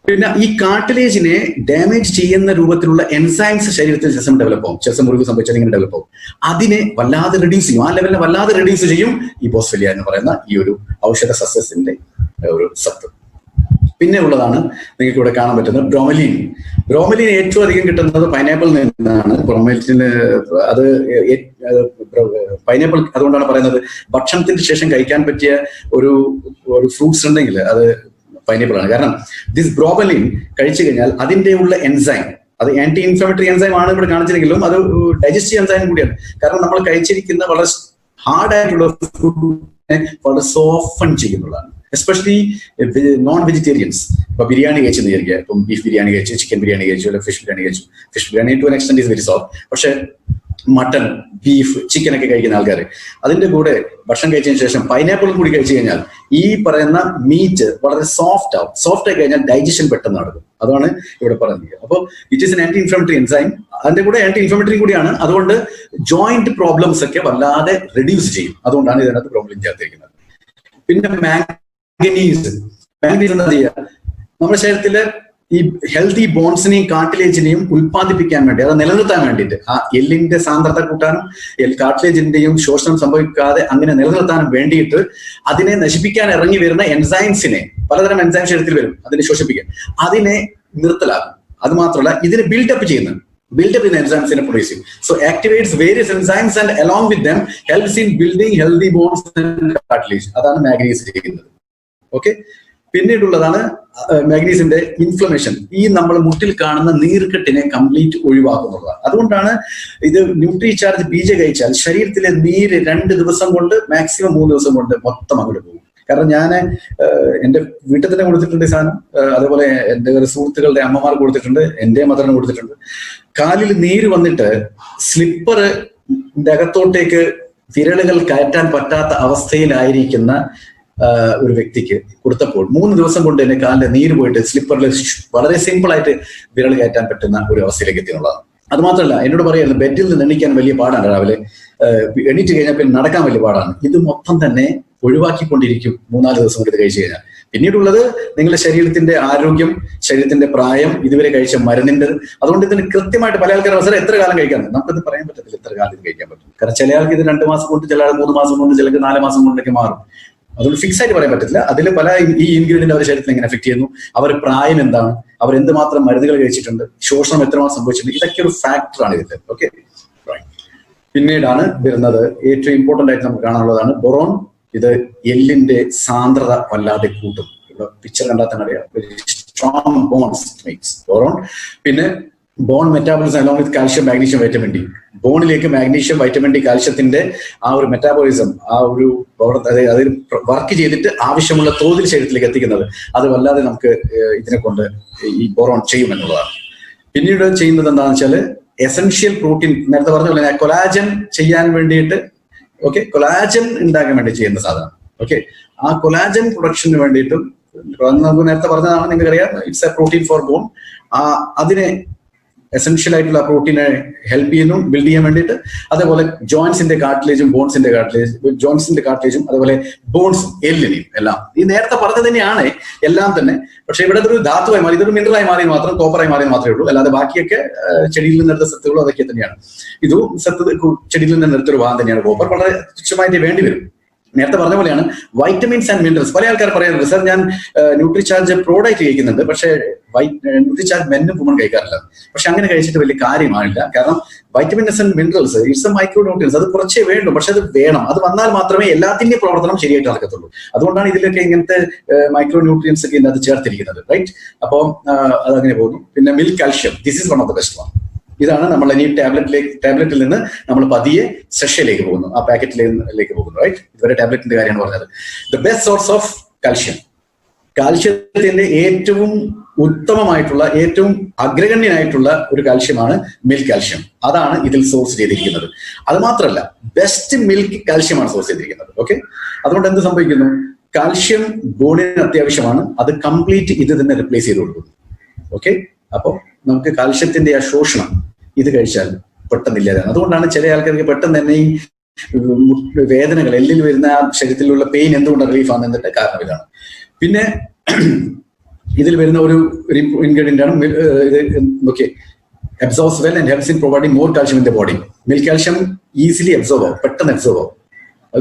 പിന്നെ ഈ കാർട്ടിലേജിനെ ഡാമേജ് ചെയ്യുന്ന രൂപത്തിലുള്ള എൻസൈംസ് ശരീരത്തിൽ ചിലസം ഡെവലപ്പ് ആവും. ചിലസം മുറിവ് സംഭവിച്ചാൽ ഇങ്ങനെ ഡെവലപ്പ് ആവും. അതിനെ വല്ലാതെ റെഡ്യൂസ് ചെയ്യും. ആ ലെവലിനെ വല്ലാതെ റെഡ്യൂസ് ചെയ്യും ഈ ബോസ്വെലിയ എന്ന് പറയുന്ന ഈ ഒരു ഔഷധ സസ്യത്തിന്റെ ഒരു സത്ത്. പിന്നെ ഉള്ളതാണ് നിങ്ങൾക്ക് ഇവിടെ കാണാൻ പറ്റുന്നത് ബ്രോമലീൻ. ബ്രോമലീൻ ഏറ്റവും അധികം കിട്ടുന്നത് പൈനാപ്പിളിൽ നിന്നാണ്. ബ്രോമലിന് അത് പൈനാപ്പിൾ അതുകൊണ്ടാണ് പറയുന്നത് ഭക്ഷണത്തിന് ശേഷം കഴിക്കാൻ പറ്റിയ ഒരു ഫ്രൂട്ട്സ് ഉണ്ടെങ്കിൽ അത് പൈനാപ്പിൾ ആണ്. കാരണം ദിസ് ബ്രോമലിൻ കഴിച്ചു കഴിഞ്ഞാൽ അതിന്റെ ഉള്ള എൻസൈം, അത് ആന്റി ഇൻഫ്ലമേറ്ററി എൻസൈം ആണ് ഇവിടെ കാണിച്ചില്ലെങ്കിലും അത് ഡൈജസ്റ്റീവ് എൻസൈം കൂടിയാണ്. കാരണം നമ്മൾ കഴിച്ചിരിക്കുന്ന വളരെ ഹാർഡ് ആയിട്ടുള്ള ഫുഡിനെ വളരെ സോഫൺ ചെയ്യുന്നതാണ്. Especially non vegetarians. ഇപ്പൊ ബിരിയാണി കഴിച്ചെന്ന് വിചാരിക്കുക, ഇപ്പം ബീഫ് ബിരിയാണി കഴിച്ചു, ചിക്കൻ ബിരിയാണി കഴിച്ചു, അല്ലെങ്കിൽ ഫിഷ് ബിരിയാണി കഴിച്ചു. Fish biryani to an extent is very soft. പക്ഷെ മട്ടൺ, ബീഫ്, ചിക്കൻ ഒക്കെ കഴിക്കുന്ന ആൾക്കാർ അതിന്റെ കൂടെ ഭക്ഷണം കഴിച്ചതിന് ശേഷം പൈനാപ്പിളും കൂടി കഴിച്ചു കഴിഞ്ഞാൽ ഈ പറയുന്ന മീറ്റ് വളരെ സോഫ്റ്റ് ആവും. സോഫ്റ്റ് ആയി കഴിഞ്ഞാൽ ഡൈജഷൻ പെട്ടെന്ന് നടക്കും. അതാണ് ഇവിടെ പറയുന്നത്. അപ്പോൾ it is an anti inflammatory enzyme. അതിന്റെ കൂടെ ആന്റി ഇൻഫ്ലമേറ്ററി കൂടിയാണ്. അതുകൊണ്ട് ജോയിന്റ് പ്രോബ്ലംസ് ഒക്കെ വല്ലാതെ റെഡ്യൂസ് ചെയ്യും. അതുകൊണ്ടാണ് ഇതിനകത്ത് പ്രോബ്ലം ചേർത്തിരിക്കുന്നത്. പിന്നെ മാംഗനീസ് എന്താ ചെയ്യുക? നമ്മുടെ ശരീരത്തില് ഈ ഹെൽത്തി ബോൺസിനെയും കാർട്ടിലേജിനെയും ഉൽപ്പാദിപ്പിക്കാൻ വേണ്ടി, അത് നിലനിർത്താൻ വേണ്ടിയിട്ട്, ആ എല്ലിന്റെ സാന്ദ്രത കൂട്ടാനും കാർട്ടിലേജിന്റെയും ശോഷണം സംഭവിക്കാതെ അങ്ങനെ നിലനിർത്താനും വേണ്ടിയിട്ട് അതിനെ നശിപ്പിക്കാൻ ഇറങ്ങി വരുന്ന എൻസൈംസിനെ, പലതരം എൻസൈം ശരീരത്തിൽ വരും, അതിനെ ശോഷിപ്പിക്കാൻ, അതിനെ നിർത്തലാക്കും. അത് മാത്രമല്ല ഇതിനെ ബിൽഡപ്പ് ചെയ്യുന്നത്, ബിൽഡപ്പ് ചെയ്യുന്ന എൻസൈംസിനെ പ്രൊഡ്യൂസ് ചെയ്യും. So activates various enzymes and along with them helps in building healthy bones and cartilage. അതാണ് മാഗ്നീസ് ചെയ്യുന്നത്. ഓക്കെ. പിന്നീടുള്ളതാണ് മാഗ്നീസിന്റെ ഇൻഫ്ലമേഷൻ. ഈ നമ്മൾ മുട്ടിൽ കാണുന്ന നീർക്കെട്ടിനെ കംപ്ലീറ്റ് ഒഴിവാക്കുന്നുള്ളതാണ്. അതുകൊണ്ടാണ് ഇത് ന്യൂട്രി ചാർജ് ബീജ കഴിച്ചാൽ ശരീരത്തിലെ നീര് 2 ദിവസം കൊണ്ട് മാക്സിമം 3 ദിവസം കൊണ്ട് മൊത്തം അങ്ങോട്ട് പോകും. കാരണം ഞാൻ എന്റെ വീട്ടിൽ തന്നെ കൊടുത്തിട്ടുണ്ട് ഈ സാധനം. അതുപോലെ എന്റെ ഒരു സുഹൃത്തുക്കളുടെ അമ്മമാർ കൊടുത്തിട്ടുണ്ട്, എന്റെ മദറിന് കൊടുത്തിട്ടുണ്ട്. കാലിൽ നീര് വന്നിട്ട് സ്ലിപ്പറിന്റെ അകത്തോട്ടേക്ക് വിരലുകൾ കയറ്റാൻ പറ്റാത്ത അവസ്ഥയിലായിരിക്കുന്ന ഒരു വ്യക്തിക്ക് കൊടുത്തപ്പോൾ 3 ദിവസം കൊണ്ട് തന്നെ കാലിന്റെ നീര് പോയിട്ട് സ്ലിപ്പറിൽ വളരെ സിമ്പിൾ ആയിട്ട് വിരൽ കയറ്റാൻ പറ്റുന്ന ഒരു അവസ്ഥയിലേക്ക് എത്തിയുള്ളതാണ്. അത് മാത്രമല്ല എന്നോട് പറയുന്നത് ബെഡിൽ നിന്ന് എണീക്കാൻ വലിയ പാടാണ്. രാവിലെ എണീറ്റ് കഴിഞ്ഞാൽ പിന്നെ നടക്കാൻ വലിയ പാടാണ്. ഇത് മൊത്തം തന്നെ ഒഴിവാക്കിക്കൊണ്ടിരിക്കും 3-4 ദിവസം കൊണ്ട് ഇത് കഴിച്ചു കഴിഞ്ഞാൽ. പിന്നീടുള്ളത് നിങ്ങളുടെ ശരീരത്തിന്റെ ആരോഗ്യം, ശരീരത്തിന്റെ പ്രായം, ഇതുവരെ കഴിച്ച മരുന്നിന്റെ. അതുകൊണ്ട് ഇതിന് കൃത്യമായിട്ട് പല ആൾക്കാർ അവസരം എത്ര കാലം കഴിക്കാൻ നമുക്കത് പറയാൻ പറ്റത്തില്ല, എത്ര കാലം ഇത് കഴിക്കാൻ പറ്റും. കാരണം ചില ആൾക്ക് ഇത് 2 മാസം കൊണ്ട്, ചില 3 മാസം കൊണ്ട്, ചിലർക്ക് 4 മാസം കൊണ്ടൊക്കെ മാറും. അതുകൊണ്ട് ഫിക്സ് ആയിട്ട് പറയാൻ പറ്റില്ല. അതിൽ പല ഈ ഇൻഗ്രീഡിയന്റ് അവരുടെ ശരീരത്തിൽ എങ്ങനെ എഫക്ട് ചെയ്യുന്നു, അവർ പ്രായം എന്താണ്, അവർ എന്തുമാത്രം മരുന്നുകൾ കഴിച്ചിട്ടുണ്ട്, ശോഷണം എത്രമാത്രം സംഭവിച്ചിട്ടുണ്ട്, ഇതൊക്കെ ഒരു ഫാക്ടറാണ് ഇതിൽ. ഓക്കെ. പിന്നീടാണ് വരുന്നത് ഏറ്റവും ഇമ്പോർട്ടന്റ് ആയിട്ട് നമുക്ക് കാണാനുള്ളതാണ് ബൊറോൺ. ഇത് എല്ലിന്റെ സാന്ദ്രത വല്ലാതെ കൂട്ടും. ഇവിടെ പിക്ചർ കണ്ടാൽ തന്നെ അറിയാം, സ്ട്രോങ് ബോൺസ് മേക്സ് ബൊറോൺ. പിന്നെ bone metabolism along with calcium, magnesium, vitamin D. ബോണിലേക്ക് മാഗ്നീഷ്യം, വൈറ്റമിൻ ഡി, കാൽഷ്യത്തിന്റെ ആ ഒരു മെറ്റാബോളിസം, ആ ഒരു അതിൽ വർക്ക് ചെയ്തിട്ട് ആവശ്യമുള്ള തോതിൽ ശരീരത്തിലേക്ക് എത്തിക്കുന്നത്, അത് വല്ലാതെ നമുക്ക് ഇതിനെ കൊണ്ട് ഈ ബോറോൺ ചെയ്യുമെന്നുള്ളതാണ്. പിന്നീട് ചെയ്യുന്നത് എന്താണെന്ന് വെച്ചാൽ എസെൻഷ്യൽ പ്രോട്ടീൻ, നേരത്തെ പറഞ്ഞ പോലെ കൊലാജൻ ചെയ്യാൻ വേണ്ടിയിട്ട്, ഓക്കെ, കൊലാജൻ ഉണ്ടാക്കാൻ വേണ്ടി ചെയ്യുന്ന സാധനം. ഓക്കെ. ആ കൊലാജൻ പ്രൊഡക്ഷന് വേണ്ടിയിട്ടും നമുക്ക് നേരത്തെ പറഞ്ഞതാണ്, നിങ്ങൾക്കറിയാം, it's a protein for bone. അതിനെ എസെൻഷ്യൽ ആയിട്ടുള്ള പ്രോട്ടീനെ ഹെൽപ്പ് ചെയ്യുന്നു ബിൽഡ് ചെയ്യാൻ വേണ്ടിയിട്ട്. അതേപോലെ ജോയിന്റ്സിന്റെ കാർട്ടിലേജും ജോയിന്റ്സിന്റെ കാർട്ടിലേജും അതേപോലെ ബോൺസും എല്ലിനെയും എല്ലാം ഈ നേരത്തെ പറഞ്ഞത് തന്നെയാണ് എല്ലാം തന്നെ. പക്ഷെ ഇവിടെ ഒരു ധാതുവായി മാറി, ഇതൊരു മിനറലായി മാറി മാത്രം, കോപ്പറായി മാറി മാത്രമേ ഉള്ളൂ. അല്ലാതെ ബാക്കിയൊക്കെ ചെടിയിൽ നിന്നെടുത്ത സത്തുകളും അതൊക്കെ തന്നെയാണ്. ഇതും ചെടിയിൽ നിന്നെടുത്തൊരു ഭാഗം തന്നെയാണ്. കോപ്പർ വളരെ തുച്ഛമായിട്ട് വേണ്ടി വരും. നേരത്തെ പറഞ്ഞ പോലെയാണ് വൈറ്റമിൻസ് ആൻഡ് മിനറൽസ്. പല ആൾക്കാർ പറയുന്നത് സാർ ഞാൻ ന്യൂട്രിചാർജ് പ്രോഡക്റ്റ് കഴിക്കുന്നുണ്ട്, പക്ഷേ ന്യൂട്രിചാർജ് മെന്നും വുമൺ കഴിക്കാറില്ല. പക്ഷെ അങ്ങനെ കഴിച്ചിട്ട് വലിയ കാര്യമാണില്ല. കാരണം vitamins and minerals it's A micro nutrients. അത് കുറച്ചേ വേണ്ടു, പക്ഷെ അത് വേണം. അത് വന്നാൽ മാത്രമേ എല്ലാത്തിന്റെയും പ്രവർത്തനം ശരിയായിട്ട് നടക്കത്തുള്ളൂ. അതുകൊണ്ടാണ് ഇതിലൊക്കെ ഇങ്ങനത്തെ മൈക്രോ ന്യൂട്രിയൻസ് ഒക്കെ ഇതിനകത്ത് ചേർത്തിരിക്കുന്നത്, റൈറ്റ്? അപ്പോൾ അതങ്ങനെ പോകുന്നു. പിന്നെ milk calcium, this is one of the best one. ഇതാണ് നമ്മൾ ഇനി ടാബ്ലറ്റിൽ നിന്ന് നമ്മൾ പതിയെ സെഷയിലേക്ക് പോകുന്നു, ആ പാക്കറ്റിലേക്ക് പോകുന്നു, റൈറ്റ്? ഇതുവരെ ടാബ്ലറ്റിന്റെ കാര്യമാണ് പറഞ്ഞത്. The best source of calcium, കാൽഷ്യത്തിന്റെ ഏറ്റവും ഉത്തമമായിട്ടുള്ള ഏറ്റവും അഗ്രഗണ്യനായിട്ടുള്ള ഒരു കാൽഷ്യമാണ് മിൽക്ക് കാൽഷ്യം. അതാണ് ഇതിൽ സോഴ്സ് ചെയ്തിരിക്കുന്നത്. അത് മാത്രമല്ല, ബെസ്റ്റ് മിൽക്ക് കാൽഷ്യമാണ് സോഴ്സ് ചെയ്തിരിക്കുന്നത്. ഓക്കെ, അതുകൊണ്ട് എന്ത് സംഭവിക്കുന്നു? കാൽഷ്യം ബോണിന് അത്യാവശ്യമാണ്. അത് കംപ്ലീറ്റ് ഇത് തന്നെ റിപ്ലേസ് ചെയ്ത് കൊടുക്കുന്നു. ഓക്കെ, അപ്പോൾ നമുക്ക് കാൽഷ്യത്തിന്റെ ആ ശോഷണം ഇത് കഴിച്ചാൽ പെട്ടെന്നില്ലാതാണ്. അതുകൊണ്ടാണ് ചില ആൾക്കാർക്ക് പെട്ടെന്ന് തന്നെ ഈ വേദനകൾ, എല്ലിൽ വരുന്ന ആ ശരീരത്തിലുള്ള പെയിൻ എന്തുകൊണ്ട് റിലീഫ് ആകുന്നതിന്റെ കാരണം ഇതാണ്. പിന്നെ ഇതിൽ വരുന്ന ഒരു ഇൻഗ്രീഡിയന്റ് ആണ് okay, absorbs well and helps in providing more calcium in the body. Milk calcium easily absorb ആവും, പെട്ടെന്ന് അബ്സോർബ് ആവും.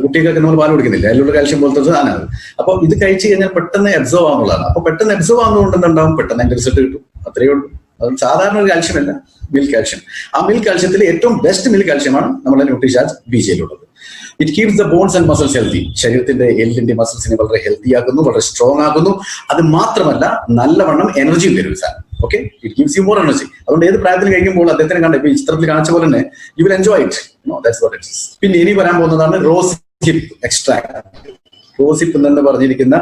കുട്ടികൾക്ക് നമ്മൾ പാൽ കൊടുക്കുന്നില്ല, അതിലുള്ള കാൽഷ്യം പോലത്തെ സാധനമാണ്. അപ്പോൾ ഇത് കഴിച്ചു കഴിഞ്ഞാൽ പെട്ടെന്ന് അബ്സോർബ് ആവുന്നതാണ്. അപ്പൊ പെട്ടെന്ന് അബ്സോർബ് ആവുന്നതുകൊണ്ട് എന്തുണ്ടാവും? പെട്ടെന്ന് അതിന്റെ റിസൾട്ട് കിട്ടും. അത്രയേ ഉള്ളൂ. അത് സാധാരണ ഒരു കാൽഷ്യമല്ല, മിൽക്ക് കാൽഷ്യം. ആ മിൽക്ക് കാൽഷ്യത്തിൽ ഏറ്റവും ബെസ്റ്റ് മിൽക്ക് കാൽഷ്യമാണ് നമ്മുടെ ന്യൂട്രിചാർജ് ബിജയിലുള്ളത്. It keeps the bones and muscles healthy. ശരീരത്തിന്റെ എല്ലിന്റെ മസിൽസിനെ വളരെ ഹെൽത്തി ആക്കുന്നു, വളരെ സ്ട്രോങ് ആക്കുന്നു. അത് മാത്രമല്ല നല്ലവണ്ണം എനർജിയും തരും sir. Okay, it gives you more energy. അതുകൊണ്ട് ഏത് പ്രായത്തിൽ കഴിക്കുമ്പോൾ അദ്ദേഹത്തിനെ കണ്ട ഇപ്പൊ ഈ ചിത്രത്തിൽ കാണിച്ച പോലെ തന്നെ you will enjoy it. That's what it is. പിന്നെ ഇനി വരാൻ പോകുന്നതാണ് rose hip extract. Rose hip എന്ന് പറഞ്ഞിരിക്കുന്ന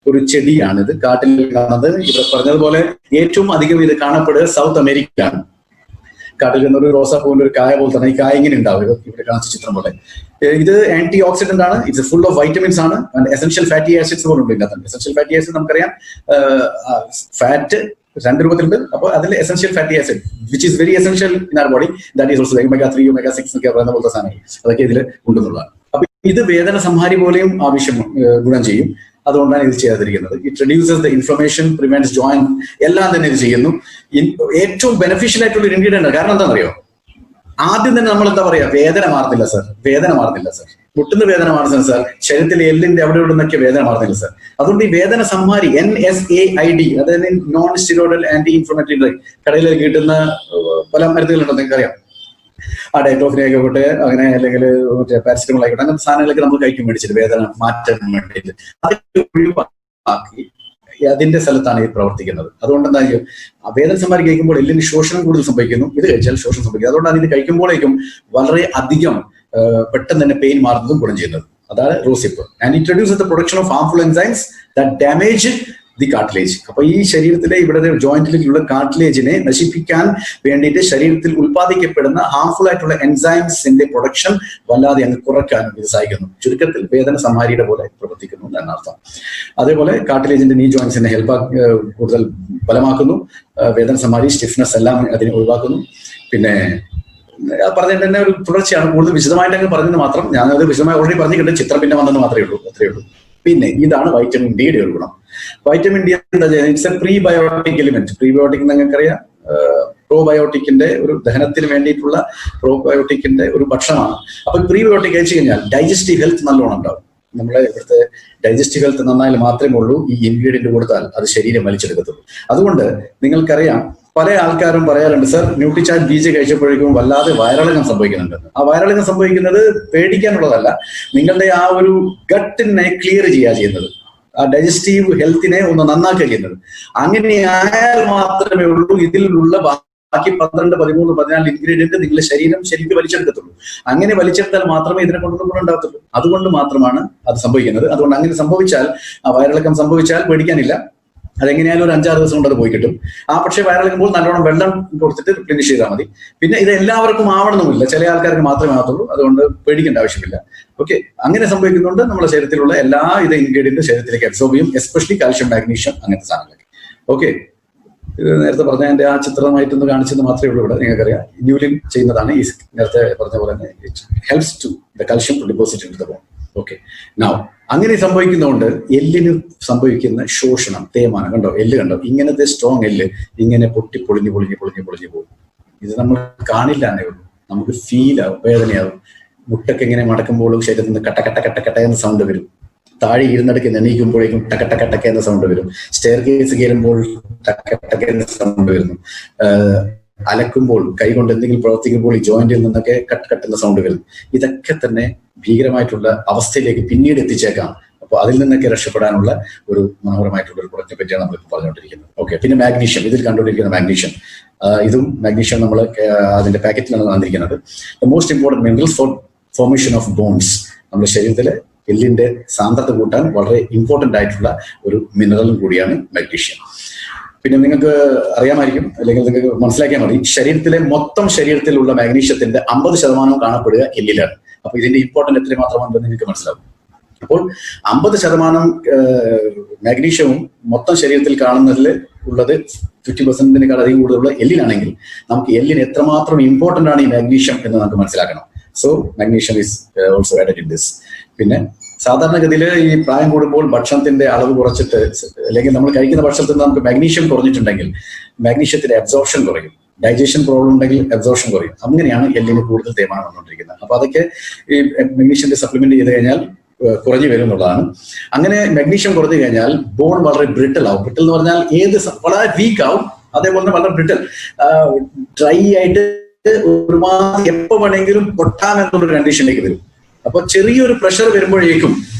ഒരു ചെടിയാണിത്. കാട്ടിൽ കാണുന്നത് ഇവിടെ പറഞ്ഞതുപോലെ ഏറ്റവും അധികം ഇത് കാണപ്പെടുക സൗത്ത് അമേരിക്കയിലാണ്. കാട്ടിൽ നിന്നൊരു റോസാപ്പൂവിന്റെ ഒരു കായ പോലെ തന്നെ ഈ കായ ഇങ്ങനെ ഉണ്ടാവും, ഇവിടെ കാണിച്ച ചിത്രം പോലെ. ഇത് ആന്റി ഓക്സിഡന്റ് ആണ്, ഇറ്റ്സ് ഫുൾ ഓഫ് വൈറ്റമിൻസ് ആണ്, എസെൻഷ്യൽ ഫാറ്റി ആസിഡ്സ് പോലും ഉണ്ട് ഇതിനകത്ത്. എസെൻഷ്യൽ ഫാറ്റി ആസിഡ് നമുക്കറിയാം, ഫാറ്റ് രണ്ട് രൂപത്തിലുണ്ട്. അപ്പോൾ അതിൽ essential fatty acid which is very essential in our body, that is also omega 3 omega 6 ഒക്കെ പറയുന്ന പോലത്തെ സാധനങ്ങൾ അതൊക്കെ ഇതിൽ ഉണ്ടെന്നുള്ളതാണ്. അപ്പൊ ഇത് വേദന സംഹാരി പോലെയും ആവശ്യം ഗുണം ചെയ്യും. അതുകൊണ്ടാണ് ഇത് ചെയ്യാതിരിക്കുന്നത്. It reduces the inflammation, prevents joint, എല്ലാം തന്നെ ഇത് ചെയ്യുന്നു. ഏറ്റവും ബെനിഫിഷ്യൽ ആയിട്ടുള്ള ഒരു ഇൻഗ്രീഡിയന്റ്. കാരണം എന്താണെന്നറിയോ? ആദ്യം തന്നെ നമ്മൾ എന്താ പറയാ, വേദന മാറുന്നില്ല സാർ, വേദന മാറുന്നില്ല സാർ, മുട്ടുന്ന വേദന മാറുന്നില്ല സാർ, ശരീരത്തിലെ എല്ലിന്റെ അവിടെ ഇവിടെ നിന്നൊക്കെ വേദന മാറുന്നില്ല സാർ. അതുകൊണ്ട് ഈ വേദന സംഹാരി NSAID, അതായത് non steroidal anti inflammatory drug, കടയിലേക്ക് കിട്ടുന്ന പല മരുന്നുകളുണ്ടോ നിങ്ങൾക്കറിയാം. ആ ഡയക്ലോഫിനൊക്കെ ആയിക്കോട്ടെ, അങ്ങനെ അല്ലെങ്കിൽ മറ്റേ പാരസിറ്റമോൾ ആയിക്കോട്ടെ, അങ്ങനത്തെ സാധനങ്ങളൊക്കെ നമ്മൾ കഴിക്കും മേടിച്ചിട്ട് വേദന മാറ്റാൻ വേണ്ടിയിട്ട്. അതൊക്കെ ഒഴിവാക്കി അതിന്റെ സ്ഥലത്താണ് ഇത് പ്രവർത്തിക്കുന്നത്. അതുകൊണ്ട് എന്താ വേദന സംഹാരി കഴിക്കുമ്പോൾ എല്ലിന് ശോഷണം കൂടുതൽ സംഭവിക്കുന്നു, ഇത് കഴിച്ചാൽ ശോഷണം സംഭവിക്കും. അതുകൊണ്ടാണ് ഇത് കഴിക്കുമ്പോഴേക്കും വളരെ അധികം പെട്ടെന്ന് തന്നെ പെയിൻ മാറുന്നതും ഗുണം ചെയ്യുന്നത്. അതാണ് rosehip. And it reduces the production of harmful enzymes that damage the cartilage. അപ്പൊ ഈ ശരീരത്തിലെ ഇവിടെ ജോയിന്റിലുള്ള കാർട്ടിലേജിനെ നശിപ്പിക്കാൻ വേണ്ടിയിട്ട് ശരീരത്തിൽ ഉത്പാദിക്കപ്പെടുന്ന ഹാർംഫുൾ ആയിട്ടുള്ള എൻസൈംസിന്റെ പ്രൊഡക്ഷൻ വല്ലാതെ അങ്ങ് കുറയ്ക്കാനും ഇത് സഹായിക്കുന്നു. ചുരുക്കത്തിൽ വേദന സംഹാരിയുടെ പോലെ പ്രവർത്തിക്കുന്നു എന്നർത്ഥം. അതേപോലെ കാർട്ടിലേജിന്റെ നീ ജോയിന്റ്സിനെ കൂടുതൽ ബലമാക്കുന്നു. വേദന സംഹാരി സ്റ്റിഫ്നെസ് എല്ലാം അതിനെ ഒഴിവാക്കുന്നു. പിന്നെ പറഞ്ഞിട്ട് തന്നെ ഒരു തുടർച്ചയാണ്, കൂടുതൽ വിശദമായിട്ട് അങ്ങ് പറഞ്ഞത് മാത്രം. ഞാനത് വിശദമായി ഓൾറെഡി പറഞ്ഞിട്ടുണ്ട്, ചിത്രം പിന്നെ വന്നെന്ന് മാത്രമേ ഉള്ളൂ, അത്രയേ ഉള്ളൂ. പിന്നെ ഇതാണ് വൈറ്റമിൻ ഡിയുടെ ഒരു ഗുണം. വൈറ്റമിൻ ഡി എന്താ ചെയ്യുന്നത്? It's A prebiotic element. Prebiotic നിങ്ങൾക്കറിയാം, പ്രോബയോട്ടിക്കിന്റെ ഒരു ദഹനത്തിന് വേണ്ടിയിട്ടുള്ള പ്രോബയോട്ടിക്കിന്റെ ഒരു ഭക്ഷണമാണ്. അപ്പൊ പ്രീബയോട്ടിക് കഴിച്ചു കഴിഞ്ഞാൽ ഡൈജസ്റ്റീവ് ഹെൽത്ത് നല്ലോണം ഉണ്ടാവും. നമ്മളെ ഇവിടുത്തെ ഡൈജസ്റ്റീവ് ഹെൽത്ത് നന്നായാലും മാത്രമേ ഉള്ളൂ ഈ ഇൻഗ്രീഡിയന്റ് കൊടുത്താൽ അത് ശരീരം വലിച്ചെടുക്കത്തുള്ളൂ. അതുകൊണ്ട് നിങ്ങൾക്കറിയാം, പല ആൾക്കാരും പറയാറുണ്ട്, സർ ന്യൂട്രിചാർജ് ബീജ കഴിച്ചപ്പോഴേക്കും വല്ലാതെ വയറിളക്കം സംഭവിക്കുന്നുണ്ടെന്ന്. ആ വയറിളക്കം സംഭവിക്കുന്നത് പേടിക്കാനുള്ളതല്ല, നിങ്ങളുടെ ആ ഒരു ഗട്ടിനെ ക്ലിയർ ചെയ്യുന്നത്, ആ ഡൈജസ്റ്റീവ് ഹെൽത്തിനെ ഒന്ന് നന്നാക്കുക ചെയ്യുന്നത്. അങ്ങനെയായാൽ മാത്രമേ ഉള്ളൂ ഇതിലുള്ള ബാക്കി 12, 13, 14 ഇൻഗ്രീഡിയന്റ് നിങ്ങളുടെ ശരീരം ശരിക്കും വലിച്ചെടുക്കത്തുള്ളൂ. അങ്ങനെ വലിച്ചെടുത്താൽ മാത്രമേ ഇതിനെ കൊണ്ടൊന്നും ഗുണം ഉണ്ടാകത്തുള്ളൂ. അതുകൊണ്ട് മാത്രമാണ് അത് സംഭവിക്കുന്നത്. അതുകൊണ്ട് അങ്ങനെ സംഭവിച്ചാൽ, ആ വയറിളക്കം സംഭവിച്ചാൽ പേടിക്കാനില്ല. അതെങ്ങനെയായാലും ഒരു 5-6 ദിവസം കൊണ്ട് അത് പോയി കിട്ടും. പക്ഷെ വയറിളക്കുമ്പോൾ നല്ലോണം വെള്ളം കൊടുത്തിട്ട് റിപ്ലനിഷ് ചെയ്താൽ മതി. പിന്നെ ഇത് എല്ലാവർക്കും ആവണമെന്നില്ല, ചില ആൾക്കാർക്ക് മാത്രമേ ആകത്തുള്ളൂ. അതുകൊണ്ട് പേടിക്കേണ്ട ആവശ്യമില്ല. ഓക്കെ, അങ്ങനെ സംഭവിക്കുന്നുണ്ട്. നമ്മുടെ ശരീരത്തിലുള്ള എല്ലാ ഇൻഗ്രീഡിയന്റ് ശരീരത്തിലേക്ക് അബ്സോർബ് ചെയ്യും, എസ്പെഷ്യലി കാൽഷ്യം, മാഗ്നീഷ്യം, അങ്ങനത്തെ സാധനങ്ങളൊക്കെ. ഓക്കെ, ഇത് നേരത്തെ പറഞ്ഞ എൻ്റെ ആ ചിത്രമായിട്ടൊന്ന് കാണിച്ചെന്ന് മാത്രമേ ഉള്ളൂ. ഇവിടെ നിങ്ങൾക്കറിയാം ഇന്യൂലിൻ ചെയ്യുന്നതാണ്. ഈ നേരത്തെ പറഞ്ഞ പോലെ തന്നെ it helps to the calcium to deposit in the bone. Okay, now അങ്ങനെ സംഭവിക്കുന്നതുകൊണ്ട് എല്ലിന് സംഭവിക്കുന്ന ശോഷണം, തേയ്മാനം കണ്ടോ, എല്ല് കണ്ടോ, ഇങ്ങനത്തെ സ്ട്രോങ് എല്ല് ഇങ്ങനെ പൊളിഞ്ഞു പോകും. ഇത് നമ്മൾ കാണില്ല എന്നേ ഉള്ളൂ, നമുക്ക് ഫീൽ ആവും, വേദനയാവും. മുട്ടൊക്കെ ഇങ്ങനെ മടക്കുമ്പോഴും ശരീരത്തിൽ നിന്ന് കട്ട എന്ന സൗണ്ട് വരും. താഴെ ഇരുന്നടക്ക് എണീക്കുമ്പോഴേക്കും ടക്ക എന്ന സൗണ്ട് വരും. സ്റ്റെയർ കേസ് കയറുമ്പോൾ ടക്ക എന്ന സൗണ്ട് വരുന്നു. അലക്കുമ്പോൾ കൈകൊണ്ട് എന്തെങ്കിലും പ്രവർത്തിക്കുമ്പോൾ ഈ ജോയിന്റിൽ നിന്നൊക്കെ കട്ടെന്ന സൗണ്ട് വരുന്നു. ഇതൊക്കെ തന്നെ ഭീകരമായിട്ടുള്ള അവസ്ഥയിലേക്ക് പിന്നീട് എത്തിച്ചേക്കാം. അപ്പോൾ അതിൽ നിന്നൊക്കെ രക്ഷപ്പെടാനുള്ള ഒരു മനോഹരമായിട്ടുള്ള ഒരു പ്രൊഡക്റ്റിനെ പറ്റിയാണ് നമ്മളിപ്പോൾ പറഞ്ഞുകൊണ്ടിരിക്കുന്നത്. ഓക്കെ, പിന്നെ മാഗ്നീഷ്യം, ഇതിൽ കണ്ടുകൊണ്ടിരിക്കുന്ന മാഗ്നീഷ്യം, ഇതും മാഗ്നീഷ്യം നമ്മൾ അതിന്റെ പാക്കറ്റിലാണ് വന്നിരിക്കുന്നത്. The most important minerals for formation of bones. നമ്മുടെ ശരീരത്തിലെ എല്ലിന്റെ സാന്ദ്രത കൂട്ടാൻ വളരെ ഇമ്പോർട്ടന്റ് ആയിട്ടുള്ള ഒരു മിനറലും കൂടിയാണ് മാഗ്നീഷ്യം. പിന്നെ നിങ്ങൾക്ക് അറിയാമായിരിക്കും, അല്ലെങ്കിൽ നിങ്ങൾക്ക് മനസ്സിലാക്കിയാൽ മതി, ശരീരത്തിലുള്ള മാഗ്നീഷ്യത്തിന്റെ 50% കാണപ്പെടുക എല്ലിലാണ്. അപ്പൊ ഇതിന്റെ ഇമ്പോർട്ടൻറ്റ് എത്രമാത്രമാണെന്ന് നിങ്ങൾക്ക് മനസ്സിലാവും. അപ്പോൾ 50% മാഗ്നീഷ്യവും മൊത്തം ശരീരത്തിൽ കാണുന്നതിൽ ഉള്ളത് 50%-നേക്കാൾ അധികം കൂടുതലുള്ള എല്ലിനാണെങ്കിൽ നമുക്ക് എല്ലിന് എത്രമാത്രം ഇമ്പോർട്ടന്റ് ആണ് ഈ മാഗ്നീഷ്യം എന്ന് നമുക്ക് മനസ്സിലാക്കണം. So magnesium is also added in this. പിന്നെ സാധാരണഗതിയിൽ ഈ പ്രായം കൂടുമ്പോൾ ഭക്ഷണത്തിന്റെ അളവ് കുറച്ചിട്ട്, അല്ലെങ്കിൽ നമ്മൾ കഴിക്കുന്ന ഭക്ഷണത്തിൽ നമുക്ക് മാഗ്നീഷ്യം കുറഞ്ഞിട്ടുണ്ടെങ്കിൽ മാഗ്നീഷ്യത്തിന്റെ അബ്സോർപ്ഷൻ കുറയും. ഡൈജഷൻ പ്രോബ്ലം ഉണ്ടെങ്കിൽ അബ്സോർപ്ഷൻ കുറയും. അങ്ങനെയാണ് എല്ലിന് കൂടുതൽ തേയ്മാനം വന്നുകൊണ്ടിരിക്കുന്നത്. അപ്പൊ അതൊക്കെ ഈ മാഗ്നീഷ്യന്റെ സപ്ലിമെന്റ് ചെയ്ത് കഴിഞ്ഞാൽ കുറഞ്ഞു വരും എന്നുള്ളതാണ്. അങ്ങനെ മാഗ്നീഷ്യം കുറഞ്ഞു കഴിഞ്ഞാൽ ബോൺ വളരെ ബ്രിട്ടിൽ ആവും. ബ്രിട്ടിൽ എന്ന് പറഞ്ഞാൽ വളരെ വീക്ക് ആവും, അതേപോലെ തന്നെ വളരെ ബ്രിട്ടിൽ, ഡ്രൈ ആയിട്ട് ഒരുമാതിരി എപ്പോ വേണമെങ്കിലും പൊട്ടാമെന്നുള്ളൊരു കണ്ടീഷനിലേക്ക് വരും. അപ്പൊ ചെറിയൊരു പ്രഷർ വരുമ്പോഴേക്കും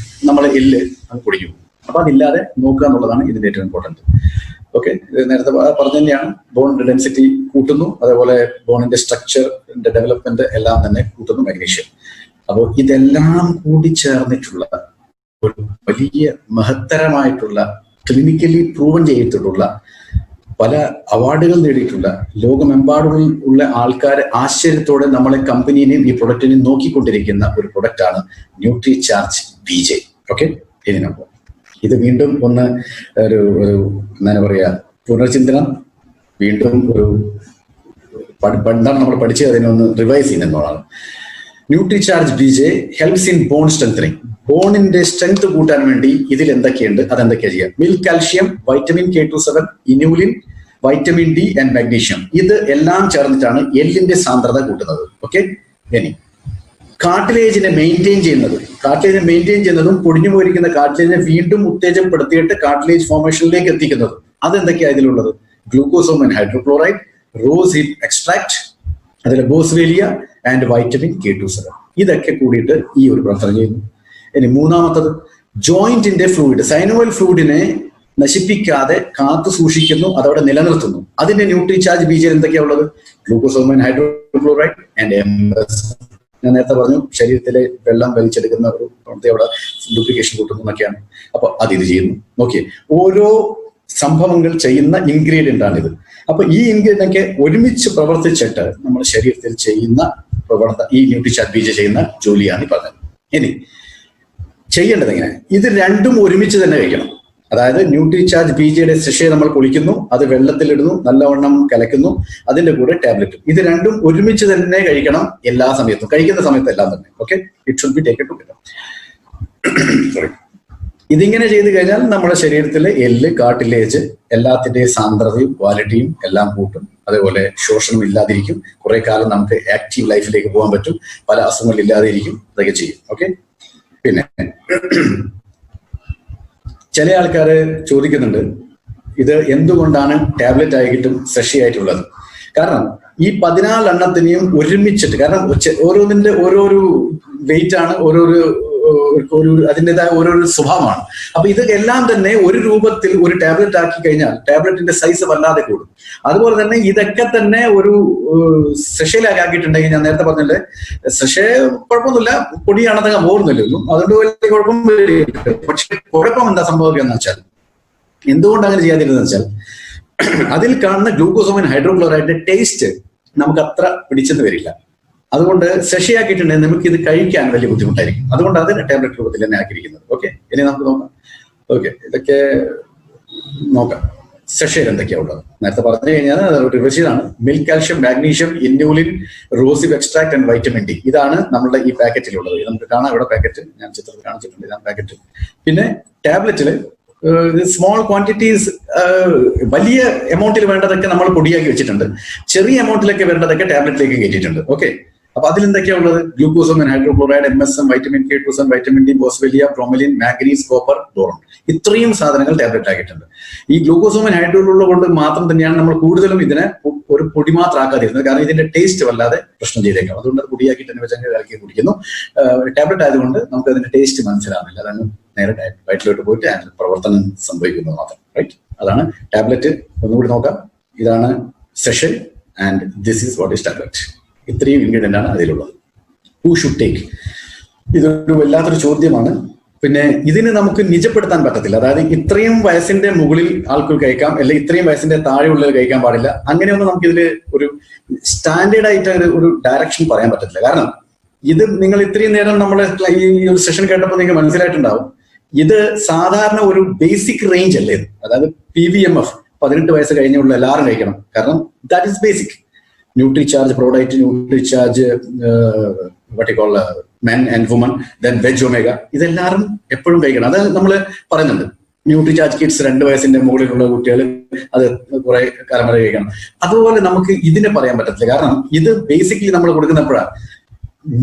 നമ്മളെ എല്ല് അത് പൊടിക്കും. അപ്പൊ അതില്ലാതെ നോക്കുക എന്നുള്ളതാണ് ഇതിന്റെ ഏറ്റവും ഇമ്പോർട്ടൻറ്റ്. ഓക്കെ, നേരത്തെ പറഞ്ഞു തന്നെയാണ്, ബോൺ ഡെൻസിറ്റി കൂട്ടുന്നു, അതേപോലെ ബോണിന്റെ സ്ട്രക്ചറിന്റെ ഡെവലപ്മെന്റ് എല്ലാം തന്നെ കൂട്ടുന്നു മാഗ്നീഷ്യം. അപ്പോൾ ഇതെല്ലാം കൂടി ചേർന്നിട്ടുള്ള ഒരു വലിയ മഹത്തരമായിട്ടുള്ള ക്ലിനിക്കലി പ്രൂവൻ ചെയ്തിട്ടുള്ള പല അവാർഡുകൾ നേടിയിട്ടുള്ള ലോകമെമ്പാടുള്ള ആൾക്കാരെ ആശ്ചര്യത്തോടെ നമ്മളെ കമ്പനിയെയും ഈ പ്രൊഡക്റ്റിനെയും നോക്കിക്കൊണ്ടിരിക്കുന്ന ഒരു പ്രൊഡക്റ്റാണ് ന്യൂട്രിചാർജ് BJ. ഓക്കെ, ഇനി നമുക്ക് ഇത് വീണ്ടും ഒന്ന് ഒരു എന്താണ് പറയുക, പുനർചിന്തനം, വീണ്ടും ഒരു എന്താണ് നമ്മൾ പഠിച്ചത് അതിനൊന്ന് റിവൈസ് ചെയ്യുന്നതാണ്. Nutricharge BJ helps in bone strengthening. ബോണിന്റെ സ്ട്രെങ്ത് കൂട്ടാൻ വേണ്ടി ഇതിൽ എന്തൊക്കെയുണ്ട്, അതെന്തൊക്കെയാ ചെയ്യുക? Milk calcium, vitamin K27, inulin, vitamin D and magnesium. ഇത് എല്ലാം ചേർന്നിട്ടാണ് എല്ലിന്റെ സാന്ദ്രത കൂട്ടുന്നത്. ഓക്കെ, ഇനി കാർട്ടിലേജിനെ മെയിൻറ്റെയിൻ ചെയ്യുന്നതും പൊടിഞ്ഞു പോയിരിക്കുന്ന കാർട്ടിലേജിനെ വീണ്ടും ഉത്തേജപ്പെടുത്തിയിട്ട് കാർട്ടിലേജ് ഫോർമേഷനിലേക്ക് എത്തിക്കുന്നതും അതെന്തൊക്കെയാ ഇതിലുള്ളത്? ഗ്ലൂക്കോസോമൈൻ ഹൈഡ്രോക്ലോറൈഡ്, റോസ് ഹിപ്പ് എക്സ്ട്രാക്ട്, അതിൽ ബോസ്വേലിയ ആൻഡ് വൈറ്റമിൻ K27. ഇതൊക്കെ കൂടിയിട്ട് ഈ ഒരു പ്രവർത്തനം ചെയ്യുന്നു. ഇനി മൂന്നാമത്തത് ജോയിന്റിന്റെ ഫ്ലൂയിഡ്, സൈനോവൽ ഫ്ലൂയിഡിനെ നശിപ്പിക്കാതെ കാത്തു സൂക്ഷിക്കുന്നു, അതവിടെ നിലനിർത്തുന്നു. അതിന്റെ ന്യൂട്രിചാർജ് BJ എന്തൊക്കെയാ ഉള്ളത്? Glucosamine hydrochloride and MS. ഞാൻ നേരത്തെ പറഞ്ഞു, ശരീരത്തിലെ വെള്ളം വലിച്ചെടുക്കുന്ന ഒരു പ്രവൃത്തി അവിടെ ഡ്യൂപ്ലിക്കേഷൻ കൂട്ടുന്നു എന്നൊക്കെയാണ്. അപ്പൊ ഇത് ചെയ്യുന്നു. നോക്കിയേ, ഓരോ സംഭവങ്ങൾ ചെയ്യുന്ന ഇൻഗ്രീഡിയന്റ് ആണിത്. അപ്പൊ ഈ ഇൻഗ്രീഡിയന്റ് ഒക്കെ ഒരുമിച്ച് പ്രവർത്തിച്ചിട്ട് നമ്മുടെ ശരീരത്തിൽ ചെയ്യുന്ന ഈ ന്യൂട്രിചാർജ് BJ ചെയ്യുന്ന ജോലിയാണ് ഈ പറഞ്ഞത്. ഇനി ചെയ്യേണ്ടത് എങ്ങനെ? ഇത് രണ്ടും ഒരുമിച്ച് തന്നെ കഴിക്കണം. അതായത് ന്യൂട്രിചാർജ് BJയുടെ സെഷയെ നമ്മൾ പൊളിക്കുന്നു, അത് വെള്ളത്തിലിടുന്നു, നല്ലവണ്ണം കലക്കുന്നു, അതിന്റെ കൂടെ ടാബ്ലറ്റും. ഇത് രണ്ടും ഒരുമിച്ച് തന്നെ കഴിക്കണം എല്ലാ സമയത്തും, കഴിക്കുന്ന സമയത്തെല്ലാം തന്നെ. Okay, it should be taken together. Sorry. ഇതിങ്ങനെ ചെയ്ത് കഴിഞ്ഞാൽ നമ്മുടെ ശരീരത്തിലെ എല്ല്, കാർട്ടിലേജ് എല്ലാത്തിന്റെയും സാന്ദ്രതയും ക്വാളിറ്റിയും എല്ലാം കൂട്ടും. അതേപോലെ ശോഷണം ഇല്ലാതിരിക്കും. കുറെ കാലം നമുക്ക് ആക്റ്റീവ് ലൈഫിലേക്ക് പോകാൻ പറ്റും. പല അസുഖങ്ങൾ ഇല്ലാതെ ഇരിക്കും. അതൊക്കെ ചെയ്യും. ഓക്കെ, പിന്നെ ചില ആൾക്കാർ ചോദിക്കുന്നുണ്ട്, ഇത് എന്തുകൊണ്ടാണ് ടാബ്ലറ്റ് ആയിട്ടും സെഷി ആയിട്ടുള്ളത്? കാരണം ഈ 14 എണ്ണത്തിനെയും ഒരുമിച്ചിട്ട്, കാരണം ഓരോന്നിന്റെ ഓരോരു വെയിറ്റ് ആണ്, അതിൻ്റെതായ ഓരോരോ സ്വഭാവമാണ്. അപ്പൊ ഇത് എല്ലാം തന്നെ ഒരു രൂപത്തിൽ ഒരു ടാബ്ലറ്റ് ആക്കി കഴിഞ്ഞാൽ ടാബ്ലറ്റിന്റെ സൈസ് വല്ലാതെ കൂടും. അതുപോലെ തന്നെ ഇതൊക്കെ തന്നെ ഒരു സെഷയിലാക്കി ആക്കിയിട്ടുണ്ടെങ്കിൽ, ഞാൻ നേരത്തെ പറഞ്ഞില്ലേ, സെഷേ കുഴപ്പമൊന്നുമില്ല, പൊടിയാണെന്നൊക്കെ ഓർന്നില്ലല്ലോ, അതുകൊണ്ട് വലിയ കുഴപ്പം വരില്ല. പക്ഷെ കുഴപ്പം എന്താ സംഭവിക്കുക എന്ന് വെച്ചാൽ, എന്തുകൊണ്ട് അങ്ങനെ ചെയ്യാതിരുന്നത് വെച്ചാൽ, അതിൽ കാണുന്ന ഗ്ലൂക്കോസോമൈൻ ഹൈഡ്രോക്ലോറൈഡിന്റെ ടേസ്റ്റ് നമുക്ക് അത്ര പിടിച്ചെന്ന് വരില്ല. അതുകൊണ്ട് സെഷയാക്കിയിട്ടുണ്ടെങ്കിൽ നമുക്ക് ഇത് കഴിക്കാൻ വലിയ ബുദ്ധിമുട്ടായിരിക്കും. അതുകൊണ്ട് അതിന് ടാബ്ലറ്റ് രൂപത്തിൽ തന്നെ ആക്കിയിരിക്കുന്നത്. ഓക്കെ, ഇനി നമുക്ക് നോക്കാം. ഓക്കെ, ഇതൊക്കെ നോക്കാം. സെഷയിൽ എന്തൊക്കെയാണ് ഉള്ളത് നേരത്തെ പറഞ്ഞു കഴിഞ്ഞാൽ റിവേഴ്സിലാണ്. Milk, calcium, magnesium, inulin, rosehip extract and vitamin D. ഇതാണ് നമ്മുടെ ഈ പാക്കറ്റിലുള്ളത്. ഇത് നമുക്ക് കാണാം ഇവിടെ പാക്കറ്റ്, ഞാൻ ചിത്രത്തിൽ കാണിച്ചിട്ടുണ്ട്, ഇതാണ് പാക്കറ്റ്. പിന്നെ ടാബ്ലറ്റില് സ്മോൾ ക്വാണ്ടിറ്റീസ്, വലിയ എമൗണ്ടിൽ വേണ്ടതൊക്കെ നമ്മൾ പൊടിയാക്കി വെച്ചിട്ടുണ്ട്. ചെറിയ എമൗണ്ടിലൊക്കെ വേണ്ടതൊക്കെ ടാബ്ലറ്റിലേക്ക് കയറ്റിയിട്ടുണ്ട്. ഓക്കെ, അപ്പൊ അതിലെന്തൊക്കെയാ ഉള്ളത്? Glucosamine, hydrochloride, MSM, vitamin K2, vitamin D, boswellia, bromelain, manganese, copper, boron. ഇത്രയും സാധനങ്ങൾ ടാബ്ലറ്റ് ആക്കിയിട്ടുണ്ട്. ഈ ഗ്ലൂക്കോസോമൈൻ ഹൈഡ്രോക്ലോറൈഡ് കൊണ്ട് മാത്രം തന്നെയാണ് നമ്മൾ കൂടുതലും ഇതിനെ ഒരു പൊടി മാത്രം ആക്കാതിരുന്നത്. കാരണം ഇതിന്റെ ടേസ്റ്റ് വല്ലാതെ പ്രശ്നം ചെയ്തേക്കാം. അതുകൊണ്ട് അത് പൊടിയാക്കിയിട്ട് തന്നെ വെച്ചാൽ ഇറക്കി കുടിക്കുന്നു. ടാബ്ലറ്റ് ആയതുകൊണ്ട് നമുക്ക് അതിന്റെ ടേസ്റ്റ് മനസ്സിലാവുന്നില്ല. അതാണ് നേരെ വയറ്റിലോട്ട് പോയിട്ട് അതിന്റെ പ്രവർത്തനം സംഭവിക്കുന്നത് മാത്രം. റൈറ്റ്, അതാണ് ടാബ്ലറ്റ്. ഒന്നുകൂടി നോക്കാം. ഇതാണ് session and this is what is tablet. ഇത്രയും ഇൻഗ്രീഡിയന്റ് ആണ് അതിലുള്ളത്. Who should take? ഇതൊരു വല്ലാത്തൊരു ചോദ്യമാണ്. പിന്നെ ഇതിന് നമുക്ക് നിജപ്പെടുത്താൻ പറ്റത്തില്ല. അതായത് ഇത്രയും വയസ്സിന്റെ മുകളിൽ ആൾക്കാർ കഴിക്കാം, അല്ലെങ്കിൽ ഇത്രയും വയസ്സിന്റെ താഴെയുള്ളവർ കഴിക്കാൻ പാടില്ല. അങ്ങനെയൊന്നും നമുക്ക് ഇതിൽ ഒരു സ്റ്റാൻഡേർഡ് ആയിട്ട് ഒരു ഡയറക്ഷൻ പറയാൻ പറ്റത്തില്ല. കാരണം ഇത് നിങ്ങൾ ഇത്രയും നേരം നമ്മുടെ ഈ ഒരു സെഷൻ കേട്ടപ്പോൾ നിങ്ങൾക്ക് മനസ്സിലായിട്ടുണ്ടാവും, ഇത് സാധാരണ ഒരു ബേസിക് റേഞ്ച് അല്ലേ ഇത്. അതായത് PVMF 18 വയസ്സ് കഴിഞ്ഞുള്ള എല്ലാവരും കഴിക്കണം. കാരണം ദാറ്റ് ഈസ് ബേസിക്. ന്യൂട്രിചാർജ്, പ്രോഡൈറ്റ്, Nutricharge, men and woman, then veg omega, ഇതെല്ലാവരും എപ്പോഴും കഴിക്കണം. അത് നമ്മൾ പറയുന്നുണ്ട്. ന്യൂട്രിചാർജ് കിഡ്സ് 2 വയസ്സിന്റെ മുകളിലുള്ള കുട്ടികൾ അത് കുറെ കാലം വരെ കഴിക്കണം. അതുപോലെ നമുക്ക് ഇതിനെ പറയാൻ പറ്റത്തില്ല. കാരണം ഇത് ബേസിക്കലി നമ്മൾ കൊടുക്കുന്നപ്പോഴാണ്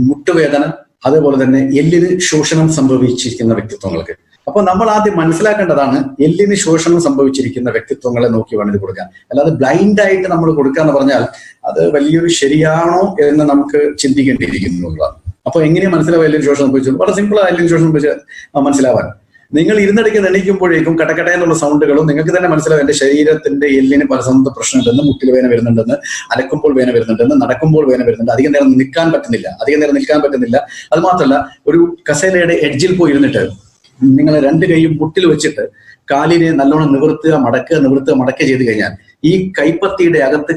മുട്ടുവേദന, അതേപോലെ തന്നെ എല്ലിന് ശോഷണം സംഭവിച്ചിരിക്കുന്ന വ്യക്തിത്വങ്ങൾക്ക്. അപ്പൊ നമ്മൾ ആദ്യം മനസ്സിലാക്കേണ്ടതാണ്, എല്ലിന് ശോഷണം സംഭവിച്ചിരിക്കുന്ന വ്യക്തിത്വങ്ങളെ നോക്കി വേണം ഇത് കൊടുക്കാൻ. അല്ലാതെ ബ്ലൈൻഡ് ആയിട്ട് നമ്മൾ കൊടുക്കാന്ന് പറഞ്ഞാൽ അത് വലിയൊരു ശരിയാണോ എന്ന് നമുക്ക് ചിന്തിക്കേണ്ടിയിരിക്കുന്നുള്ളതാണ്. അപ്പൊ എങ്ങനെയാണ് മനസ്സിലാവുക എല്ലിന് ശോഷണം സംഭവിച്ചത്? വളരെ സിമ്പിൾ ആ എല്ലിന് ശോഷണം സംഭവിച്ച മനസ്സിലാവാൻ. നിങ്ങൾ ഇരുന്നടിക്ക് എണീക്കുമ്പോഴേക്കും കടക്കട എന്നുള്ള സൗണ്ടുകളും നിങ്ങൾക്ക് തന്നെ മനസ്സിലാവും. എന്റെ ശരീരത്തിന്റെ എല്ലിന് പല സംബന്ധ പ്രശ്നമുണ്ടെന്ന്, മുട്ടിൽ വേന വരുന്നുണ്ടെന്ന്, അലക്കുമ്പോൾ വേന വരുന്നുണ്ടെന്ന്, നടക്കുമ്പോൾ വേന വരുന്നുണ്ട്, അധികം നേരം നിൽക്കാൻ പറ്റുന്നില്ല. അത് മാത്രമല്ല, ഒരു കസേലയുടെ എഡ്ജിൽ പോയി ഇരുന്നിട്ട് നിങ്ങൾ 2 കൈയും മുട്ടിൽ വെച്ചിട്ട് കാലിനെ നല്ലോണം നിവർത്തുക മടക്കുക ചെയ്ത് കഴിഞ്ഞാൽ ഈ കൈപ്പത്തിയുടെ അകത്ത്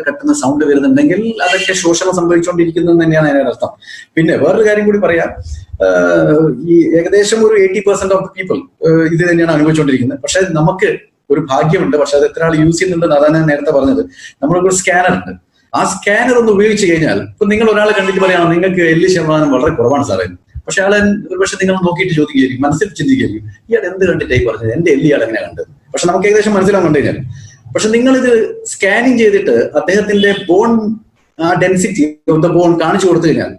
കട്ടുന്ന സൗണ്ട് വരുന്നുണ്ടെങ്കിൽ അതൊക്കെ ശോഷണം സംഭവിച്ചുകൊണ്ടിരിക്കുന്നു തന്നെയാണ് അതിന്റെ അർത്ഥം. പിന്നെ വേറൊരു കാര്യം കൂടി പറയാം. ഈ ഏകദേശം ഒരു 80% ഓഫ് പീപ്പിൾ ഇത് തന്നെയാണ് അനുഭവിച്ചുകൊണ്ടിരിക്കുന്നത്. പക്ഷെ നമുക്ക് ഒരു ഭാഗ്യമുണ്ട്. പക്ഷെ അത് എത്ര ആൾ യൂസ് ചെയ്യുന്നുണ്ടെന്ന് അതാണ് ഞാൻ നേരത്തെ പറഞ്ഞത്. നമ്മളൊരു സ്കാനർ ഉണ്ട്. ആ സ്കാനർ ഒന്ന് ഉപയോഗിച്ച് കഴിഞ്ഞാൽ, ഇപ്പൊ നിങ്ങൾ ഒരാളെ കണ്ടിട്ട് പറയാം നിങ്ങൾക്ക് 70% വളരെ കുറവാണ് സാറേ. പക്ഷെ ആളെ ഒരുപക്ഷെ നിങ്ങൾ നോക്കിയിട്ട് ചോദിക്കുകയായിരിക്കും, മനസ്സിൽ ചിന്തിക്കുകയായിരിക്കും, ഇയാൾ എന്ത് കണ്ടിട്ടായി പറഞ്ഞത്, എന്റെ എല്ലി ഇയാൾ എങ്ങനെ കണ്ടത്? പക്ഷെ നമുക്ക് ഏകദേശം മനസ്സിലാവും കണ്ടു കഴിഞ്ഞാൽ. പക്ഷെ നിങ്ങളിത് സ്കാനിങ് ചെയ്തിട്ട് അദ്ദേഹത്തിന്റെ bone density of the bone കാണിച്ചു കൊടുത്തു കഴിഞ്ഞാൽ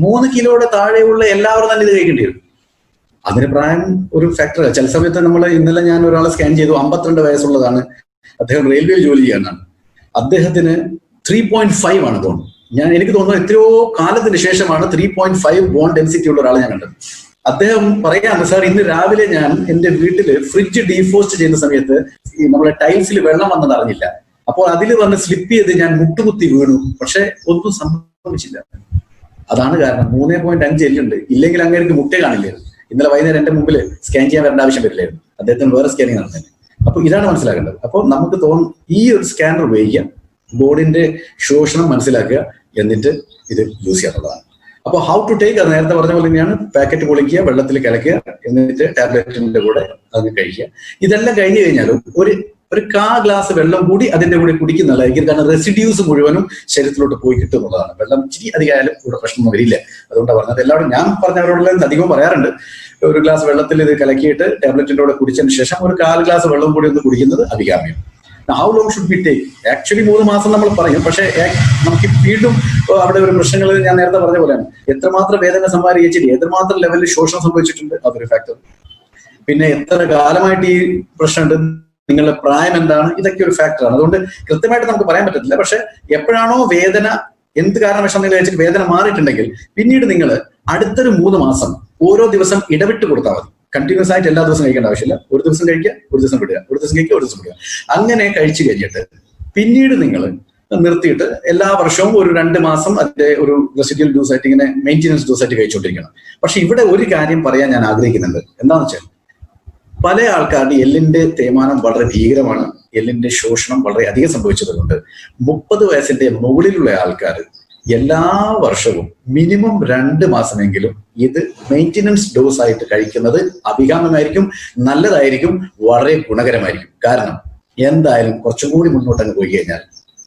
3 കിലോയുടെ താഴെയുള്ള എല്ലാവരും തന്നെ ഇത് കഴിക്കേണ്ടി വരും. അതിന് പ്രായം ഒരു ഫാക്ടർ. ചില സമയത്ത് ഇന്നലെ ഞാൻ ഒരാളെ സ്കാൻ ചെയ്തു, 52 വയസ്സുള്ളതാണ്, അദ്ദേഹം റെയിൽവേയിൽ ജോലി ചെയ്യാനാണ്. അദ്ദേഹത്തിന് 3.5 ആണ് ബോൺ. എനിക്ക് തോന്നുന്നു എത്രയോ കാലത്തിന് ശേഷമാണ് 3.5 ബോൺ ഡെൻസിറ്റി ഉള്ള ഒരാളെ ഞാൻ കണ്ടത്. അദ്ദേഹം പറയാന്ന്, സാർ ഇന്ന് രാവിലെ ഞാൻ എന്റെ വീട്ടില് ഫ്രിഡ്ജ് ഡീഫോസ്റ്റ് ചെയ്യുന്ന സമയത്ത് നമ്മളെ ടൈൽസിൽ വെള്ളം വന്നത് അറിഞ്ഞില്ല. അപ്പോൾ അതിൽ വന്ന് സ്ലിപ്പ് ചെയ്ത് ഞാൻ മുട്ടുകുത്തി വീണു, പക്ഷെ ഒന്നും സംഭവിച്ചില്ല. അതാണ് കാരണം. 3.5 എല്ലുണ്ട്. ഇല്ലെങ്കിൽ അങ്ങേക്ക് മുട്ടേ കാണില്ലായിരുന്നു. ഇന്നലെ വൈകുന്നേരം എന്റെ മുമ്പിൽ സ്കാൻ ചെയ്യാൻ വരേണ്ട ആവശ്യം വരില്ലായിരുന്നു. അദ്ദേഹത്തിന് വേറെ സ്കാനിങ് നടന്നത്. അപ്പൊ ഇതാണ് മനസ്സിലാക്കേണ്ടത്. അപ്പോൾ നമുക്ക് ഈ ഒരു സ്കാനർ ഉപയോഗിക്കുക, ബോഡിന്റെ ശോഷണം മനസ്സിലാക്കുക, എന്നിട്ട് ഇത് യൂസ് ചെയ്യാനുള്ളതാണ്. അപ്പൊ ഹൗ ടു ടേക്ക്, അത് നേരത്തെ പറഞ്ഞ പോലെ തന്നെയാണ്. പാക്കറ്റ് പൊളിക്കുക, വെള്ളത്തിൽ കലക്കുക, എന്നിട്ട് ടാബ്ലറ്റിന്റെ കൂടെ അത് കഴിക്കുക. ഇതെല്ലാം കഴിഞ്ഞു കഴിഞ്ഞാലും ഒരു ഗ്ലാസ് വെള്ളം കൂടി അതിന്റെ കൂടെ കുടിക്കുന്നുള്ളതായിരിക്കും. കാരണം റെസിഡ്യൂസ് മുഴുവനും ശരീരത്തിലോട്ട് പോയി കിട്ടുന്നുള്ളതാണ്. വെള്ളം ഇച്ചിരി അധികമായാലും ഇവിടെ പ്രശ്നമൊന്നും വരില്ല. അതുകൊണ്ടാണ് പറഞ്ഞത്. എല്ലാവരും ഞാൻ പറഞ്ഞവരോട് അധികവും പറയാറുണ്ട്, ഒരു ഗ്ലാസ് വെള്ളത്തിൽ ഇത് കലക്കിയിട്ട് ടാബ്ലറ്റിന്റെ കൂടെ കുടിച്ചതിന് ശേഷം ഒരു 1/4 ഗ്ലാസ് വെള്ളം കൂടി ഒന്ന് കുടിക്കുന്നത് അഭികാമ്യം. How long should be take? Actually 3 മാസം നമ്മൾ പറയും. പക്ഷെ നമുക്ക് വീണ്ടും അവിടെ ഒരു പ്രശ്നങ്ങൾ ഞാൻ നേരത്തെ പറഞ്ഞ പോലെയാണ്. എത്രമാത്രം വേദന സമ്പാദിച്ചിട്ട് എത്രമാത്രം ലെവലിൽ ശോഷണം സംഭവിച്ചിട്ടുണ്ട്, അതൊരു ഫാക്ടർ. പിന്നെ എത്ര കാലമായിട്ട് ഈ പ്രശ്നമുണ്ട്, നിങ്ങളുടെ പ്രായം എന്താണ്, ഇതൊക്കെ ഒരു ഫാക്ടറാണ്. അതുകൊണ്ട് കൃത്യമായിട്ട് നമുക്ക് പറയാൻ പറ്റത്തില്ല. പക്ഷെ എപ്പോഴാണോ വേദന, എന്ത് കാരണവശാലും നിങ്ങൾ കഴിച്ചിട്ട് വേദന മാറിയിട്ടുണ്ടെങ്കിൽ പിന്നീട് നിങ്ങൾ അടുത്തൊരു 3 മാസം ഓരോ ദിവസം ഇടവിട്ട് കൊടുത്താൽ മതി. കണ്ടിന്യൂസ് ആയിട്ട് എല്ലാ ദിവസവും കഴിക്കേണ്ട ആവശ്യമില്ല. ഒരു ദിവസം കഴിക്കുക, ഒരു ദിവസം വിടുക, ഒരു ദിവസം കഴിക്കുക, ഒരു ദിവസം വിടുക. അങ്ങനെ കഴിച്ചു കഴിഞ്ഞിട്ട് പിന്നീട് നിങ്ങൾ നിർത്തിയിട്ട് എല്ലാ വർഷവും ഒരു 2 മാസം അതിന്റെ ഒരു റെസിഡ്യൂൽ ഡോസ് ആയിട്ട് ഇങ്ങനെ മെയിൻ്റെനൻസ് ഡോസ് ആയിട്ട് കഴിച്ചുകൊണ്ടിരിക്കണം. പക്ഷെ ഇവിടെ ഒരു കാര്യം പറയാൻ ഞാൻ ആഗ്രഹിക്കുന്നുണ്ട്. എന്താണെന്ന് വെച്ചാൽ, പല ആൾക്കാരുടെ എല്ലിന്റെ തേയ്മാനം വളരെ ഭീകരമാണ്. എല്ലിന്റെ ശോഷണം വളരെ അധികം സംഭവിച്ചതുകൊണ്ട് 30 വയസ്സിന്റെ മുകളിലുള്ള ആൾക്കാർ എല്ലാ വർഷവും മിനിമം 2 മാസമെങ്കിലും ഇത് മെയിൻ്റെനൻസ് ഡോസ് ആയിട്ട് കഴിക്കുന്നത് അഭികാമ്യമായിരിക്കും, നല്ലതായിരിക്കും, വളരെ ഗുണകരമായിരിക്കും. കാരണം എന്തായാലും കുറച്ചും കൂടി മുന്നോട്ടങ്ങ് പോയി കഴിഞ്ഞാൽ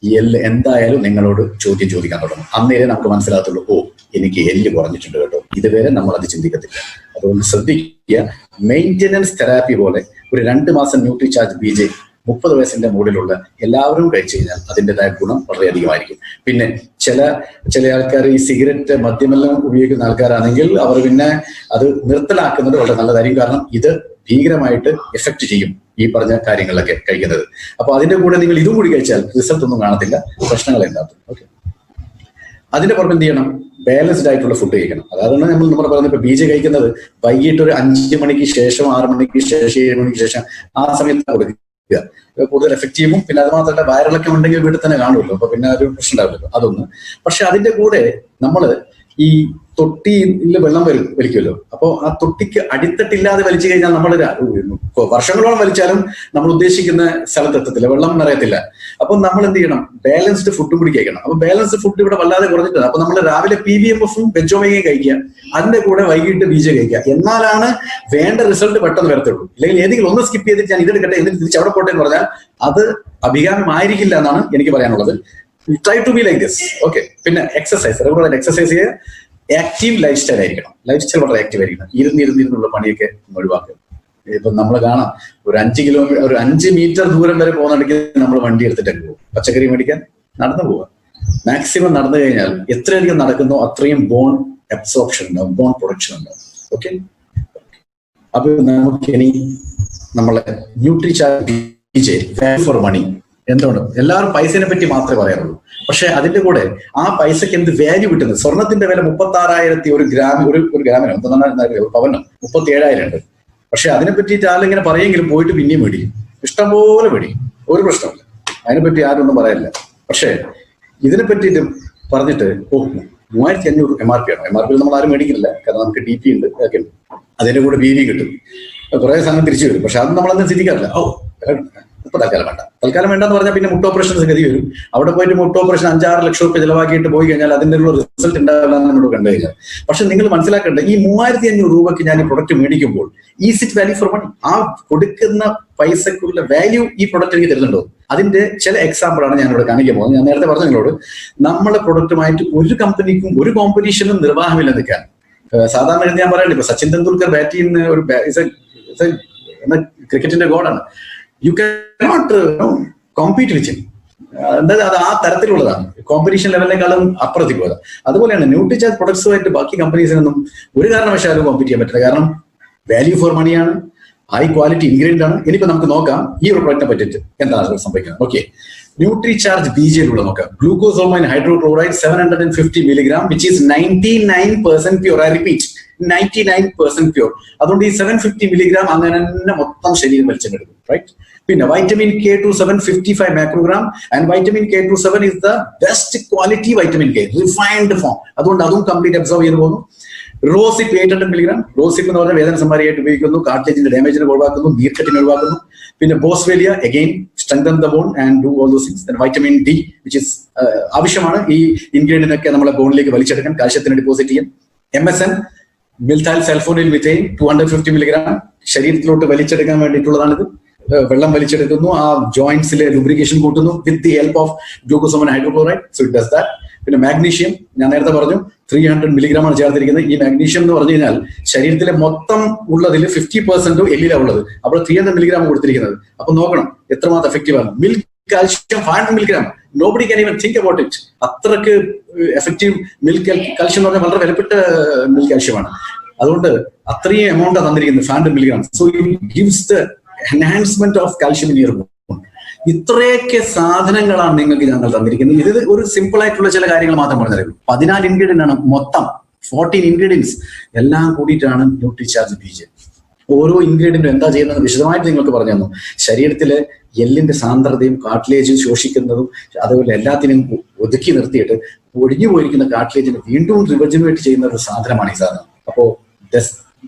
ഈ എല്ല് എന്തായാലും നിങ്ങളോട് ചോദ്യം ചോദിക്കാൻ തുടങ്ങും. അന്നേരം നമുക്ക് മനസ്സിലാകത്തുള്ളൂ, ഓ എനിക്ക് എല്ല് കുറഞ്ഞിട്ടുണ്ട് കേട്ടോ. ഇതുവരെ നമ്മൾ അത് ചിന്തിക്കത്തില്ല. അതുകൊണ്ട് ശ്രദ്ധിക്കുക. മെയിൻ്റെനൻസ് തെറാപ്പി പോലെ ഒരു 2 മാസം ന്യൂട്രിചാർജ് BJ 30 വയസ്സിന്റെ മുകളിലുള്ള എല്ലാവരും കഴിച്ചു കഴിഞ്ഞാൽ അതിൻ്റെതായ ഗുണം വളരെയധികമായിരിക്കും. പിന്നെ ചില ആൾക്കാർ ഈ സിഗരറ്റ്, മദ്യമെല്ലാം ഉപയോഗിക്കുന്ന ആൾക്കാരാണെങ്കിൽ അവർ പിന്നെ അത് നിർത്തലാക്കുന്നത് വളരെ നല്ലതായിരിക്കും. കാരണം ഇത് ഭീകരമായിട്ട് എഫക്ട് ചെയ്യും ഈ പറഞ്ഞ കാര്യങ്ങളിലൊക്കെ കഴിക്കുന്നത്. അപ്പൊ അതിന്റെ കൂടെ നിങ്ങൾ ഇതും കൂടി കഴിച്ചാൽ റിസൾട്ട് ഒന്നും കാണത്തില്ല, പ്രശ്നങ്ങൾ ഉണ്ടാകും. ഓക്കെ, അതിന്റെ പുറമെ എന്ത് ചെയ്യണം? ബാലൻസ്ഡ് ആയിട്ടുള്ള ഫുഡ് കഴിക്കണം. അതാണ് നമ്മൾ പറയുന്നത്. ഇപ്പൊ BJ കഴിക്കുന്നത് വൈകിട്ട് ഒരു 5 മണിക്ക് ശേഷം, 6 മണിക്ക് ശേഷം, 7 മണിക്ക് ശേഷം ആ സമയത്ത് കൊടുക്കുക. കൂടുതൽ എഫക്റ്റീവും. പിന്നെ അത് മാത്രമല്ല വയറിളക്കം ഉണ്ടെങ്കിൽ വീട്ടിൽ തന്നെ കാണുമല്ലോ, അപ്പൊ പിന്നെ ഒരു പ്രശ്നം ഉണ്ടാവില്ലല്ലോ. അതൊന്ന്. പക്ഷെ അതിന്റെ കൂടെ നമ്മള് ഈ തൊട്ടിയിൽ വെള്ളം വലിക്കുമല്ലോ. അപ്പോൾ ആ തൊട്ടിക്ക് അടിത്തട്ടില്ലാതെ വലിച്ചു കഴിഞ്ഞാൽ നമ്മൾ വർഷങ്ങളോളം വലിച്ചാലും നമ്മൾ ഉദ്ദേശിക്കുന്ന സ്ഥലത്തെത്തത്തില്ല, വെള്ളം നിറയത്തില്ല. അപ്പൊ നമ്മൾ എന്ത് ചെയ്യണം? ബാലൻസ്ഡ് ഫുഡും കൂടി കഴിക്കണം. അപ്പൊ ബാലൻസ്ഡ് ഫുഡ് ഇവിടെ വല്ലാതെ കുറഞ്ഞിട്ടുണ്ട്. അപ്പൊ നമ്മൾ രാവിലെ PVMF-ഉം വെജോമയും കഴിക്കുക, അതിന്റെ കൂടെ വൈകിട്ട് BJ കഴിക്കുക. എന്നാലാണ് വേണ്ട റിസൾട്ട് പെട്ടെന്ന് വരത്തുള്ളൂ. അല്ലെങ്കിൽ ഏതെങ്കിലും ഒന്ന് സ്കിപ്പ് ചെയ്തിട്ട് ഞാൻ ഇതെടുക്കട്ടെ എന്നിട്ട് തിരിച്ച് അവിടെ പോട്ടെ എന്ന് പറഞ്ഞാൽ അത് അഭികാമ്യമായിരിക്കില്ല എന്നാണ് എനിക്ക് പറയാനുള്ളത്. Try to be like this. Okay. പിന്നെ എക്സസൈസ്, റെഗുലർ എക്സസൈസ് ചെയ്യുക. ആക്റ്റീവ് ലൈഫ് സ്റ്റൈൽ ആയിരിക്കണം. ലൈഫ് സ്റ്റൈൽ വളരെ ആക്റ്റീവ് ആയിരിക്കണം. ഇരുന്നുള്ള പണിയൊക്കെ ഒഴിവാക്കുക. ഇപ്പൊ നമ്മൾ കാണാം, ഒരു 5 കിലോമീറ്റർ, ഒരു 5 മീറ്റർ ദൂരം വരെ പോകുന്നുണ്ടെങ്കിൽ നമ്മൾ വണ്ടി എടുത്തിട്ടൊക്കെ പോകും. പച്ചക്കറി മേടിക്കാൻ നടന്നു പോവുക. മാക്സിമം നടന്നു കഴിഞ്ഞാൽ എത്രയധികം നടക്കുന്നോ അത്രയും ബോൺ അബ്സോർപ്ഷൻ ഉണ്ടാവും, ബോൺ പ്രൊഡക്ഷൻ ഉണ്ടാവും. ഓക്കെ. അപ്പൊ നമുക്ക് ഇനി നമ്മളെ ന്യൂട്രിചാർജ് BJ ഫോർ മണി. എന്തുകൊണ്ട് എല്ലാവരും പൈസയെ പറ്റി മാത്രമേ പറയാറുള്ളൂ. പക്ഷെ അതിന്റെ കൂടെ ആ പൈസക്ക് എന്ത് വാല്യൂ കിട്ടുന്നത്? സ്വർണത്തിന്റെ വില 36,000 ഒരു ഗ്രാമിനോ പവനോ 37,000 ഉണ്ട്. പക്ഷെ അതിനെ പറ്റിയിട്ട് ആളിങ്ങനെ പറയെങ്കിലും പോയിട്ട് പിന്നെയും മേടിക്കും, ഇഷ്ടംപോലെ മേടിക്കും, ഒരു പ്രശ്നമില്ല. അതിനെപ്പറ്റി ആരും ഒന്നും പറയാനില്ല. പക്ഷെ ഇതിനെ പറ്റിയിട്ട് പറഞ്ഞിട്ട് 3,500 MRP ആണ്. MRP നമ്മൾ ആരും മേടിക്കില്ല, കാരണം നമുക്ക് DP ഉണ്ട്, ഒക്കെ ഉണ്ട്. അതിന്റെ കൂടെ BV കിട്ടും, കുറെ സാധനം തിരിച്ചു വരും. പക്ഷെ അത് നമ്മളൊന്നും ചിന്തിക്കാറില്ല. ഇപ്പൊ തൽക്കാലം വേണ്ടെന്ന് പറഞ്ഞാൽ പിന്നെ മുട്ട ഓപ്പറേഷൻസ് ഗതി വരും. അവിടെ പോയിട്ട് മുട്ട ഓപ്പറേഷൻ 5-6 ലക്ഷം രൂപ ചിലവാക്കിയിട്ട് പോയി കഴിഞ്ഞാൽ അതിന്റെ ഒരു റിസൾട്ട് ഉണ്ടാവില്ല എന്ന് നമ്മൾ കണ്ടു കഴിഞ്ഞാൽ. പക്ഷെ നിങ്ങൾ മനസ്സിലാക്കേണ്ടത്, ഈ 3,500 രൂപയ്ക്ക് ഞാൻ ഈ പ്രൊഡക്റ്റ് മേടിക്കുമ്പോൾ is it value for money? ആ കൊടുക്കുന്ന പൈസക്കുള്ള വാല്യൂ ഈ പ്രൊഡക്റ്റ് എനിക്ക് തരുന്നുണ്ടോ? അതിന്റെ ചില എക്സാമ്പിൾ ആണ് ഞാൻ ഇവിടെ കാണിക്കാൻ പോകുന്നത്. ഞാൻ നേരത്തെ പറഞ്ഞ നിങ്ങളോട്, നമ്മുടെ പ്രൊഡക്റ്റുമായിട്ട് ഒരു കമ്പനിക്കും ഒരു കോമ്പറ്റീഷനും നിർവാഹമില്ല നിൽക്കാൻ. സാധാരണ ഞാൻ പറയണ്ട, ഇപ്പൊ സച്ചിൻ തെണ്ടുൽക്കർ ബാറ്റ് ചെയ്യുന്ന ഒരു ക്രിക്കറ്റിന്റെ ഗോഡാണ്. You cannot compete with him. എന്തായാലും അത് ആ തരത്തിലുള്ളതാണ്, കോമ്പറ്റീഷൻ ലെവലിനേക്കാളും അപ്പുറത്തേക്ക് പോയത്. അതുപോലെയാണ് ന്യൂട്രിചാർജ് പ്രൊഡക്ട്സുമായിട്ട് ബാക്കി കമ്പനീസിനൊന്നും ഒരു കാരണവശാലും കോമ്പീറ്റ് ചെയ്യാൻ പറ്റില്ല. കാരണം വാല്യൂ ഫോർ മണിയാണ്, ഹൈ ക്വാളിറ്റി ഇൻഗ്രീഡിയന്റ് ആണ്. ഇനിയിപ്പോ നമുക്ക് നോക്കാം ഈ ഒരു പ്രൊഡക്റ്റിനെ പറ്റിയിട്ട് എന്താണ് സംഭവിക്കുന്നത്. ഓക്കെ, ന്യൂട്രിചാർജ് BJയിലുള്ള നോക്കാം. Glucosamine hydrochloride 750 mg, which is 99% pure. I repeat, 99% pure. അതുകൊണ്ട് ഈ 750 mg അങ്ങനെ തന്നെ മൊത്തം ശരീരം വലിച്ചെടുക്കും. റൈറ്റ്. പിന്നെ vitamin K2 755 microgram. And vitamin K27 is the best quality vitamin K, refined form. അതുകൊണ്ട് അതും കംപ്ലീറ്റ് അബ്സോർവ് ചെയ്ത് പോകുന്നു. Rosehip 800 mg. റോസിപ്പ് എന്ന് പറഞ്ഞാൽ വേദന സംഹാരിയായിട്ട് ഉപയോഗിക്കുന്നു, കാർട്ടിലേജിന്റെ ഡാമേജിനെ ഒഴിവാക്കുന്നു, നീർക്കെട്ടിനെ ഒഴിവാക്കുന്നു. പിന്നെ ബോസ്വേലിയ again strengthen the bone and do all those things. Then vitamin D, which is ആവശ്യമാണ് ഈ ഇൻഗ്രീഡിയന്റ് ഒക്കെ നമ്മളെ ബോണിലേക്ക് വലിച്ചെടുക്കാൻ, കാൽഷ്യത്തിന് ഡിപ്പോസിറ്റ് ചെയ്യാൻ. MSM methyl sulfonyl methane 250 mg ശരീരത്തിലോട്ട് വലിച്ചെടുക്കാൻ വേണ്ടിയിട്ടുള്ളതാണിത്. വെള്ളം വലിച്ചെടുക്കുന്നു, ആ ജോയിന്റ്സിലെ ലൂബ്രിക്കേഷൻ കൂട്ടുന്നു with the help of glucosamine hydrochloride. So it does that. പിന്നെ മാഗ്നീഷ്യം ഞാൻ നേരത്തെ പറഞ്ഞു 300 mg ആണ് ചേർത്തിരിക്കുന്നത്. ഈ മാഗ്നീഷ്യം എന്ന് പറഞ്ഞു കഴിഞ്ഞാൽ ശരീരത്തിലെ മൊത്തം ഉള്ളതിൽ 50% എല്ലിലാണ് ഉള്ളത്. അപ്പോൾ 300 mg കൊടുത്തിരിക്കുന്നത്. അപ്പൊ നോക്കണം എത്രമാത്രം എഫക്റ്റീവ് ആണ്. Milk calcium 500 mg. Nobody can even think about it. അത്രക്ക് എഫക്റ്റീവ് മിൽക്ക് കാൽഷ്യം എന്ന് പറഞ്ഞാൽ വളരെ വിലപ്പെട്ട മിൽക്ക് കാൽഷ്യമാണ്. അതുകൊണ്ട് അത്രയും എമൗണ്ട് ആണ് തന്നിരിക്കുന്നത്, 500 mg. So it gives the enhancement of calcium in your bone. ഇത്രയൊക്കെ സാധനങ്ങളാണ് നിങ്ങൾക്ക് ഞങ്ങൾ തന്നിരിക്കുന്നത്. ഇത് ഒരു സിമ്പിൾ ആയിട്ടുള്ള ചില കാര്യങ്ങൾ മാത്രം പറഞ്ഞത്. 14 ഇൻഗ്രീഡിയന്റ് ആണ് മൊത്തം, 14 ഇൻഗ്രീഡിയൻസ് എല്ലാം കൂടിയിട്ടാണ് ന്യൂട്രിചാർജ് BJ. ഓരോ ഇൻഗ്രീഡിയന്റും എന്താ ചെയ്യുന്നത് വിശദമായിട്ട് നിങ്ങൾക്ക് പറഞ്ഞു തന്നു. ശരീരത്തിലെ എല്ലിന്റെ സാന്ദ്രതയും കാർട്ടിലേജും ശോഷിക്കുന്നതും അതുപോലെ എല്ലാത്തിനും ഒതുക്കി നിർത്തിയിട്ട് ഒടിഞ്ഞു പോയിരിക്കുന്ന കാർട്ടിലേജിനെ വീണ്ടും റിവജനുവേറ്റ് ചെയ്യുന്ന ഒരു സാധനമാണ് ഈ സാധനം. അപ്പോ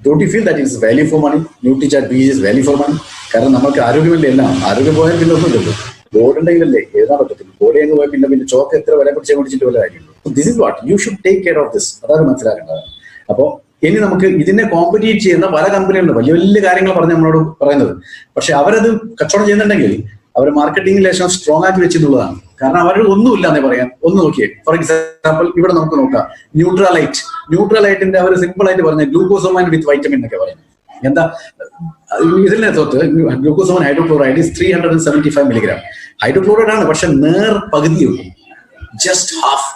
don't you feel that it's value for money? NutriCharge BJ is value for money. കാരണം നമുക്ക് ആരോഗ്യമല്ലേ എല്ലാം. ആരോഗ്യം പോയാൽ പിന്നെ ഒന്നുമില്ലല്ലോ. ബോർഡ് ഉണ്ടെങ്കിലല്ലേ എഴുതാൻ പറ്റത്തില്ല. ബോർഡ് അങ്ങ് പോയാൽ പിന്നെ ചോക്ക് എത്ര വില പിടിച്ച് മേടിച്ചിട്ട് വല്ല കാര്യമുള്ളൂ. This is what you should take care of this. അതാണ് മനസ്സിലാക്കേണ്ടത്. അപ്പോൾ ഇനി നമുക്ക് ഇതിനെ കോമ്പറ്റീറ്റ് ചെയ്യുന്ന പല കമ്പനികളുണ്ട്, വലിയ വലിയ കാര്യങ്ങൾ പറഞ്ഞ് നമ്മളോട് പറയുന്നത്. പക്ഷെ അവരത് കച്ചവടം ചെയ്യുന്നുണ്ടെങ്കിൽ അവർ മാർക്കറ്റിംഗ് ലേശം സ്ട്രോങ് ആക്കി വെച്ചെന്നുള്ളതാണ്. കാരണം അവർ ഒന്നുമില്ല എന്നേ പറയാം. ഒന്ന് നോക്കിയേ, ഫോർ എക്സാമ്പിൾ ഇവിടെ നമുക്ക് നോക്കാം ന്യൂട്രലൈറ്റിന്റെ അവർ സിമ്പിൾ ആയിട്ട് പറഞ്ഞ ഗ്ലൂക്കോസോമൈൻ വിത്ത് വൈറ്റമിൻ എന്നൊക്കെ പറയുന്നത്. എന്താ ഇതിനകത്ത് ഗ്ലൂക്കോസോമൈൻ ഹൈഡ്രോക്ലോറൈഡ് 375 മില്ലിഗ്രാം. ഹൈഡ്രോക്ലോറൈഡ് ആണ്, പക്ഷെ പകുതിയുള്ളൂ, ജസ്റ്റ് ഹാഫ്.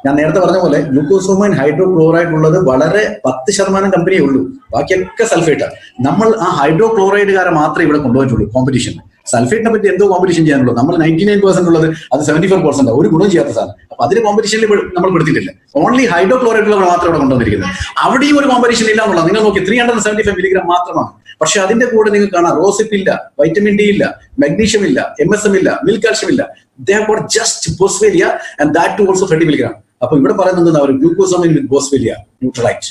ഞാൻ നേരത്തെ പറഞ്ഞ പോലെ ഗ്ലൂക്കോസോമൈൻ ഹൈഡ്രോക്ലോറൈഡ് ഉള്ളത് വളരെ 10% കമ്പനിയേ ഉള്ളൂ, ബാക്കിയൊക്കെ സൾഫേറ്റാണ്. നമ്മൾ ആ ഹൈഡ്രോക്ലോറൈഡുകാരെ മാത്രമേ ഇവിടെ കൊണ്ടുപോയിട്ടുള്ളൂ കോമ്പറ്റീഷൻ. സൾഫേറ്റിനെ പറ്റി എന്തോ കോമ്പറ്റീഷൻ ചെയ്യാനുള്ളൂ. നമ്മൾ 99% ഉള്ളത് അത് 74%, ഒരു ഗുണം ചെയ്യാത്ത സാധനം. അപ്പൊ അതിന് കോമ്പറ്റീഷനിൽ നമ്മൾ പെടുത്തിയിട്ടില്ല. ഓൺലി ഹൈഡ്രോക്ലോറൈഡുകൾ മാത്രം ഇവിടെ കൊണ്ടുവന്നിരിക്കുന്നത്. അവിടെയും ഒരു കോമ്പറ്റീഷൻ ഇല്ല എന്നുള്ളത് നിങ്ങൾ നോക്കി. 375 മില്ലിഗ്രാം മാത്രമാണ്. പക്ഷെ അതിന്റെ കൂടെ നിങ്ങൾക്ക് കാണാം റോസിപ്പ് ഇല്ല, വൈറ്റമിൻ ഡി ഇല്ല, മഗ്നീഷ്യം ഇല്ല, MSM ഇല്ല, മിൽക്ക് കാൽഷ്യം ഇല്ല. They have got just boswellia and that too also 30 milligram. അപ്പൊ ഇവിടെ പറയുന്നത് അവർ ഗ്ലൂക്കോസോമൈൻ വിത്ത് ബോസ്വേലിയ ന്യൂട്രലൈറ്റ്.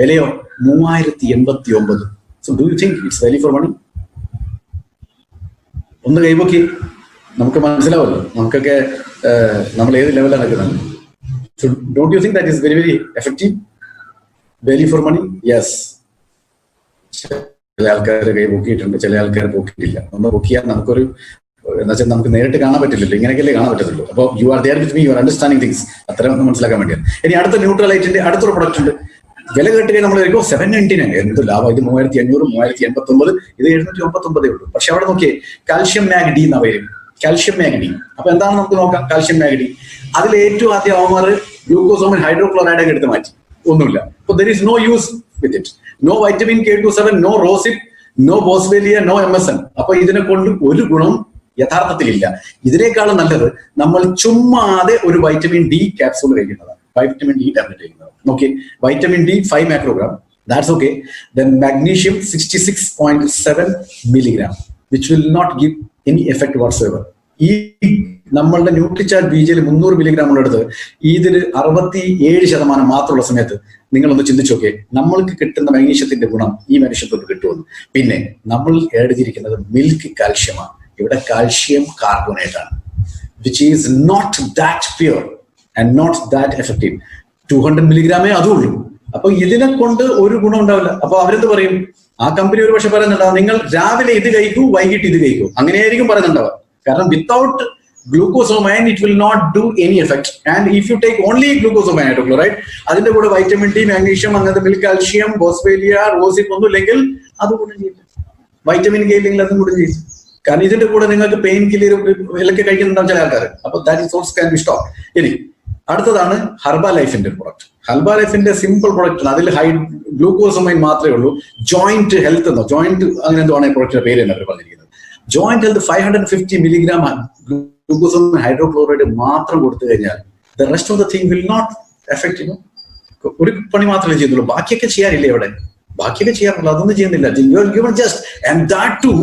വിലയോ 3089. So do you think it's value for money? ഒന്ന് കൈപൊക്കി നമുക്ക് മനസ്സിലാവല്ലോ നമുക്കൊക്കെ നമ്മൾ ഏത് ലെവലാണ് നിൽക്കുന്നത്. So don't you think that is very very effective? Value for money? Yes. ചില ആൾക്കാർ കൈ പൊക്കിയിട്ടുണ്ട്, ചില ആൾക്കാർ പൊക്കിയിട്ടില്ല. ഒന്ന് പൊക്കിയാൽ നമുക്കൊരു എന്താ വെച്ചാൽ നമുക്ക് നേരിട്ട് കാണാൻ പറ്റില്ലല്ലോ, ഇങ്ങനെയൊക്കെയല്ലേ കാണാൻ പറ്റത്തുള്ളൂ. അപ്പോൾ you are there with me, you are understanding things. അത്രയും ഒന്ന് മനസ്സിലാക്കാൻ വേണ്ടിയാണ്. ഇനി അടുത്ത ന്യൂട്രലൈറ്റിന്റെ അടുത്തൊരു പ്രൊഡക്റ്റ് ഉണ്ട്. വില കേട്ടുകഴിഞ്ഞാൽ നമ്മൾ കഴിക്കും 799, എന്ത് ലാഭം, ഇത് 3500, 3089, ഇത് 799 ഉള്ളൂ. പക്ഷെ അവിടെ നോക്കിയേ കാൽഷ്യം മാഗ്ഡി എന്ന പേര്, കാൽഷ്യം മാഗ്ഡി. അപ്പൊ എന്താണ് നമുക്ക് നോക്കാം. കാൽഷ്യം മാഗ്ഡി അതിൽ ഏറ്റവും ആദ്യം അവന്മാർ ഗ്ലൂക്കോസോമൈൻ ഹൈഡ്രോക്ലോറൈഡ് എടുത്ത് മാറ്റി. ഒന്നുമില്ല. അപ്പൊ there is no use with it. No vitamin K27, no rosehip, no boswellia, no MSM. അപ്പൊ ഇതിനെ കൊണ്ട് ഒരു ഗുണം യഥാർത്ഥത്തിലില്ല. ഇതിനേക്കാളും നല്ലത് നമ്മൾ ചുമ്മാതെ ഒരു വൈറ്റമിൻ ഡി ക്യാപ്സൂൾ കഴിക്കുന്നതാണ്, വൈറ്റമിൻ ഡി ടാബ്ലറ്റ് കഴിക്കുന്നത്. നോക്കി, vitamin D 5 microgram, that's okay. Then magnesium 66.7 milligram, which will not give any effect whatsoever. ഈ നമ്മളുടെ ന്യൂട്രിചാർട്ട് BJയിൽ 300 മില്ലിഗ്രാം ഉള്ളെടുത്ത് ഇതിൽ 67% മാത്രമുള്ള സമയത്ത് നിങ്ങളൊന്ന് ചിന്തിച്ചു നോക്കേ, നമ്മൾക്ക് കിട്ടുന്ന മാഗ്നീഷ്യത്തിന്റെ ഗുണം ഈ മനുഷ്യത്വക്ക് കിട്ടുമെന്ന്. പിന്നെ നമ്മൾ ആഡ് ചെയ്തിരിക്കുന്നത് മിൽക്ക് കാൽഷ്യമാണ്. ഇവിടെ കാൽഷ്യം കാർബണേറ്റ് ആണ്, which is not that pure and not that effective. 200 മില്ലിഗ്രാമേ അതുള്ളൂ. അപ്പൊ ഇതിനെ കൊണ്ട് ഒരു ഗുണം ഉണ്ടാവില്ല. അപ്പൊ അവരെന്ത് പറയും? ആ കമ്പനി ഒരു പക്ഷെ പറയുന്നുണ്ടാവും, നിങ്ങൾ രാവിലെ ഇത് കഴിക്കൂ, വൈകിട്ട് ഇത് കഴിക്കൂ. അങ്ങനെയായിരിക്കും പറയുന്നുണ്ടാവുക. കാരണം without glucosamine it will not do any effect. And if you take only glucosamine hydrochloride, അതിന്റെ കൂടെ വൈറ്റമിൻ ഡി, മാഗ്നീഷ്യം, അങ്ങനത്തെ മിൽക്ക് കാൽഷ്യം, ബോസ്വേലിയ, റോസിപ്പ് ഒന്നും ഇല്ലെങ്കിൽ അത് ഗുണം ചെയ്യില്ല. വൈറ്റമിൻ കെ ഇല്ലെങ്കിൽ അതും ഗുണം ചെയ്യും. കാരണം ഇതിന്റെ കൂടെ നിങ്ങൾക്ക് പെയിൻ കില്ലർ ഇലക്കെ കഴിക്കുന്നുണ്ടാവും ചില ആൾക്കാർ. അപ്പൊ that is also can be stop. ഇനി അടുത്തതാണ് ഹെർബാ ലൈഫിന്റെ ഒരു പ്രൊഡക്റ്റ്. ഹെർബാ ലൈഫിന്റെ സിമ്പിൾ പ്രൊഡക്റ്റ്, അതിൽ ഗ്ലൂക്കോസോമൈൻ മാത്രമേ ഉള്ളൂ. ജോയിന്റ് ഹെൽത്ത് എന്നോ ജോയിന്റ് അങ്ങനെ എന്തോ ആണ് പ്രൊഡക്റ്റിന്റെ പേര് എന്ന് അവർ പറഞ്ഞിരിക്കുന്നത്. Joint health 550 milligram glucosamine hydrochloride മാത്രം കൊടുത്തു കഴിഞ്ഞാൽ the rest of the thing will not effect. ഒരു പണി മാത്രമേ ചെയ്യുന്നുള്ളൂ, ബാക്കിയൊക്കെ ചെയ്യാറില്ലേ? അവിടെ ബാക്കിയൊക്കെ ചെയ്യാറില്ല, അതൊന്നും ചെയ്യുന്നില്ല. ജസ്റ്റ് ആൻഡ് ദാറ്റ് ടു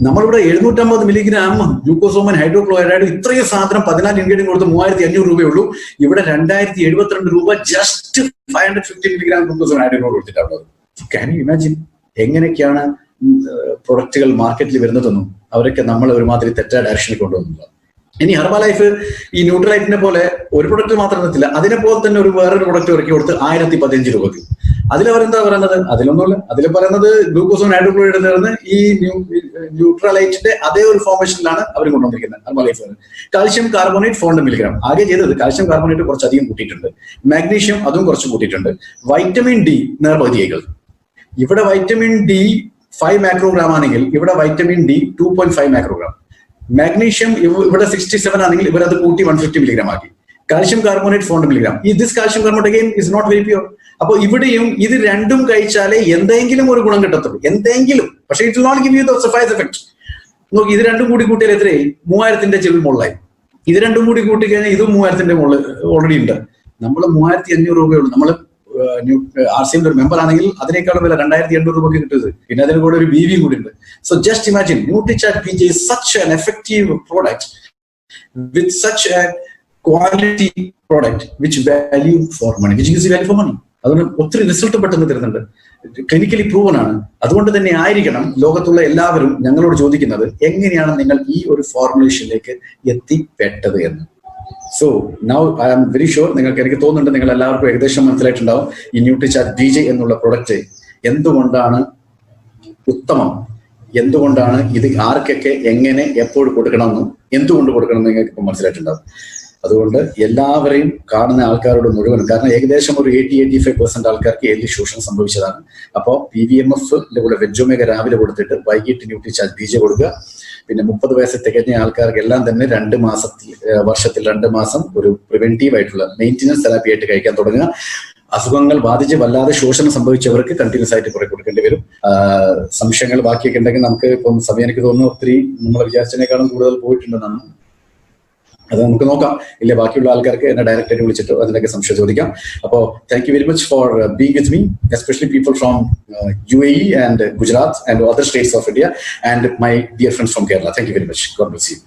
നമ്മളിവിടെ 750 മില്ലിഗ്രാം ഗ്ലൂക്കോസോമൈൻ ഹൈഡ്രോക്ലോറൈഡ്, ഇത്രയും സാധനം 14 ഇൻഗ്രീഡിയൻ കൊടുത്ത് 3500 രൂപയുള്ളൂ. ഇവിടെ 2072 രൂപ ജസ്റ്റ് 550 മില്ലിഗ്രാം ഗ്ലൂക്കോസോമൈൻ ഹൈഡ്രോക്ലോറൈഡ് കൊടുത്തിട്ടുള്ളത്. ക്യാൻ യു ഇമാജിൻ എങ്ങനെയൊക്കെയാണ് പ്രൊഡക്റ്റുകൾ മാർക്കറ്റിൽ വരുന്നതെന്നും അവരൊക്കെ നമ്മളെ ഒരുമാതിരി തെറ്റായ ഡയറക്ഷനിൽ കൊണ്ടുവന്നില്ല. ഇനി ഹെർബാ ലൈഫ് ഈ ന്യൂട്രലൈറ്റിനെ പോലെ ഒരു പ്രൊഡക്റ്റ് മാത്രം നിർത്തില്ല, അതിനെ പോലെ തന്നെ ഒരു വേറൊരു പ്രൊഡക്റ്റ് ഇറക്കി കൊടുത്ത് 1015 രൂപയ്ക്ക്. അതിലവരെന്താ പറയുന്നത്? അതിലൊന്നുമില്ല. അതിൽ പറയുന്നത് ഗ്ലൂക്കോസോമൈൻ ഹൈഡ്രോക്ലോറൈഡ് എന്ന് ഈ ന്യൂട്രലൈറ്റിന്റെ അതേ ഒരു ഫോർമേഷനിലാണ് അവർ കൊണ്ടുവന്നിരിക്കുന്നത്. ഹെർബാ ലൈഫ് കാൽഷ്യം കാർബണേറ്റ് 400 മില്ലിഗ്രാം ആകെ ചെയ്തത്. കാൽഷ്യം കാർബണേറ്റ് കുറച്ചധികം കൂട്ടിയിട്ടുണ്ട്, മാഗ്നീഷ്യം അതും കുറച്ച് കൂട്ടിയിട്ടുണ്ട്, വൈറ്റമിൻ ഡി നേർപകുതിയേകൾ. ഇവിടെ വൈറ്റമിൻ ഡി 5 മൈക്രോഗ്രാം ആണെങ്കിൽ ഇവിടെ വൈറ്റമിൻ ഡി 2.5 മൈക്രോഗ്രാം. മാഗ്നീഷ്യം ഇവിടെ 67 ആണെങ്കിൽ ഇവരത് കൂട്ടി 150 മില്ലിഗ്രാം ആക്കി. Calcium carbonate 400 milligram. ഈ this calcium carbonate again is not very pure. അപ്പൊ ഇവിടെയും ഇത് രണ്ടും കഴിച്ചാലേ എന്തെങ്കിലും ഒരു ഗുണം കിട്ടത്തുള്ളൂ, എന്തെങ്കിലും. പക്ഷെ it will not give you the suffice effect. നോക്കി, ഇത് രണ്ടും കൂടി കൂട്ടിയാൽ എത്രയായി? 3000 ചെവിൽ മുകളിലായി. ഇത് രണ്ടും കൂടി കൂട്ടി കഴിഞ്ഞാൽ ഇതും 3000 മുകളിൽ ഓൾറെഡി ഉണ്ട്. നമ്മൾ 3500 രൂപയുള്ളൂ. നമ്മൾ RCM ഒരു മെമ്പർ ആണെങ്കിൽ അതിനേക്കാളും വില 2800 രൂപയ്ക്ക് കിട്ടുന്നത്. പിന്നെ അതിന് കൂടെ ഒരു BV കൂടി ഉണ്ട്. So just imagine, Nutricharge BJ is such an effective product with such a quality product which value for money, which gives value for money. അതുകൊണ്ട് ഒത്തിരി റിസൾട്ട് പെട്ടെന്ന് തരുന്നുണ്ട്, ക്ലിനിക്കലി പ്രൂവൻ ആണ്. അതുകൊണ്ട് തന്നെ ആയിരിക്കണം ലോകത്തുള്ള എല്ലാവരും ഞങ്ങളോട് ചോദിക്കുന്നത്, എങ്ങനെയാണ് നിങ്ങൾ ഈ ഒരു ഫോർമുലേഷനിലേക്ക് എത്തിപ്പെട്ടത് എന്ന്. So now I am very sure നിങ്ങൾക്ക്, എനിക്ക് തോന്നുന്നുണ്ട് നിങ്ങൾ എല്ലാവർക്കും ഏകദേശം മനസ്സിലായിട്ടുണ്ടാവും ഈ ന്യൂട്രിചാർട്ട് BJ എന്നുള്ള പ്രൊഡക്റ്റ് എന്തുകൊണ്ടാണ് ഉത്തമം, എന്തുകൊണ്ടാണ് ഇത് ആർക്കൊക്കെ എങ്ങനെ എപ്പോൾ കൊടുക്കണമെന്നും എന്തുകൊണ്ട് കൊടുക്കണമെന്നും നിങ്ങൾക്ക് ഇപ്പം മനസ്സിലായിട്ടുണ്ടാവും. അതുകൊണ്ട് എല്ലാവരെയും കാണുന്ന ആൾക്കാരോട് മുഴുവനും, കാരണം ഏകദേശം ഒരു 80-85% ആൾക്കാർക്ക് എല്ലി ശോഷണം സംഭവിച്ചതാണ്. അപ്പോൾ PVMF കൂടെ വെജോമേഗ രാവിലെ കൊടുത്തിട്ട് വൈകിട്ട് ന്യൂട്രിചാർജ് BJ കൊടുക്കുക. പിന്നെ 30 വയസ്സ് തികഞ്ഞ ആൾക്കാർക്കെല്ലാം തന്നെ വർഷത്തിൽ 2 മാസം ഒരു പ്രിവെന്റീവ് ആയിട്ടുള്ള മെയിൻ്റെനൻസ് തെറാപ്പി ആയിട്ട് കഴിക്കാൻ തുടങ്ങുക. അസുഖങ്ങൾ ബാധിച്ച് വല്ലാതെ ശോഷണം സംഭവിച്ചവർക്ക് കണ്ടിന്യൂസ് ആയിട്ട് കുറെ കൊടുക്കേണ്ടി വരും. സംശയങ്ങൾ ബാക്കിയൊക്കെ ഉണ്ടെങ്കിൽ നമുക്ക് ഇപ്പം സമയം എനിക്ക് തോന്നുന്നു ഒത്തിരി നമ്മൾ വിചാരിച്ചതിനേക്കാളും കൂടുതൽ പോയിട്ടുണ്ടെന്നാണ്. അത് നമുക്ക് നോക്കാം. ഇല്ലേ ബാക്കിയുള്ള ആൾക്കാർക്ക് എന്നെ ഡയറക്റ്റ് ആയിട്ട് വിളിച്ചിട്ട് അതിനൊക്കെ സംശയം ചോദിക്കാം. അപ്പോൾ thank you very much for being with me, especially people from UAE and Gujarat and other states of India and my dear friends from Kerala. Thank you very much. God bless you.